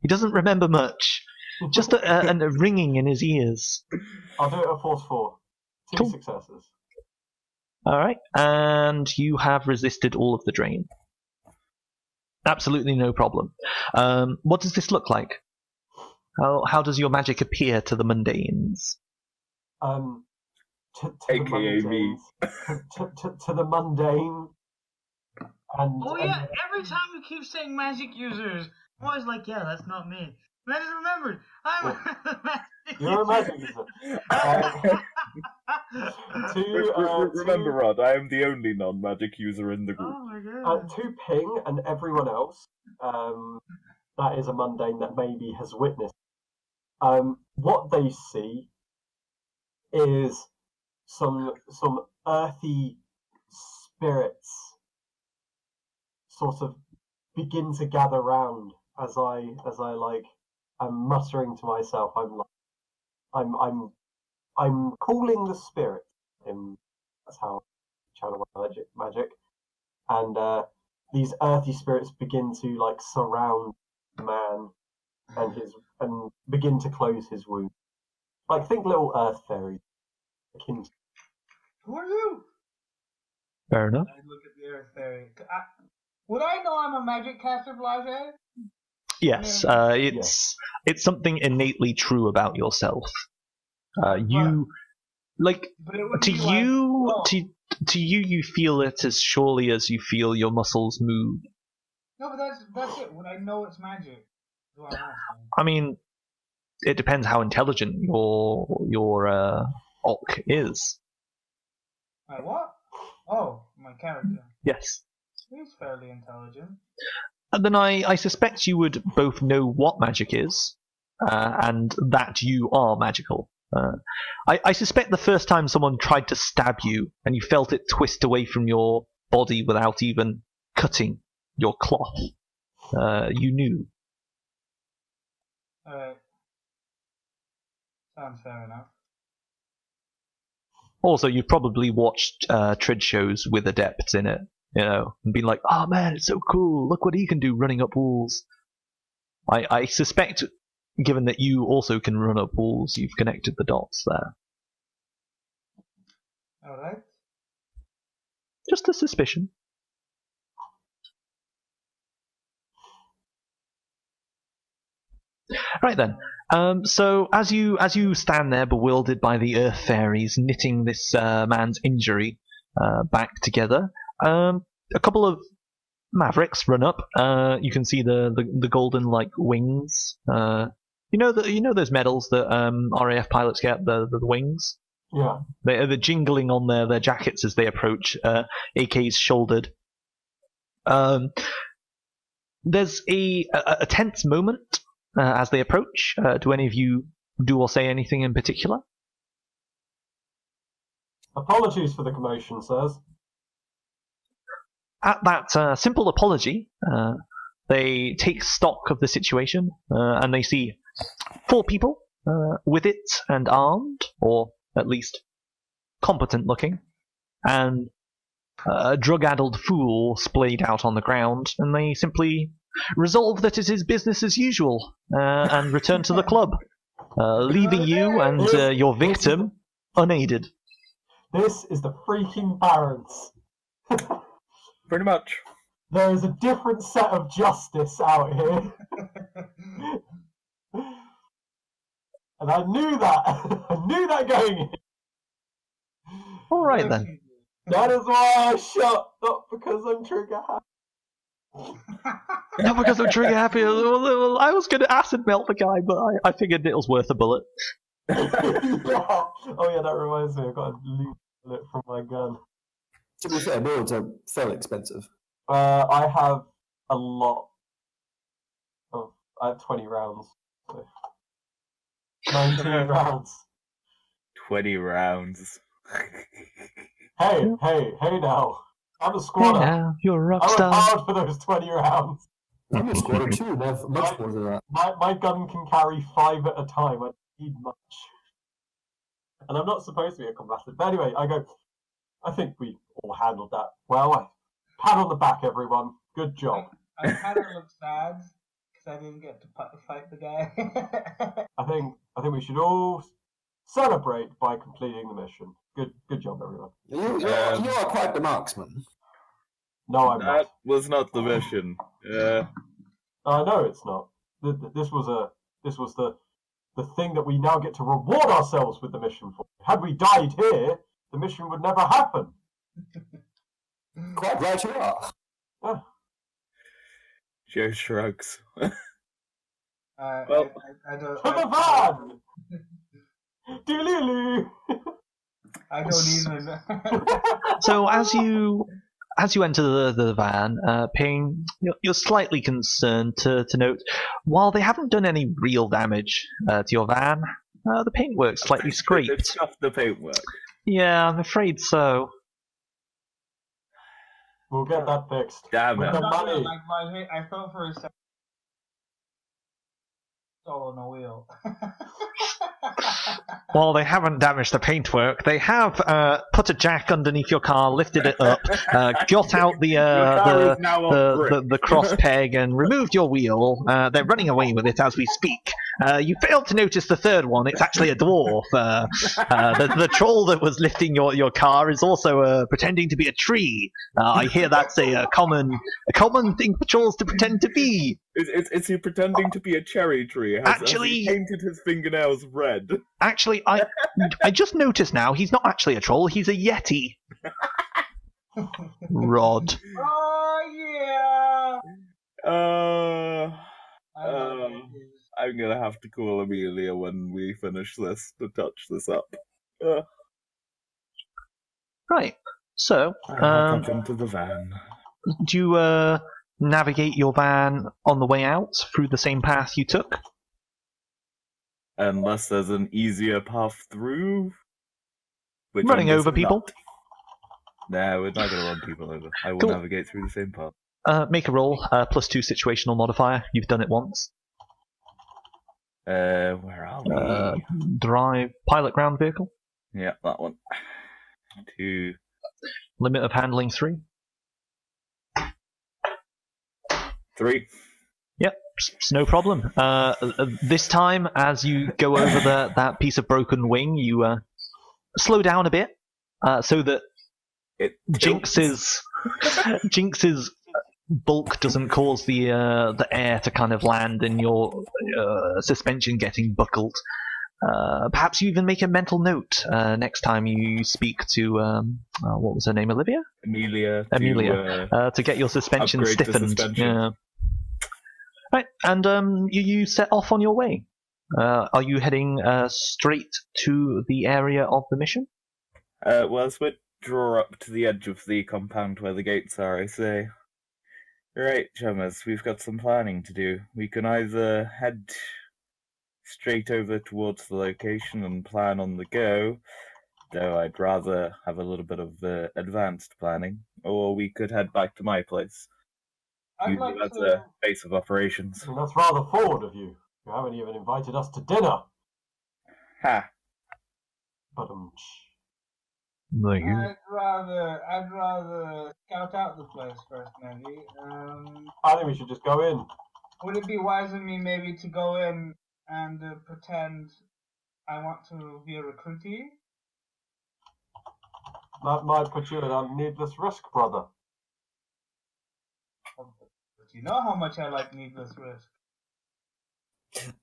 Speaker 1: He doesn't remember much. Just a ringing in his ears.
Speaker 2: I'll do it at force 4. 2
Speaker 1: Cool.
Speaker 2: successes.
Speaker 1: Alright, and you have resisted all of the drain. Absolutely no problem. What does this look like? How does your magic appear to the mundanes?
Speaker 2: To
Speaker 4: AKA
Speaker 2: the
Speaker 4: me.
Speaker 2: mundanes, to the mundane. And,
Speaker 5: Oh yeah, every time you keep saying magic users, I'm always like, yeah, that's not me. And I just remembered, I'm a magic
Speaker 2: You're a magic user.
Speaker 4: Remember, Rod, I am the only non-magic user in the group.
Speaker 5: Oh my god.
Speaker 2: To Ping and everyone else, that is a mundane that maybe has witnessed. What they see is some earthy spirits sort of begin to gather round as I like. I'm muttering to myself. I'm calling the spirit. That's how I channel magic. And these earthy spirits begin to like surround the man and begin to close his wound. Like think little earth fairies.
Speaker 5: Who are you?
Speaker 1: Fair enough.
Speaker 5: I look at the earth fairy. Would I know I'm a magic caster, Blighted?
Speaker 1: Yes, it's something innately true about yourself. You like to you to you you feel it as surely as you feel your muscles move.
Speaker 5: No, but that's it. Would I know it's magic?
Speaker 1: I mean, it depends how intelligent your Olk is.
Speaker 5: My what? Oh, my character.
Speaker 1: Yes.
Speaker 5: He's fairly intelligent.
Speaker 1: And then I suspect you would both know what magic is, and that you are magical. I suspect the first time someone tried to stab you and you felt it twist away from your body without even cutting your cloth, you knew.
Speaker 5: Alright. Sounds fair enough.
Speaker 1: Also, you've probably watched Trid shows with adepts in it, you know, and been like, oh man, it's so cool, look what he can do running up walls. I suspect, given that you also can run up walls, you've connected the dots there.
Speaker 5: Alright.
Speaker 1: Just a suspicion. Right then. So as you stand there, bewildered by the earth fairies knitting this man's injury back together, a couple of mavericks run up. You can see the golden like wings. You know those medals that RAF pilots get, the wings.
Speaker 2: Yeah.
Speaker 1: They're jingling on their jackets as they approach. AKs shouldered. There's a tense moment as they approach. Do any of you do or say anything in particular?
Speaker 2: Apologies for the commotion, sirs.
Speaker 1: At that simple apology, they take stock of the situation, and they see 4 people with it and armed, or at least competent looking, and a drug-addled fool splayed out on the ground, and they simply resolve that it is business as usual and return to the club, leaving you and your victim unaided.
Speaker 2: This is the freaking Barons.
Speaker 4: Pretty much.
Speaker 2: There is a different set of justice out here. And I knew that. I knew that going in.
Speaker 1: All right then.
Speaker 2: That is why I shot, not because I'm trigger happy.
Speaker 1: Not because I'm trigger happy. Well, I was going to acid melt the guy, but I figured it was worth a bullet.
Speaker 2: Yeah. Oh yeah, that reminds me. I got a loot bullet from my gun.
Speaker 3: To be fair, bullets are fairly expensive.
Speaker 2: I have a lot of. I have 20 rounds. So 19 rounds.
Speaker 4: 20 rounds.
Speaker 2: Hey now. I'm a squatter.
Speaker 1: Hey now, you're a rock
Speaker 2: I went
Speaker 1: star.
Speaker 2: hard for those 20 rounds.
Speaker 3: I'm a squatter too, and I have much more than that.
Speaker 2: My gun can carry 5 at a time. I don't need much. And I'm not supposed to be a combatant. But anyway, I think we all handled that well. Pat on the back, everyone. Good job.
Speaker 5: I kind of look sad because I didn't get to fight the guy.
Speaker 2: I think we should all celebrate by completing the mission. Good job, everyone.
Speaker 3: You are quite the marksman.
Speaker 2: No, I'm
Speaker 4: That
Speaker 2: not.
Speaker 4: was not the mission.
Speaker 2: I know it's not. This was the thing that we now get to reward ourselves with the mission for. Had we died here, the mission would never happen.
Speaker 3: Quite right you are.
Speaker 2: Yeah.
Speaker 4: Joe shrugs.
Speaker 5: I
Speaker 2: To the van! Dooley-loo!
Speaker 5: I don't even.
Speaker 1: So as you enter the van, Ping, you're slightly concerned to note, while they haven't done any real damage to your van, the paintwork's slightly
Speaker 4: They've
Speaker 1: scraped.
Speaker 4: scuffed the paintwork.
Speaker 1: Yeah, I'm afraid so.
Speaker 2: We'll get that fixed.
Speaker 4: Damn
Speaker 2: With
Speaker 4: it.
Speaker 2: the money.
Speaker 5: I thought for a second. All on a wheel.
Speaker 1: While they haven't damaged the paintwork, they have put a jack underneath your car, lifted it up, got out the cross peg, and removed your wheel. They're running away with it as we speak. You failed to notice the third one. It's actually a dwarf. The troll that was lifting your car is also pretending to be a tree. I hear that's a common thing for trolls to pretend to be.
Speaker 4: Is he pretending to be a cherry tree? Has he painted his fingernails red?
Speaker 1: Actually, I just noticed now he's not actually a troll. He's a yeti. Rod.
Speaker 5: Oh yeah.
Speaker 4: I'm gonna have to call Amelia when we finish this to touch this up.
Speaker 1: Right. So,
Speaker 4: Hop up into the van.
Speaker 1: do you navigate your van on the way out through the same path you took?
Speaker 4: Unless there's an easier path through. Which
Speaker 1: Running over people?
Speaker 4: No, we're not going to run people over. I will
Speaker 1: Cool.
Speaker 4: navigate through the same path.
Speaker 1: Make a roll, +2 situational modifier. You've done it once.
Speaker 4: Where are we?
Speaker 1: Drive pilot ground vehicle.
Speaker 4: Yeah, that one. 2.
Speaker 1: Limit of handling 3.
Speaker 4: 3.
Speaker 1: Yep, it's no problem. This time, as you go over that piece of broken wing, you slow down a bit so that Jinx's bulk doesn't cause the air to kind of land in your suspension getting buckled. Perhaps you even make a mental note next time you speak to what was her name, Olivia?
Speaker 4: Amelia.
Speaker 1: To get your suspension
Speaker 4: upgrade the
Speaker 1: stiffened.
Speaker 4: suspension.
Speaker 1: Yeah. Right, and you set off on your way. Are you heading straight to the area of the mission?
Speaker 4: Well, as we draw up to the edge of the compound where the gates are, I say, right, chummers, we've got some planning to do. We can either head straight over towards the location and plan on the go, though I'd rather have a little bit of advanced planning, or we could head back to my place.
Speaker 5: I'd
Speaker 4: You
Speaker 5: like
Speaker 4: as
Speaker 5: to.
Speaker 4: a base of operations.
Speaker 2: And that's rather forward of you. You haven't even invited us to dinner.
Speaker 4: Ha!
Speaker 2: But
Speaker 5: I'd rather scout out the place first, maybe.
Speaker 2: I think we should just go in.
Speaker 5: Would it be wise of me maybe to go in and pretend I want to be a recruitee?
Speaker 2: That might put you at a needless risk, brother.
Speaker 5: But you know how much I like needless risk.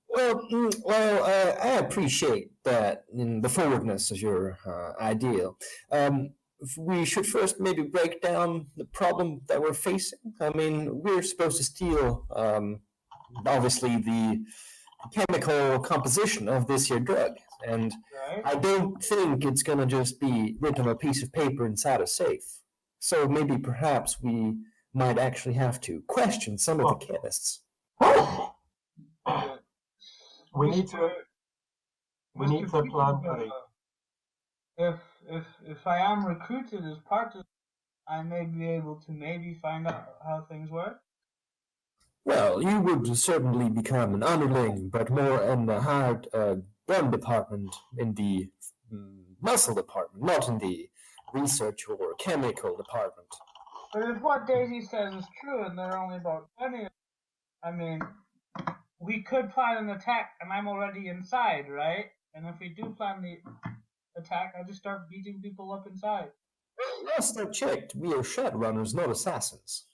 Speaker 3: Well, I appreciate that in the forwardness of your ideal. We should first maybe break down the problem that we're facing. I mean, we're supposed to steal, obviously, the chemical composition of this here drug. And
Speaker 5: Right?
Speaker 3: I don't think it's going to just be written on a piece of paper inside a safe. So maybe perhaps we might actually have to question some of the chemists.
Speaker 2: We need to
Speaker 5: Mr.
Speaker 2: plan
Speaker 5: Peter,
Speaker 2: for
Speaker 5: if I am recruited as part of, I may be able to maybe find out how things work.
Speaker 3: Well, you would certainly become an underling, but more in the hired gun department, in the muscle department, not in the research or chemical department.
Speaker 5: But if what Daisy says is true and there are only about 20, I mean, we could plan an attack, and I'm already inside, right? And if we do plan the attack, I just start beating people up inside.
Speaker 3: Last I checked, we are Shadowrunners, not assassins.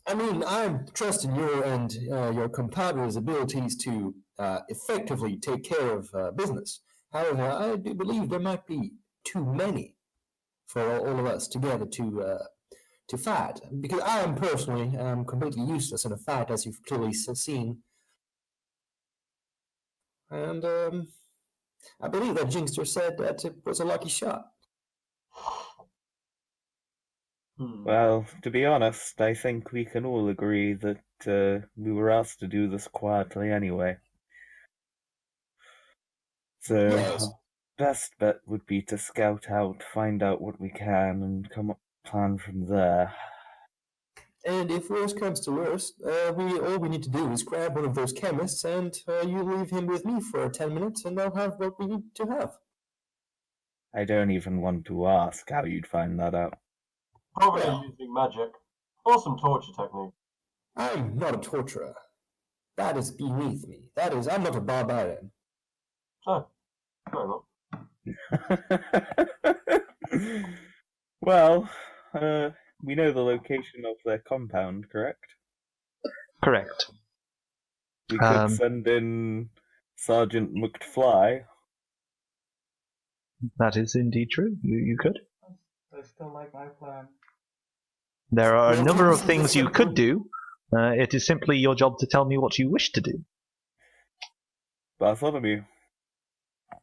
Speaker 3: I mean, I'm trusting your and your compadre's abilities to effectively take care of business. However, I do believe there might be too many for all of us together to fight. Because I am personally completely useless in a fight, as you've clearly seen. And I believe that Jinxter said that it was a lucky shot.
Speaker 4: Well, to be honest, I think we can all agree that we were asked to do this quietly anyway. So,
Speaker 3: Yes.
Speaker 4: best bet would be to scout out, find out what we can, and come up with a plan from there.
Speaker 3: And if worst comes to worst, all we need to do is grab one of those chemists, and you leave him with me for 10 minutes, and I'll have what we need to have.
Speaker 4: I don't even want to ask how you'd find that out.
Speaker 2: Probably
Speaker 3: Well.
Speaker 2: using magic or some torture technique.
Speaker 3: I'm not a torturer. That is beneath me. I'm not a barbarian.
Speaker 2: Oh, fair enough.
Speaker 4: Well, we know the location of their compound, correct?
Speaker 1: Correct.
Speaker 4: We could send in Sergeant McFly.
Speaker 1: That is indeed true. You could.
Speaker 5: I still like my plan.
Speaker 1: There are a
Speaker 3: Well,
Speaker 1: number of
Speaker 3: this is
Speaker 1: things you
Speaker 3: simple.
Speaker 1: could do. It is simply your job to tell me what you wish to do.
Speaker 4: Bartholomew.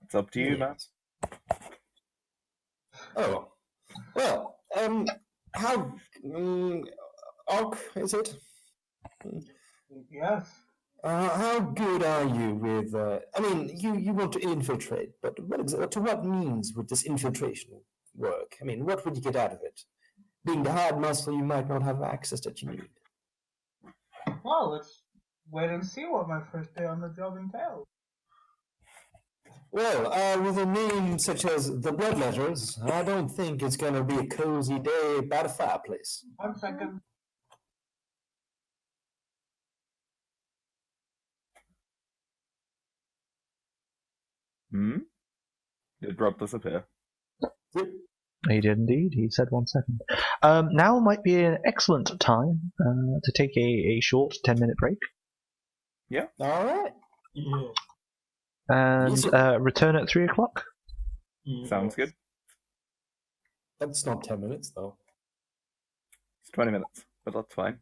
Speaker 4: It's up to you, man.
Speaker 3: Oh, well, how, Orc, is it?
Speaker 5: Yes.
Speaker 3: How good are you with, I mean, you want to infiltrate, but to what means would this infiltration work? I mean, what would you get out of it? Being the hard muscle, you might not have access that you need.
Speaker 5: Well, let's wait and see what my first day on the job entails.
Speaker 3: Well, with a name such as the Bloodletters, I don't think it's going to be a cozy day by the fireplace.
Speaker 5: 1 second.
Speaker 4: Did Rob disappear?
Speaker 1: He did indeed. He said 1 second. Now might be an excellent time to take a short 10-minute break.
Speaker 4: Yeah.
Speaker 3: All right.
Speaker 2: Yeah.
Speaker 1: And
Speaker 3: Yes,
Speaker 1: return at 3 o'clock.
Speaker 2: Yeah.
Speaker 4: Sounds good.
Speaker 3: That's not 10 minutes, though.
Speaker 4: It's 20 minutes, but that's fine.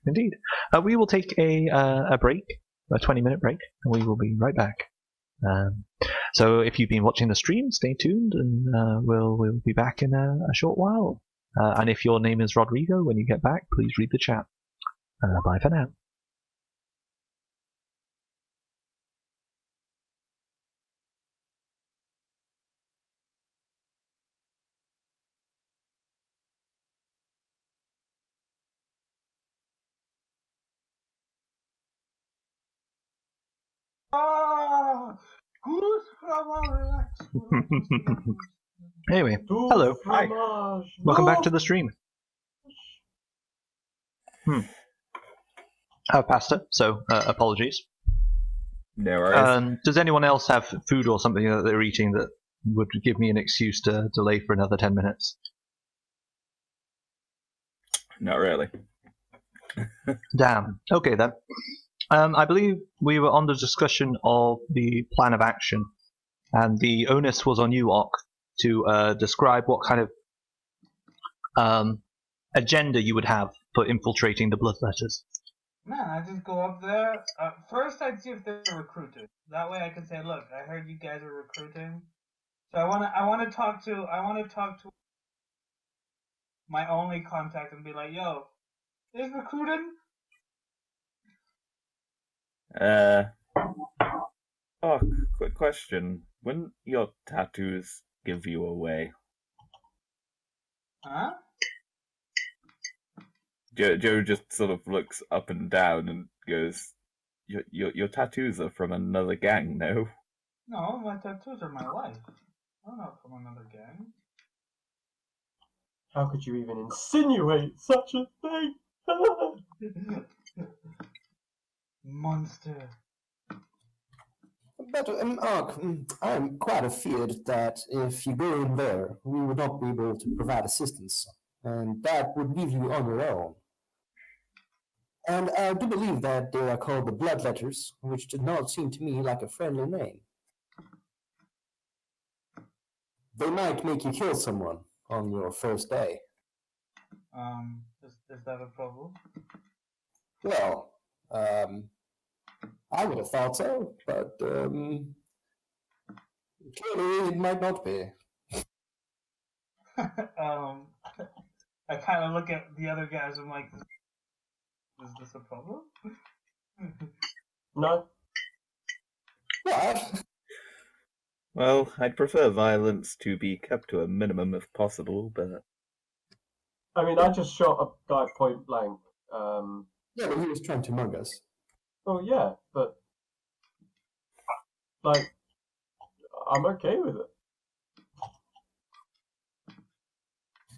Speaker 1: Indeed. We will take a break, a 20-minute break, and we will be right back. So if you've been watching the stream, stay tuned, and we'll be back in a short while. And if your name is Rodrigo, when you get back, please read the chat. Bye for now.
Speaker 5: Good relax.
Speaker 1: Anyway, hello.
Speaker 4: Hi.
Speaker 1: Welcome back to the stream. Pasta, so apologies.
Speaker 4: No worries.
Speaker 1: Does anyone else have food or something that they're eating that would give me an excuse to delay for another 10 minutes?
Speaker 4: Not really.
Speaker 1: Damn. Okay then. I believe we were on the discussion of the plan of action, and the onus was on you, Ock, to describe what kind of agenda you would have for infiltrating the Bloodletters.
Speaker 5: Man, I just go up there. First, I'd see if they're recruited. That way, I can say, "Look, I heard you guys are recruiting." So I want to talk to my only contact and be like, "Yo, is recruiting?"
Speaker 4: Oh, quick question. Wouldn't your tattoos give you away?
Speaker 5: Huh?
Speaker 4: Joe just sort of looks up and down and goes, Your tattoos are from another gang, no?
Speaker 5: No, my tattoos are my life. I'm not from another gang.
Speaker 2: How could you even insinuate such a thing?
Speaker 5: Monster.
Speaker 3: But, Ark, I'm quite afeard that if you go in there, we would not be able to provide assistance, and that would leave you on your own. And I do believe that they are called the Bloodletters, which did not seem to me like a friendly name. They might make you kill someone on your first day.
Speaker 5: Is that a problem?
Speaker 3: Well, I would have thought so, but clearly it might not be.
Speaker 5: I kind of look at the other guys and I'm like, is this a problem?
Speaker 2: No.
Speaker 3: What?
Speaker 4: Well, I'd prefer violence to be kept to a minimum if possible, but
Speaker 2: I mean, I just shot a guy point blank.
Speaker 3: Yeah, but he was trying to mug us.
Speaker 2: Oh yeah, but like, I'm okay with it.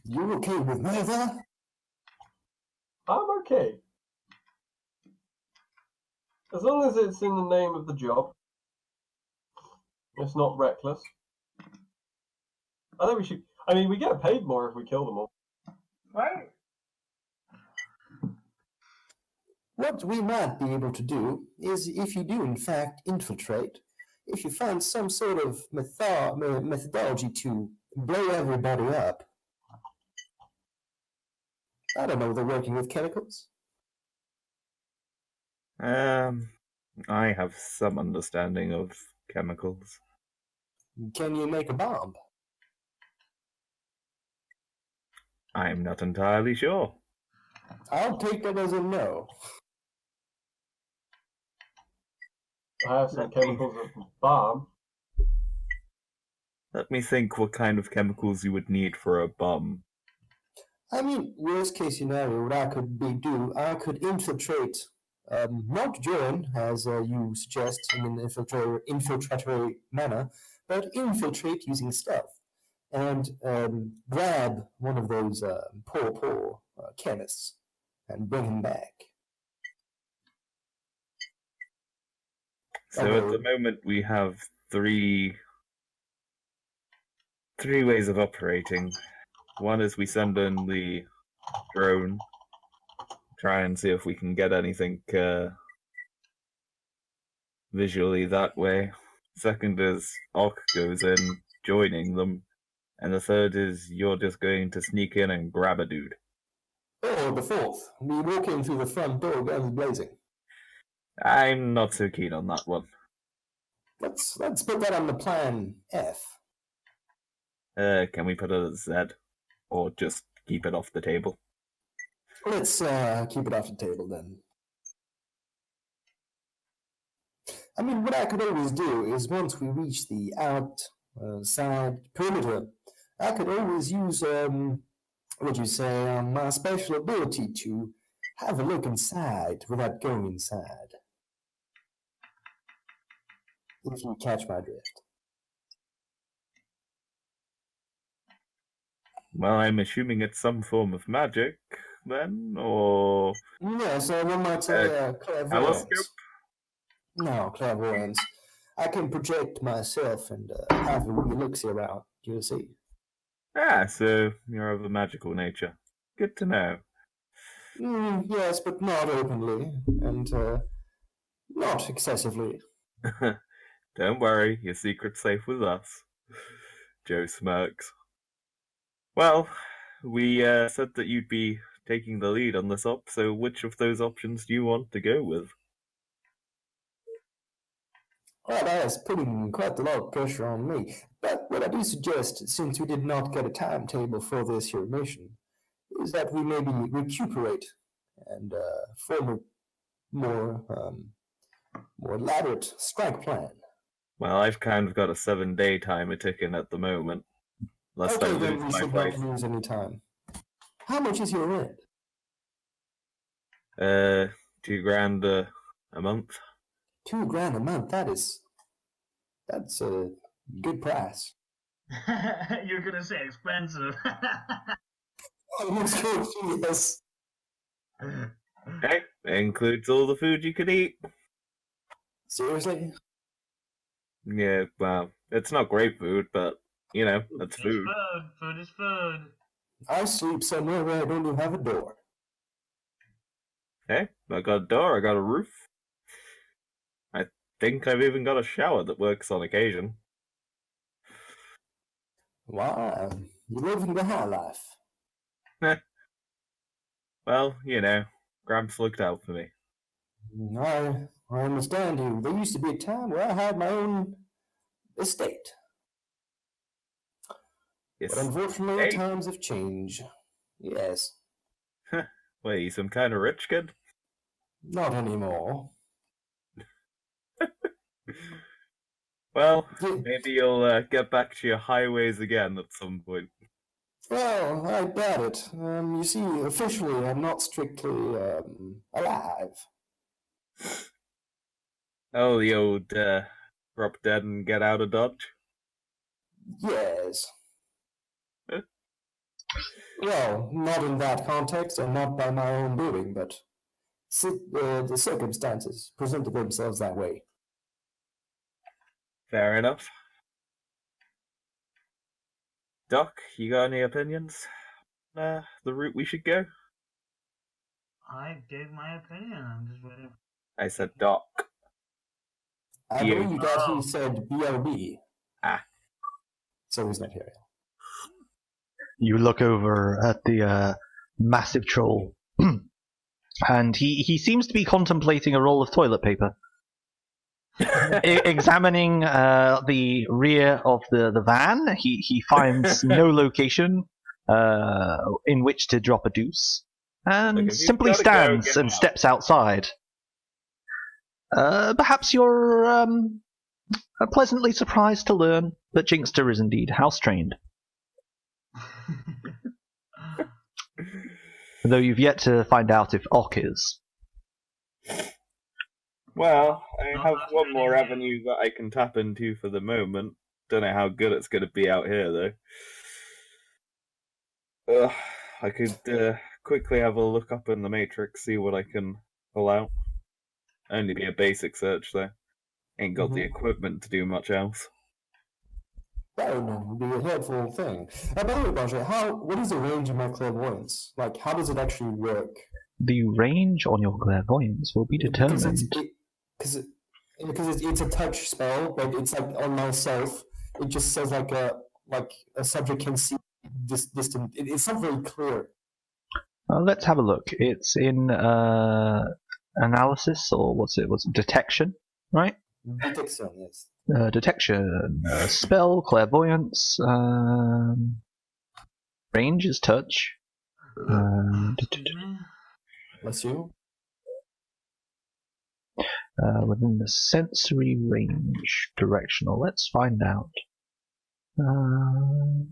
Speaker 3: You're okay with murder?
Speaker 2: I'm okay. As long as it's in the name of the job. It's not reckless. I think we should. I mean, we get paid more if we kill them all.
Speaker 5: Right?
Speaker 3: What we might be able to do is, if you do in fact infiltrate, if you find some sort of methodology to blow everybody up. I don't know, they're working with chemicals.
Speaker 4: I have some understanding of chemicals.
Speaker 3: Can you make a bomb?
Speaker 4: I'm not entirely sure.
Speaker 3: I'll take that as a no.
Speaker 2: I have some chemicals that can bomb.
Speaker 4: Let me think what kind of chemicals you would need for a bomb.
Speaker 3: I mean, worst case scenario, what I could I could infiltrate, not join, as you suggest, in an infiltratory manner, but infiltrate using stealth, and grab one of those poor chemists and bring him back.
Speaker 4: So at the moment we have three ways of operating. One is we send in the drone, try and see if we can get anything visually that way. Second is Ock goes in, joining them. And the third is you're just going to sneak in and grab a dude.
Speaker 3: Or the fourth, we walk in through the front door, guns blazing.
Speaker 4: I'm not so keen on that one.
Speaker 3: Let's put that on the plan F.
Speaker 4: Can we put it as Z? Or just keep it off the table?
Speaker 3: Let's keep it off the table then. I mean, what I could always do is once we reach the outside perimeter, I could always use, my special ability to have a look inside without going inside. If you catch my drift.
Speaker 4: Well, I'm assuming it's some form of magic, then, or...
Speaker 3: Yes, one might say clairvoyance.
Speaker 4: Telescope?
Speaker 3: No, clairvoyance. I can project myself and have a wee look-see around, you see.
Speaker 4: Ah, so you're of a magical nature. Good to know.
Speaker 3: Yes, but not openly, and not excessively.
Speaker 4: Don't worry, your secret's safe with us. Joe smirks. Well, we said that you'd be taking the lead on this op, so which of those options do you want to go with?
Speaker 3: Well, that is putting quite a lot of pressure on me. But what I do suggest, since we did not get a timetable for this here mission, is that we maybe recuperate and form a more elaborate strike plan.
Speaker 4: Well, I've kind of got a 7-day timer ticking at the moment. Lest I
Speaker 3: Okay, then
Speaker 4: lose
Speaker 3: we
Speaker 4: my
Speaker 3: should
Speaker 4: place.
Speaker 3: not lose any time. How much is your rent?
Speaker 4: $2,000 a month.
Speaker 3: $2,000 a month. That's a good price.
Speaker 5: You're gonna say expensive.
Speaker 3: Yes.
Speaker 4: Okay, it includes all the food you could eat.
Speaker 3: Seriously?
Speaker 4: Yeah, well, it's not great food, but, you know, that's
Speaker 5: It's
Speaker 4: food.
Speaker 5: food. Food is food.
Speaker 3: I sleep somewhere where I don't even have a door.
Speaker 4: Okay, I got a door, I got a roof. I think I've even got a shower that works on occasion.
Speaker 3: Wow, you're living the high life.
Speaker 4: Well, you know, Gramps looked out for me.
Speaker 3: I understand you. There used to be a time where I had my own estate.
Speaker 4: Yes.
Speaker 3: But unfortunately,
Speaker 4: Hey.
Speaker 3: times have changed. Yes.
Speaker 4: Wait, you some kind of rich kid?
Speaker 3: Not anymore.
Speaker 4: Well,
Speaker 3: Yeah.
Speaker 4: maybe you'll get back to your highways again at some point.
Speaker 3: Well, I doubt it. You see, officially, I'm not strictly alive.
Speaker 4: Oh, the old drop dead and get out of Dodge?
Speaker 3: Yes.
Speaker 4: Huh?
Speaker 3: Well, not in that context, and not by my own doing, but the circumstances presented themselves that way.
Speaker 4: Fair enough. Doc, you got any opinions? The route we should go?
Speaker 5: I gave my opinion. I'm just waiting.
Speaker 4: I said Doc.
Speaker 3: I
Speaker 4: You-
Speaker 3: believe that
Speaker 5: Oh.
Speaker 3: he said BLB.
Speaker 4: Ah.
Speaker 3: So he's not here.
Speaker 1: You look over at the massive troll, and he seems to be contemplating a roll of toilet paper. Examining the rear of the van, he finds no location in which to drop a deuce, and
Speaker 4: Look, if you've
Speaker 1: simply
Speaker 4: gotta go,
Speaker 1: stands
Speaker 4: get
Speaker 1: and
Speaker 4: out.
Speaker 1: steps outside. Perhaps you're pleasantly surprised to learn that Jinxter is indeed house-trained, though you've yet to find out if Ock is.
Speaker 4: Well, I
Speaker 5: Not
Speaker 4: have
Speaker 5: much
Speaker 4: one more
Speaker 5: training
Speaker 4: avenue that I can tap into for the moment. Don't know how good it's going to be out here, though. I could quickly have a look up in the Matrix, see what I can pull out. Only be a basic search, though. Ain't got the equipment to do much else.
Speaker 3: That would be a helpful thing. By the way, Bajay, what is the range of my clairvoyance? Like, how does it actually work?
Speaker 1: The range on your clairvoyance will be determined.
Speaker 3: Because it's a touch spell, but it's like on myself. It just says like a subject can see this distant. It's not very clear.
Speaker 1: Let's have a look. It's in analysis, or what's it? Detection, right?
Speaker 3: Detection, yes.
Speaker 1: Detection, spell, clairvoyance, range is touch.
Speaker 5: Excuse me?
Speaker 3: Bless you.
Speaker 1: Within the sensory range, directional. Let's find out.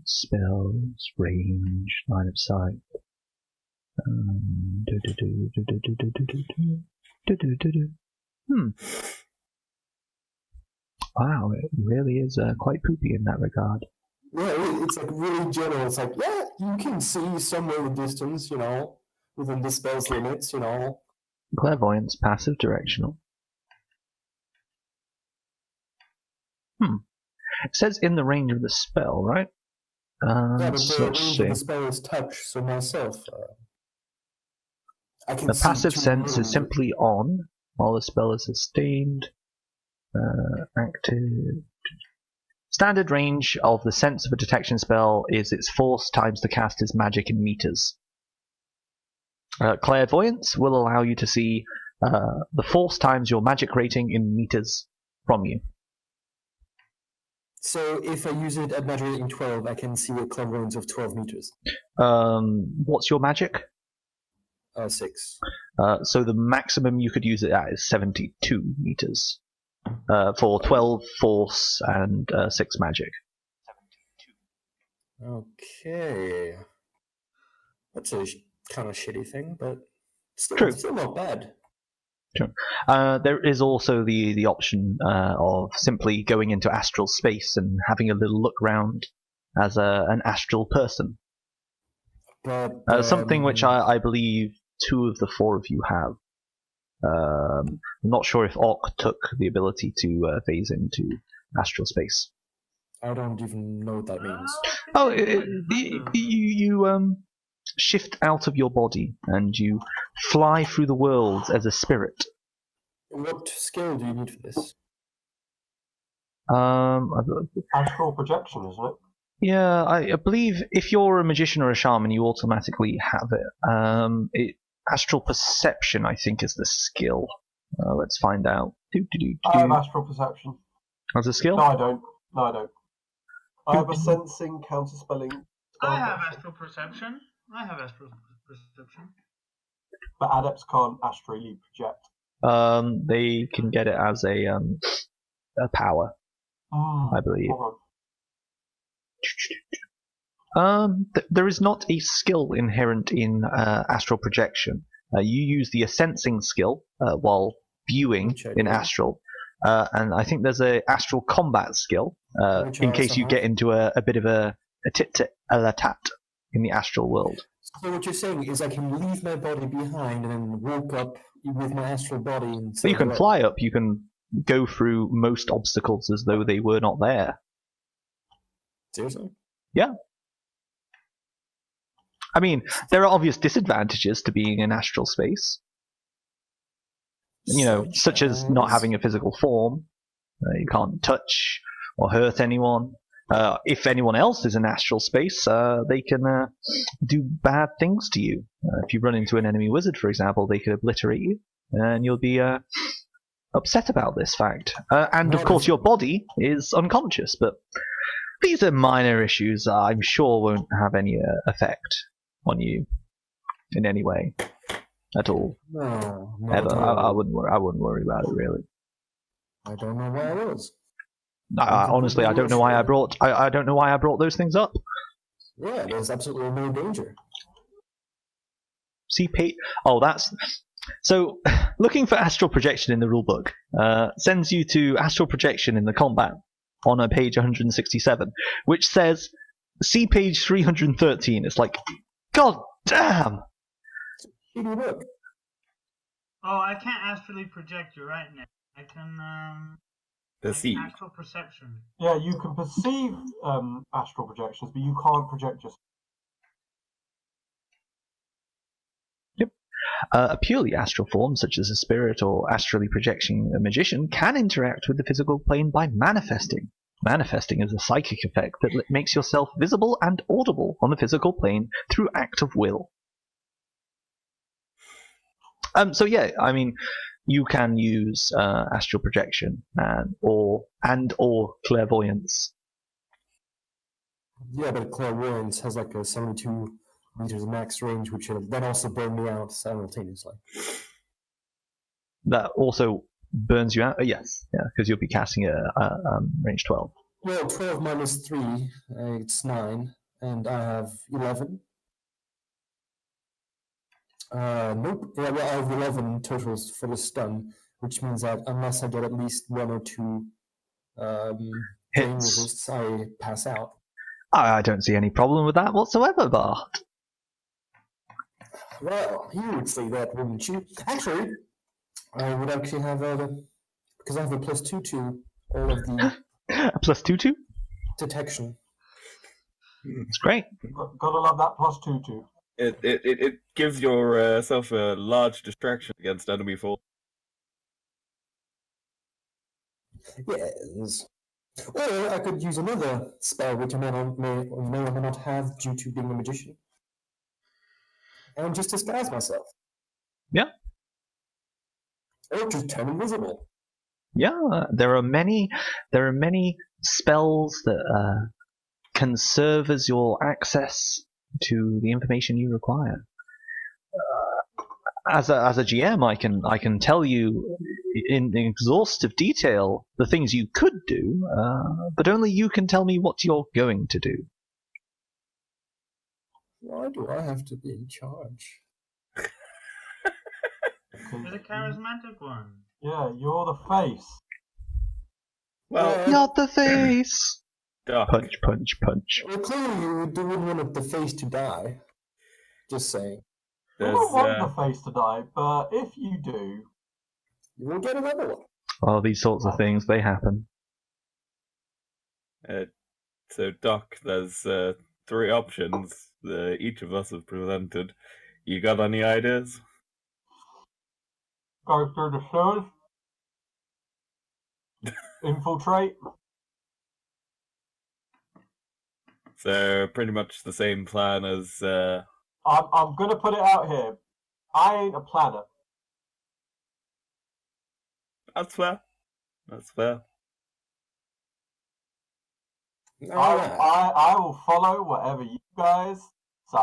Speaker 1: Spells, range, line of sight. Wow, it really is quite poopy in that regard.
Speaker 3: Yeah, it's like really general. It's like, yeah, you can see somewhere in the distance, within the spell's limits,
Speaker 1: Clairvoyance, passive, directional. It says in the range of the spell, right?
Speaker 3: Yeah, but
Speaker 1: So
Speaker 3: the
Speaker 1: let's
Speaker 3: range
Speaker 1: see.
Speaker 3: of the spell is touch, so myself, I can
Speaker 1: The
Speaker 3: see
Speaker 1: passive
Speaker 3: to
Speaker 1: sense
Speaker 3: move.
Speaker 1: is simply on while the spell is sustained. Active. Standard range of the sense of a detection spell is its force times the caster's magic in meters. Clairvoyance will allow you to see the force times your magic rating in meters from you.
Speaker 3: So if I use it at magic rating 12, I can see a clairvoyance of 12 meters.
Speaker 1: What's your magic?
Speaker 3: 6.
Speaker 1: So the maximum you could use it at is 72 meters for 12 force and 6 magic.
Speaker 3: Okay. That's a kind of shitty thing, but
Speaker 1: True.
Speaker 3: still not bad.
Speaker 1: There is also the option of simply going into astral space and having a little look round as an astral person.
Speaker 3: But
Speaker 1: Something which I believe 2 of the 4 of you have. I'm not sure if Orc took the ability to phase into astral space.
Speaker 3: I don't even know what that means.
Speaker 1: Oh, you shift out of your body and you fly through the world as a spirit.
Speaker 3: What skill do you need for this?
Speaker 2: Astral projection, isn't it?
Speaker 1: Yeah, I believe if you're a magician or a shaman, you automatically have it. Astral perception, I think, is the skill. Let's find out.
Speaker 2: I have astral perception.
Speaker 1: As a skill?
Speaker 2: No, I don't. I have a sensing, counterspelling.
Speaker 5: I have astral perception.
Speaker 2: But adepts can't astrally project.
Speaker 1: They can get it as a power, I believe. There is not a skill inherent in astral projection. You use the sensing skill while viewing in astral, and I think there's a astral combat skill in case you get into a bit of a tit-tat in the astral world.
Speaker 3: So what you're saying is I can leave my body behind and then walk up with my astral body. And
Speaker 1: so you can fly up. You can go through most obstacles as though they were not there.
Speaker 3: Seriously?
Speaker 1: Yeah. I mean, there are obvious disadvantages to being in astral space. Such as not having a physical form. You can't touch or hurt anyone. If anyone else is in astral space, they can do bad things to you. If you run into an enemy wizard, for example, they could obliterate you, and you'll be upset about this fact. And of course, your body is unconscious, but these are minor issues I'm sure won't have any effect on you in any way at all.
Speaker 3: No,
Speaker 1: ever. I wouldn't worry about it, really.
Speaker 3: I don't know why I was.
Speaker 1: Honestly, I don't know why I brought those things up.
Speaker 3: Yeah, there's absolutely no danger.
Speaker 1: CP. Oh, that's so. Looking for astral projection in the rulebook sends you to astral projection in the combat on page 167, which says see page 313. It's like, god damn.
Speaker 3: Look.
Speaker 5: Oh, I can't astrally project. You're right, Nick. I can
Speaker 4: perceive.
Speaker 5: Astral perception.
Speaker 2: Yeah, you can perceive astral projections, but you can't project just.
Speaker 1: Yep. A purely astral form, such as a spirit or astrally projecting a magician, can interact with the physical plane by manifesting. Manifesting is a psychic effect that makes yourself visible and audible on the physical plane through act of will. So yeah, I mean, you can use astral projection and or clairvoyance.
Speaker 3: Yeah, but clairvoyance has like a 72 meters max range, which will then also burn me out simultaneously.
Speaker 1: That also burns you out? Yes, yeah, because you'll be casting a range 12.
Speaker 3: Well, 12 minus 3, it's 9, and I have 11. Nope. Yeah, well, I have 11 totals for the stun, which means that unless I get at least 1 or 2
Speaker 1: hits,
Speaker 3: resists, I pass out.
Speaker 1: I don't see any problem with that whatsoever, Bart.
Speaker 3: Well, you would say that, wouldn't you? Actually, I would actually have because I have a +2 to all of the
Speaker 1: a +2
Speaker 3: detection.
Speaker 1: It's great.
Speaker 2: Gotta love that +2.
Speaker 4: It gives yourself a large distraction against enemy force.
Speaker 3: Yes. Or I could use another spell which I may or may not have due to being a magician. And just disguise myself.
Speaker 1: Yeah.
Speaker 3: Or just turn invisible.
Speaker 1: Yeah, there are many spells that can serve as your access to the information you require. As a GM, I can tell you in exhaustive detail the things you could do, but only you can tell me what you're going to do.
Speaker 3: Why do I have to be in charge?
Speaker 5: You're the charismatic one.
Speaker 2: Yeah, you're the face.
Speaker 4: Well,
Speaker 1: not the face.
Speaker 4: Duck.
Speaker 1: Punch, punch, punch.
Speaker 3: Well, clearly you wouldn't want the face to die. Just saying.
Speaker 2: I don't want the face to die, but if you do,
Speaker 3: You will get another one.
Speaker 1: Well, these sorts of things, they happen.
Speaker 4: So, Doc, there's 3 options that each of us have presented. You got any ideas?
Speaker 2: go through the sewers, infiltrate.
Speaker 4: So, pretty much the same plan as...
Speaker 2: I'm gonna put it out here. I ain't a planner.
Speaker 4: That's fair. That's fair.
Speaker 3: Alright.
Speaker 2: I will follow whatever you guys say.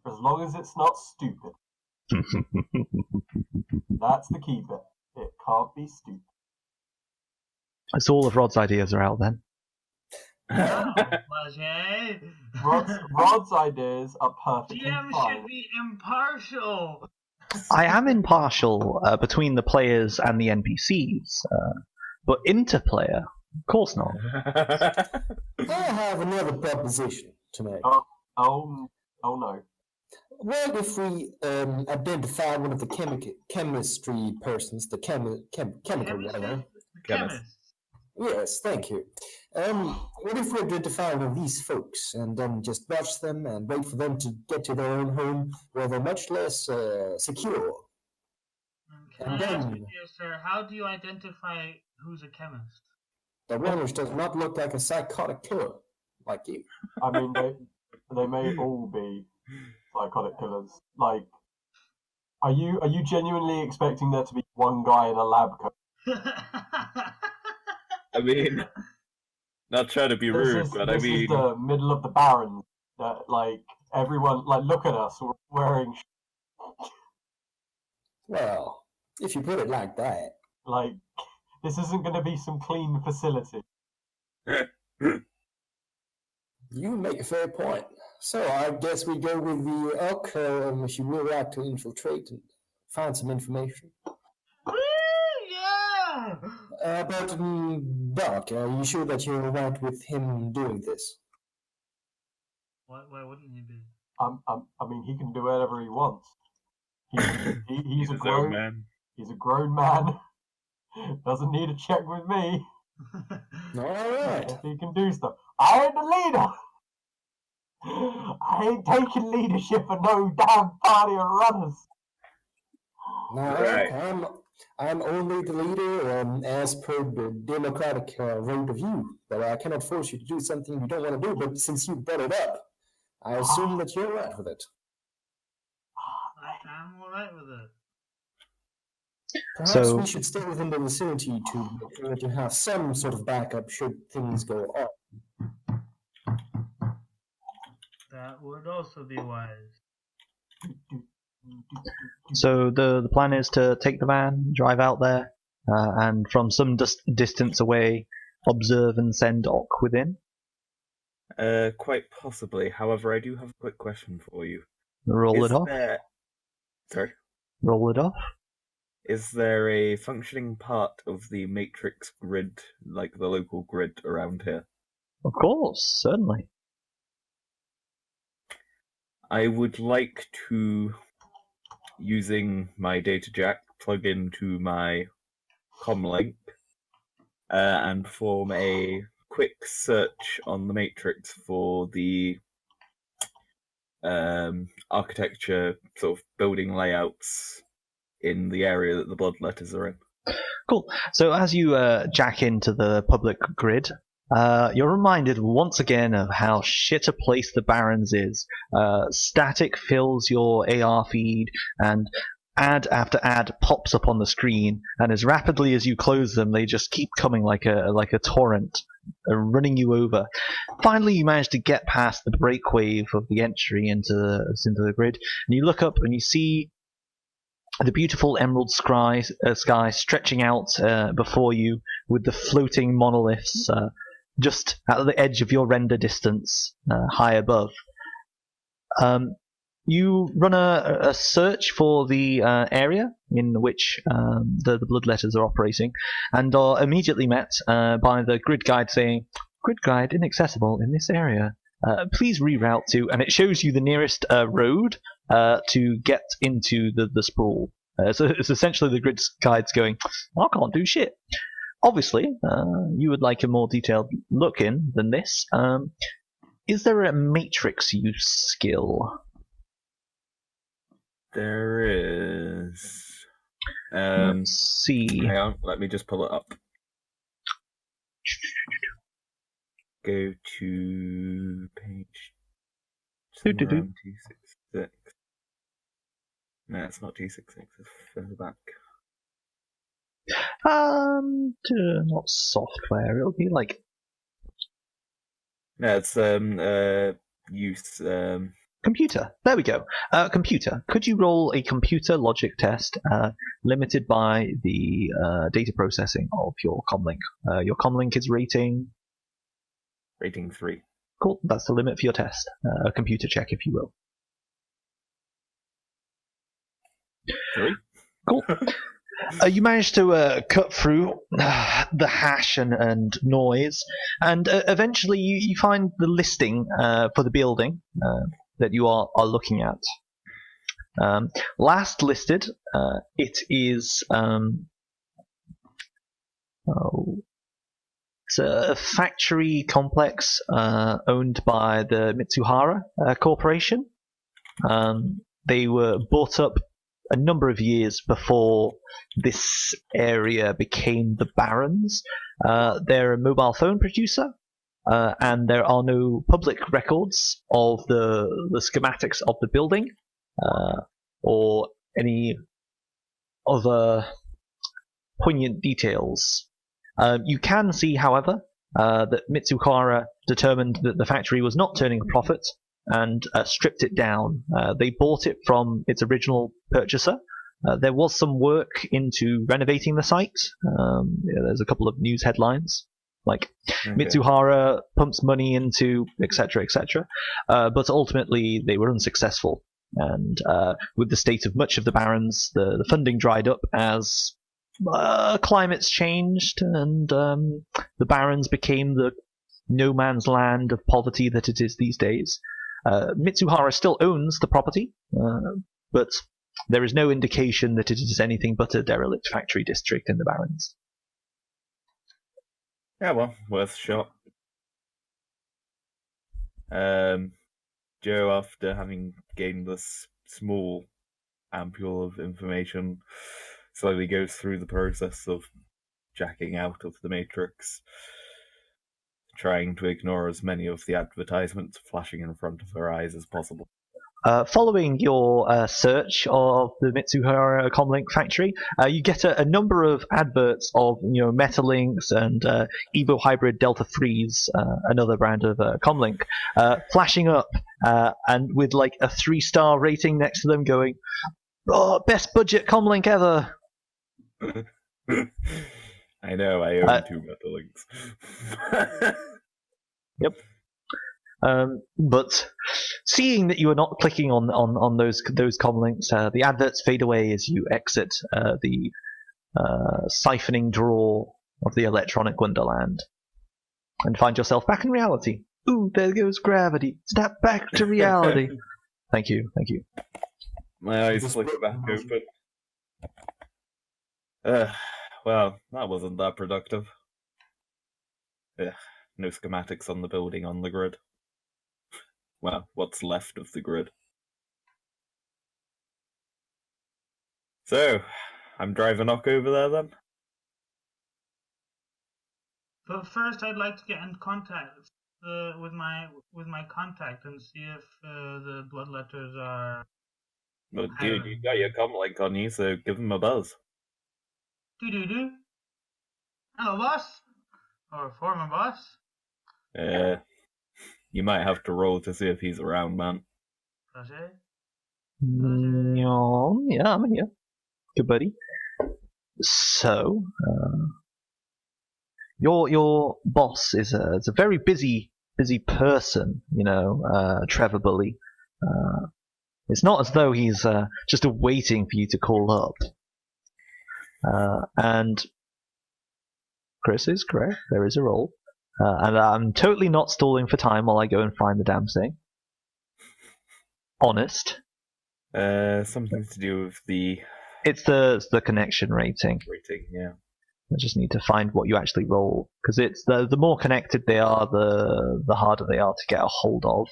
Speaker 2: As long as it's not stupid. That's the key bit. It can't be stupid.
Speaker 1: So all of Rod's ideas are out then.
Speaker 2: Rod's ideas are perfectly
Speaker 5: GM
Speaker 2: fine.
Speaker 5: should be impartial.
Speaker 1: I am impartial between the players and the NPCs, but interplayer, of course not.
Speaker 3: I have another proposition to make.
Speaker 2: Oh no.
Speaker 3: What if we identify one of the chemistry persons, the chemical whatever?
Speaker 5: Chemist.
Speaker 3: Yes, thank you. What if we identify one of these folks and then just watch them and wait for them to get to their own home where they're much less secure?
Speaker 5: Can I ask you, dear sir, how do you identify who's a chemist?
Speaker 3: The one which does not look like a psychotic killer, like you.
Speaker 2: I mean, they may all be psychotic killers. Like, are you genuinely expecting there to be one guy in a lab coat?
Speaker 4: I mean, not trying to be rude, but
Speaker 2: this is the middle of the Barrens. Like, everyone, like, look at us, we're wearing.
Speaker 3: Well, if you put it like that.
Speaker 2: Like, this isn't going to be some clean facility.
Speaker 3: You make a fair point. So I guess we go with the elk, if you will like to infiltrate and find some information.
Speaker 5: Yeah!
Speaker 3: But Doc, are you sure that you're right with him doing this?
Speaker 5: Why wouldn't he be?
Speaker 2: I mean, he can do whatever he wants. He's a
Speaker 4: his own
Speaker 2: grown
Speaker 4: man.
Speaker 2: He's a grown man. Doesn't need a check with me.
Speaker 3: All right.
Speaker 2: If he can do stuff. I ain't the leader. I ain't taking leadership for no damn party of runners.
Speaker 3: Now,
Speaker 4: Right.
Speaker 3: I'm only the leader as per the democratic vote of you, but I cannot force you to do something you don't want to do. But since you brought it up, I assume that you're right with it.
Speaker 5: I'm alright with it.
Speaker 3: Perhaps
Speaker 1: So-
Speaker 3: we should stay within the vicinity to have some sort of backup should things go on.
Speaker 5: That would also be wise.
Speaker 1: So the plan is to take the van, drive out there, and from some distance away, observe and send Ock within.
Speaker 4: Quite possibly. However, I do have a quick question for you.
Speaker 1: Roll
Speaker 4: Is
Speaker 1: it off.
Speaker 4: there... Sorry?
Speaker 1: Roll it off.
Speaker 4: Is there a functioning part of the matrix grid, like the local grid around here?
Speaker 1: Of course, certainly.
Speaker 4: I would like to, using my data jack, plug into my comlink and perform a quick search on the matrix for the architecture, sort of building layouts in the area that the blood letters are in.
Speaker 1: Cool. So as you jack into the public grid, you're reminded once again of how shit a place the Barrens is. Static fills your AR feed, and ad after ad pops up on the screen, and as rapidly as you close them, they just keep coming like a torrent, running you over. Finally, you manage to get past the break wave of the entry into the grid, and you look up and you see the beautiful emerald sky stretching out before you, with the floating monoliths just at the edge of your render distance, high above. You run a search for the area in which the blood letters are operating, and are immediately met by the grid guide saying, "Grid guide inaccessible in this area. please reroute to, and it shows you the nearest road to get into the sprawl. So it's essentially the grid guides going, I can't do shit. Obviously, you would like a more detailed look in than this. Is there a matrix use skill?
Speaker 4: There is.
Speaker 1: Let's see.
Speaker 4: Hang on, let me just pull it up. Go to page. Somewhere around 266. No, it's not 266. It's further back.
Speaker 1: Not software. It'll be like
Speaker 4: No, it's use.
Speaker 1: computer. There we go. Computer. Could you roll a computer logic test limited by the data processing of your comlink? Your comlink is rating
Speaker 4: 3.
Speaker 1: Cool. That's the limit for your test. A computer check, if you will.
Speaker 4: 3.
Speaker 1: Cool. You managed to cut through the hash and noise, and eventually you find the listing for the building that you are looking at. Last listed, it is it's a factory complex owned by the Mitsuhara Corporation. They were bought up a number of years before this area became the Barrens. They're a mobile phone producer, and there are no public records of the schematics of the building or any other poignant details. You can see, however, that Mitsuhara determined that the factory was not turning a profit and stripped it down. They bought it from its original purchaser. There was some work into renovating the site. There's a couple of news headlines, like Mitsuhara pumps money into etc., etc. But ultimately they were unsuccessful. And with the state of much of the Barrens, the funding dried up as climates changed, and the Barrens became the no man's land of poverty that it is these days. Mitsuhara still owns the property, but there is no indication that it is anything but a derelict factory district in the Barrens.
Speaker 4: Yeah, well, worth a shot. Joe, after having gained this small ampule of information, slowly goes through the process of jacking out of the Matrix, trying to ignore as many of the advertisements flashing in front of her eyes as possible.
Speaker 1: Following your search of the Mitsuhara Comlink factory, you get a number of adverts of Metalinks and Evo Hybrid Delta 3s, another brand of Comlink, flashing up, and with like a 3-star rating next to them, going, "Oh, best budget Comlink ever."
Speaker 4: I know, I own 2 Metalinks.
Speaker 1: Yep. But seeing that you are not clicking on those comlinks, the adverts fade away as you exit the siphoning drawer of the electronic wonderland and find yourself back in reality. Ooh, there goes gravity. Snap back to reality. Thank you.
Speaker 4: My eyes flicker back open. Well, that wasn't that productive. No schematics on the building on the grid. Well, what's left of the grid. So, I'm driving knock over there then?
Speaker 5: But first, I'd like to get in contact with my contact and see if the bloodletters are.
Speaker 4: Well, dude, you got your comlink on you, so give him a buzz.
Speaker 5: Do. Hello, boss. Or former boss.
Speaker 4: You might have to roll to see if he's around, man.
Speaker 1: Yeah, I'm here. Good buddy. So, your boss is a very busy person, Trevor Bully. It's not as though he's just waiting for you to call up. And Chris is correct. There is a role. And I'm totally not stalling for time while I go and find the damn thing. Honest.
Speaker 4: Something to do with the
Speaker 1: It's the connection rating.
Speaker 4: rating, yeah.
Speaker 1: I just need to find what you actually roll, because it's the more connected they are, the harder they are to get a hold of.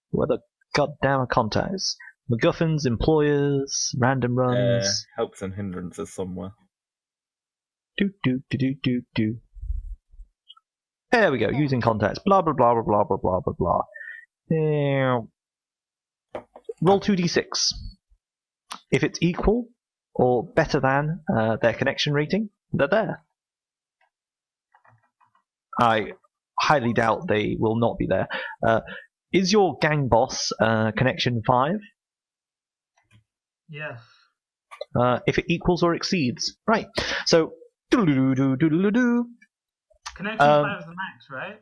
Speaker 1: Where the goddamn contacts? MacGuffins, employers, random runs.
Speaker 4: Helps and hindrances somewhere.
Speaker 1: Do. There we go. Using contacts. Blah blah blah blah blah blah blah blah. Roll 2d6. If it's equal or better than their connection rating, they're there. I highly doubt they will not be there. Is your gang boss connection 5?
Speaker 5: Yes.
Speaker 1: If it equals or exceeds. Right. So, doodle-doo-doo-doo-doo-doo.
Speaker 5: Connection 5 is the max, right?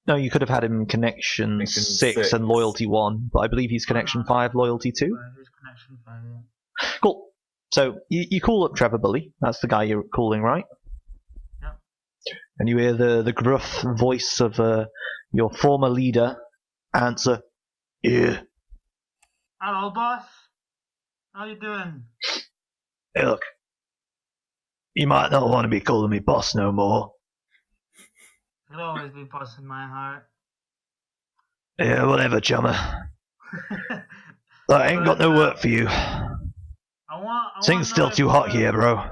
Speaker 1: No, you could have had him connection 6 and loyalty 1, but I believe he's connection 5, loyalty 2.
Speaker 5: Right, he's connection 5, yeah.
Speaker 1: Cool. So, you call up Trevor Bully. That's the guy you're calling, right?
Speaker 5: Yeah.
Speaker 1: And you hear the gruff voice of your former leader answer, "Yeah.
Speaker 5: Hello, boss. How you doing?
Speaker 1: Hey, look. You might not want to be calling me boss no more.
Speaker 5: You'll always be boss in my heart.
Speaker 1: Yeah, whatever, chummer. Look, I ain't got no work for you. Things still too hot here, bro.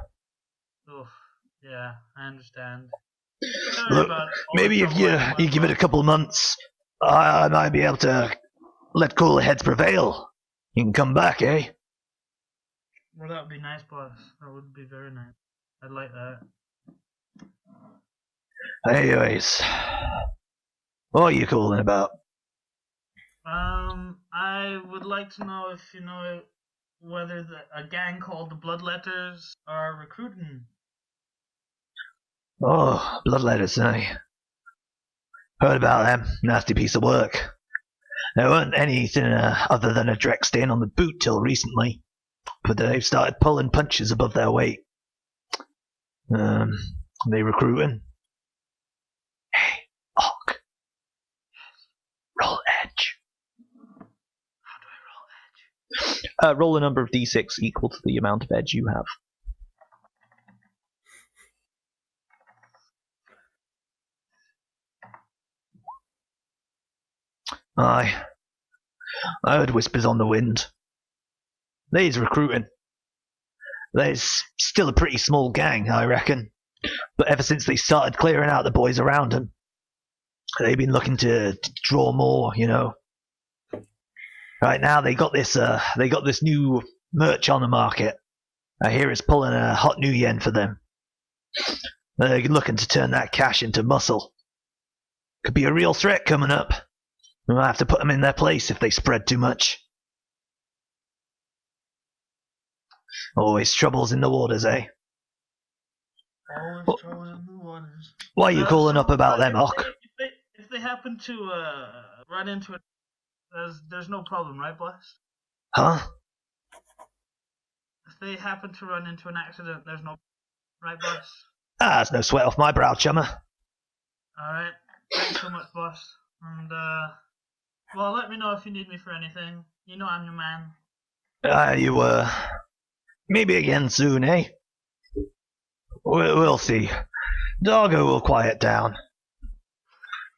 Speaker 5: Oof. Yeah, I understand.
Speaker 1: Look, maybe if you give it a couple of months, I might be able to let cooler heads prevail. You can come back, eh?
Speaker 5: Well, that would be nice, boss. That would be very nice. I'd like that.
Speaker 1: Anyways, what are you calling about?
Speaker 5: I would like to know if you know whether a gang called the Bloodletters are recruiting.
Speaker 1: Oh, bloodletters, eh? Heard about them. Nasty piece of work. There weren't anything other than a Dreck stain on the boot till recently, but they've started pulling punches above their weight. They recruiting? Hey, Hawk. Roll edge.
Speaker 5: How do I roll edge?
Speaker 1: Roll a number of d6 equal to the amount of edge you have. Aye. I heard whispers on the wind. They's recruiting. There's still a pretty small gang, I reckon. But ever since they started clearing out the boys around them, they've been looking to draw more, you know. Right now they got this new merch on the market. I hear it's pulling a hot new yen for them. They're looking to turn that cash into muscle. Could be a real threat coming up. We'll have to put them in their place if they spread too much. Always troubles in the waters, eh?
Speaker 5: Always troubles in the waters.
Speaker 1: Why are you calling up about them, Hawk?
Speaker 5: If they happen to run into it, there's no problem, right, boss?
Speaker 1: Huh?
Speaker 5: If they happen to run into an accident, there's no, right, boss?
Speaker 1: That's no sweat off my brow, chummer.
Speaker 5: All right. Thanks so much, boss. And well, let me know if you need me for anything. You know I'm your man.
Speaker 1: You maybe again soon, eh? We'll see. Doggo will quiet down.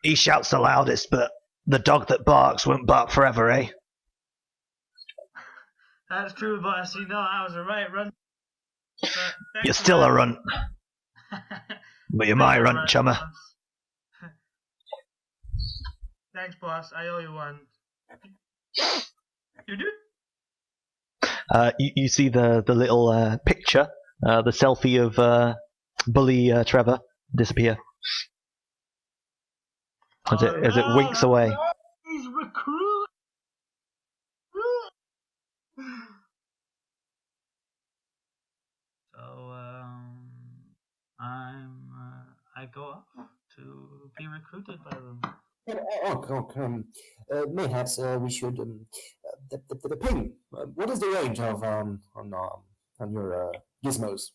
Speaker 1: He shouts the loudest, but the dog that barks won't bark forever, eh?
Speaker 5: That's true, boss. You know I was a right run.
Speaker 1: You're still a runt, but you're my runt, chummer.
Speaker 5: Thanks, boss. I owe you one. You do?
Speaker 1: You see the little picture, the selfie of Bully Trevor disappear as it winks away.
Speaker 5: He's recruit. So I go off to be recruited by them.
Speaker 3: Mayhaps we should the ping. What is the range of on your gizmos?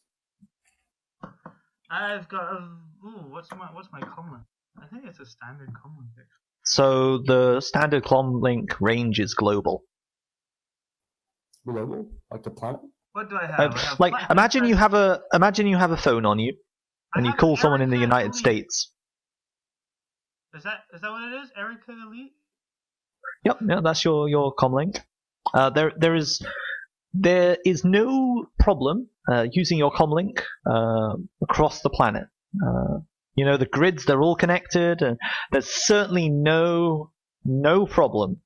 Speaker 5: I've got what's my common? I think it's a standard common fix.
Speaker 1: So the standard comlink range is global.
Speaker 3: Global, like the planet.
Speaker 5: What do I have? I have
Speaker 1: Like
Speaker 5: flat
Speaker 1: imagine you
Speaker 5: feedback.
Speaker 1: have a phone on you
Speaker 5: I
Speaker 1: and you
Speaker 5: have
Speaker 1: call someone in the
Speaker 5: Erica
Speaker 1: United
Speaker 5: Elite.
Speaker 1: States.
Speaker 5: Is that what it is? Erica Elite?
Speaker 1: Yep, yeah, that's your comlink. There is no problem using your comlink across the planet. The grids, they're all connected, and there's certainly no problem.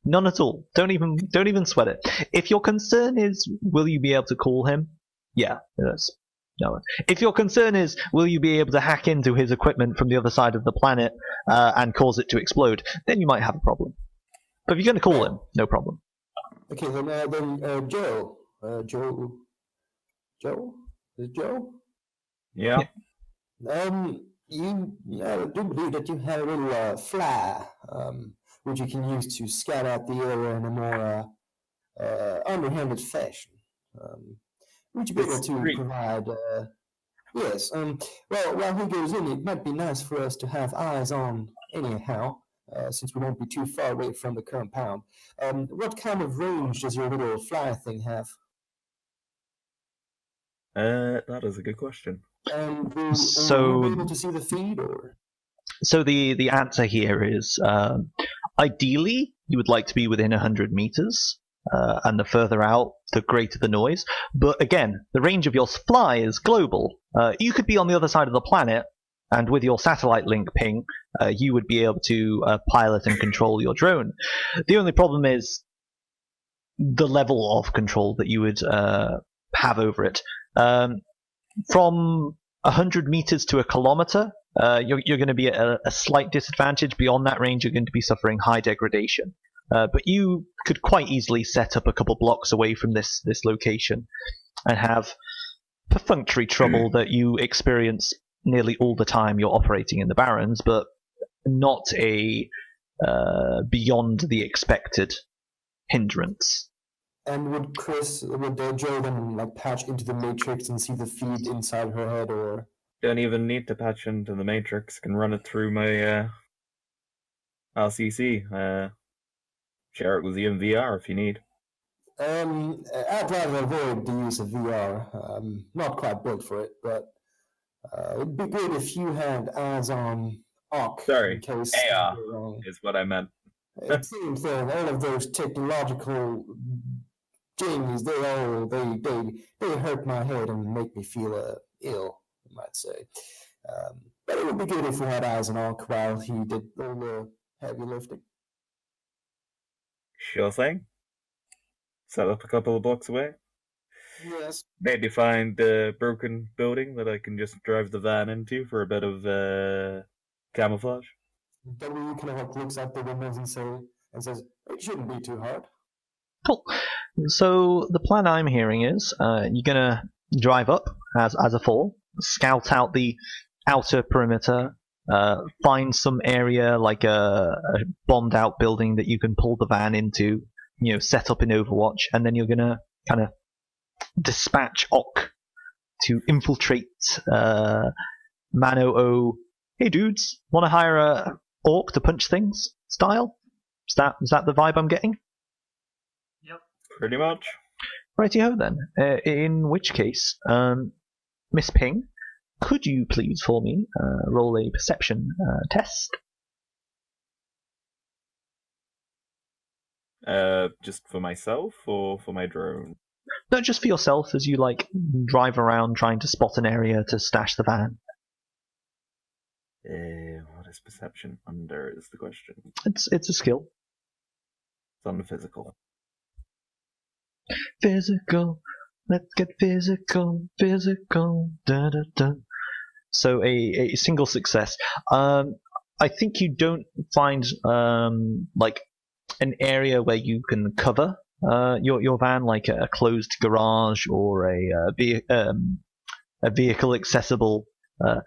Speaker 1: None at all. Don't even sweat it. If your concern is, will you be able to call him? Yeah, yes. No. If your concern is, will you be able to hack into his equipment from the other side of the planet and cause it to explode, then you might have a problem. But if you're going to call him, no problem.
Speaker 3: Okay, then Joe. Joe? Is it Joe?
Speaker 4: Yeah.
Speaker 3: You do believe that you have a little flyer, which you can use to scout out the area in a more underhanded fashion. Would you be able to provide? Yes. Well, while he goes in, it might be nice for us to have eyes on anyhow, since we won't be too far away from the compound. What kind of range does your little flyer thing have?
Speaker 4: That is a good question.
Speaker 3: Will we be able to see the feed, or?
Speaker 1: So the answer here is ideally you would like to be within 100 meters, and the further out, the greater the noise. But again, the range of your fly is global. You could be on the other side of the planet, and with your satellite link ping, you would be able to pilot and control your drone. The only problem is the level of control that you would have over it. From 100 meters to a kilometer, you're going to be at a slight disadvantage. Beyond that range, you're going to be suffering high degradation. But you could quite easily set up a couple blocks away from this location and have perfunctory trouble that you experience nearly all the time you're operating in the Barrens, but not a beyond the expected hindrance.
Speaker 3: And would Joe then patch into the matrix and see the feed inside her head, or?
Speaker 4: Don't even need to patch into the matrix. Can run it through my LCC. Share it with you in VR if you need.
Speaker 3: I'd rather avoid the use of VR. Not quite built for it, but it'd be good if you had eyes on Arc.
Speaker 4: Sorry,
Speaker 3: in case
Speaker 4: AR is what I meant.
Speaker 3: Same thing. All of those technological things, they hurt my head and make me feel ill, you might say. But it would be good if we had eyes on Arc while he did all the heavy lifting.
Speaker 4: Sure thing. Set up a couple of blocks away.
Speaker 3: Yes.
Speaker 4: Maybe find a broken building that I can just drive the van into for a bit of camouflage.
Speaker 3: W kind of looks out the windows and says, "It shouldn't be too hard."
Speaker 1: Cool. So the plan I'm hearing is you're gonna drive up as a four, scout out the outer perimeter, find some area like a bombed out building that you can pull the van into, set up in Overwatch, and then you're gonna kind of dispatch Ock to infiltrate Mano O. Hey dudes, want to hire a orc to punch things style? Is that the vibe I'm getting?
Speaker 5: Yep.
Speaker 4: Pretty much.
Speaker 1: Righty-ho then. In which case, Miss Ping, could you please for me roll a perception test?
Speaker 4: Just for myself or for my drone?
Speaker 1: No, just for yourself as you drive around trying to spot an area to stash the van.
Speaker 4: What is perception under is the question.
Speaker 1: It's a skill.
Speaker 4: It's on the physical.
Speaker 1: Physical. Let's get physical. Physical. Da da da. So a single success. I think you don't find an area where you can cover your van, like a closed garage or a vehicle accessible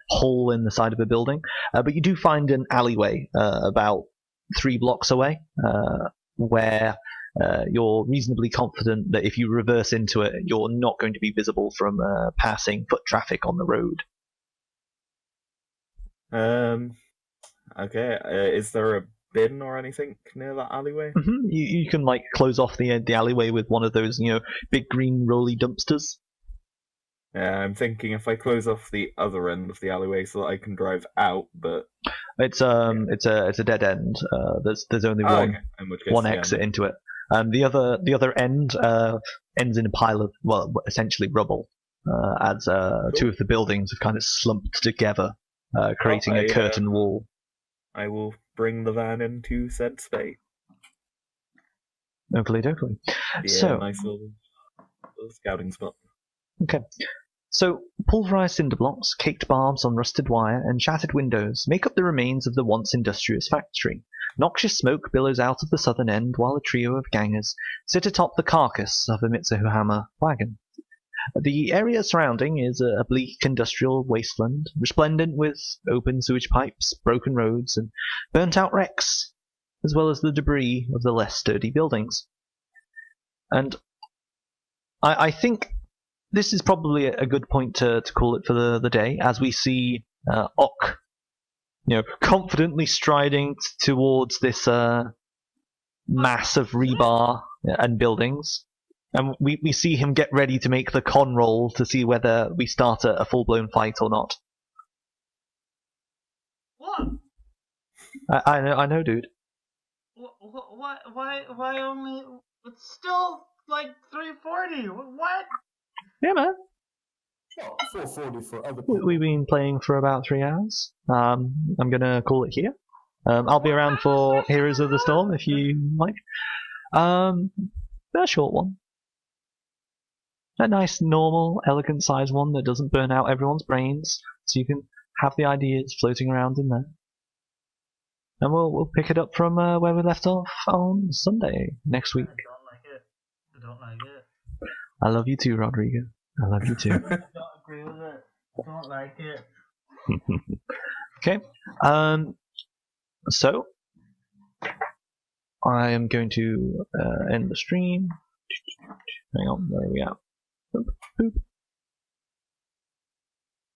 Speaker 1: hole in the side of a building, but you do find an alleyway about 3 blocks away where you're reasonably confident that if you reverse into it, you're not going to be visible from passing foot traffic on the road.
Speaker 4: Okay. Is there a bin or anything near that alleyway?
Speaker 1: You can like close off the alleyway with one of those big green rolly dumpsters.
Speaker 4: Yeah, I'm thinking if I close off the other end of the alleyway so that I can drive out, but
Speaker 1: It's a dead end. There's only one
Speaker 4: okay. In which case,
Speaker 1: one
Speaker 4: yeah,
Speaker 1: exit into it. The other end ends in a pile of essentially rubble, as two of the buildings have kind of slumped together, creating a curtain wall.
Speaker 4: I will bring the van into said space.
Speaker 1: Oakley dokley.
Speaker 4: Yeah,
Speaker 1: So
Speaker 4: nice little scouting spot.
Speaker 1: okay. So, pulverized cinder blocks, caked barbs on rusted wire, and shattered windows make up the remains of the once industrious factory. Noxious smoke billows out of the southern end while a trio of gangers sit atop the carcass of a Mitsuhama wagon. The area surrounding is a bleak industrial wasteland, resplendent with open sewage pipes, broken roads, and burnt-out wrecks, as well as the debris of the less sturdy buildings. And I think this is probably a good point to call it for the day, as we see Ok, confidently striding towards this mass of rebar and buildings, and we see him get ready to make the con roll to see whether we start a full-blown fight or not.
Speaker 5: What?
Speaker 1: I know, dude.
Speaker 5: Why only? It's still like 3:40. What?
Speaker 1: Yeah, man.
Speaker 3: Oh, 440 for other people.
Speaker 1: We've been playing for about 3 hours. I'm gonna call it here. I'll be around for Heroes of the Storm if you like. A short one. A nice, normal, elegant size one that doesn't burn out everyone's brains, so you can have the ideas floating around in there. And we'll pick it up from where we left off on Sunday next week.
Speaker 5: I don't like it.
Speaker 1: I love you too, Rodrigo. I love you too.
Speaker 5: I don't agree with it. I don't like it.
Speaker 1: Okay. So I am going to end the stream. Hang on, where are we at? Boop, boop.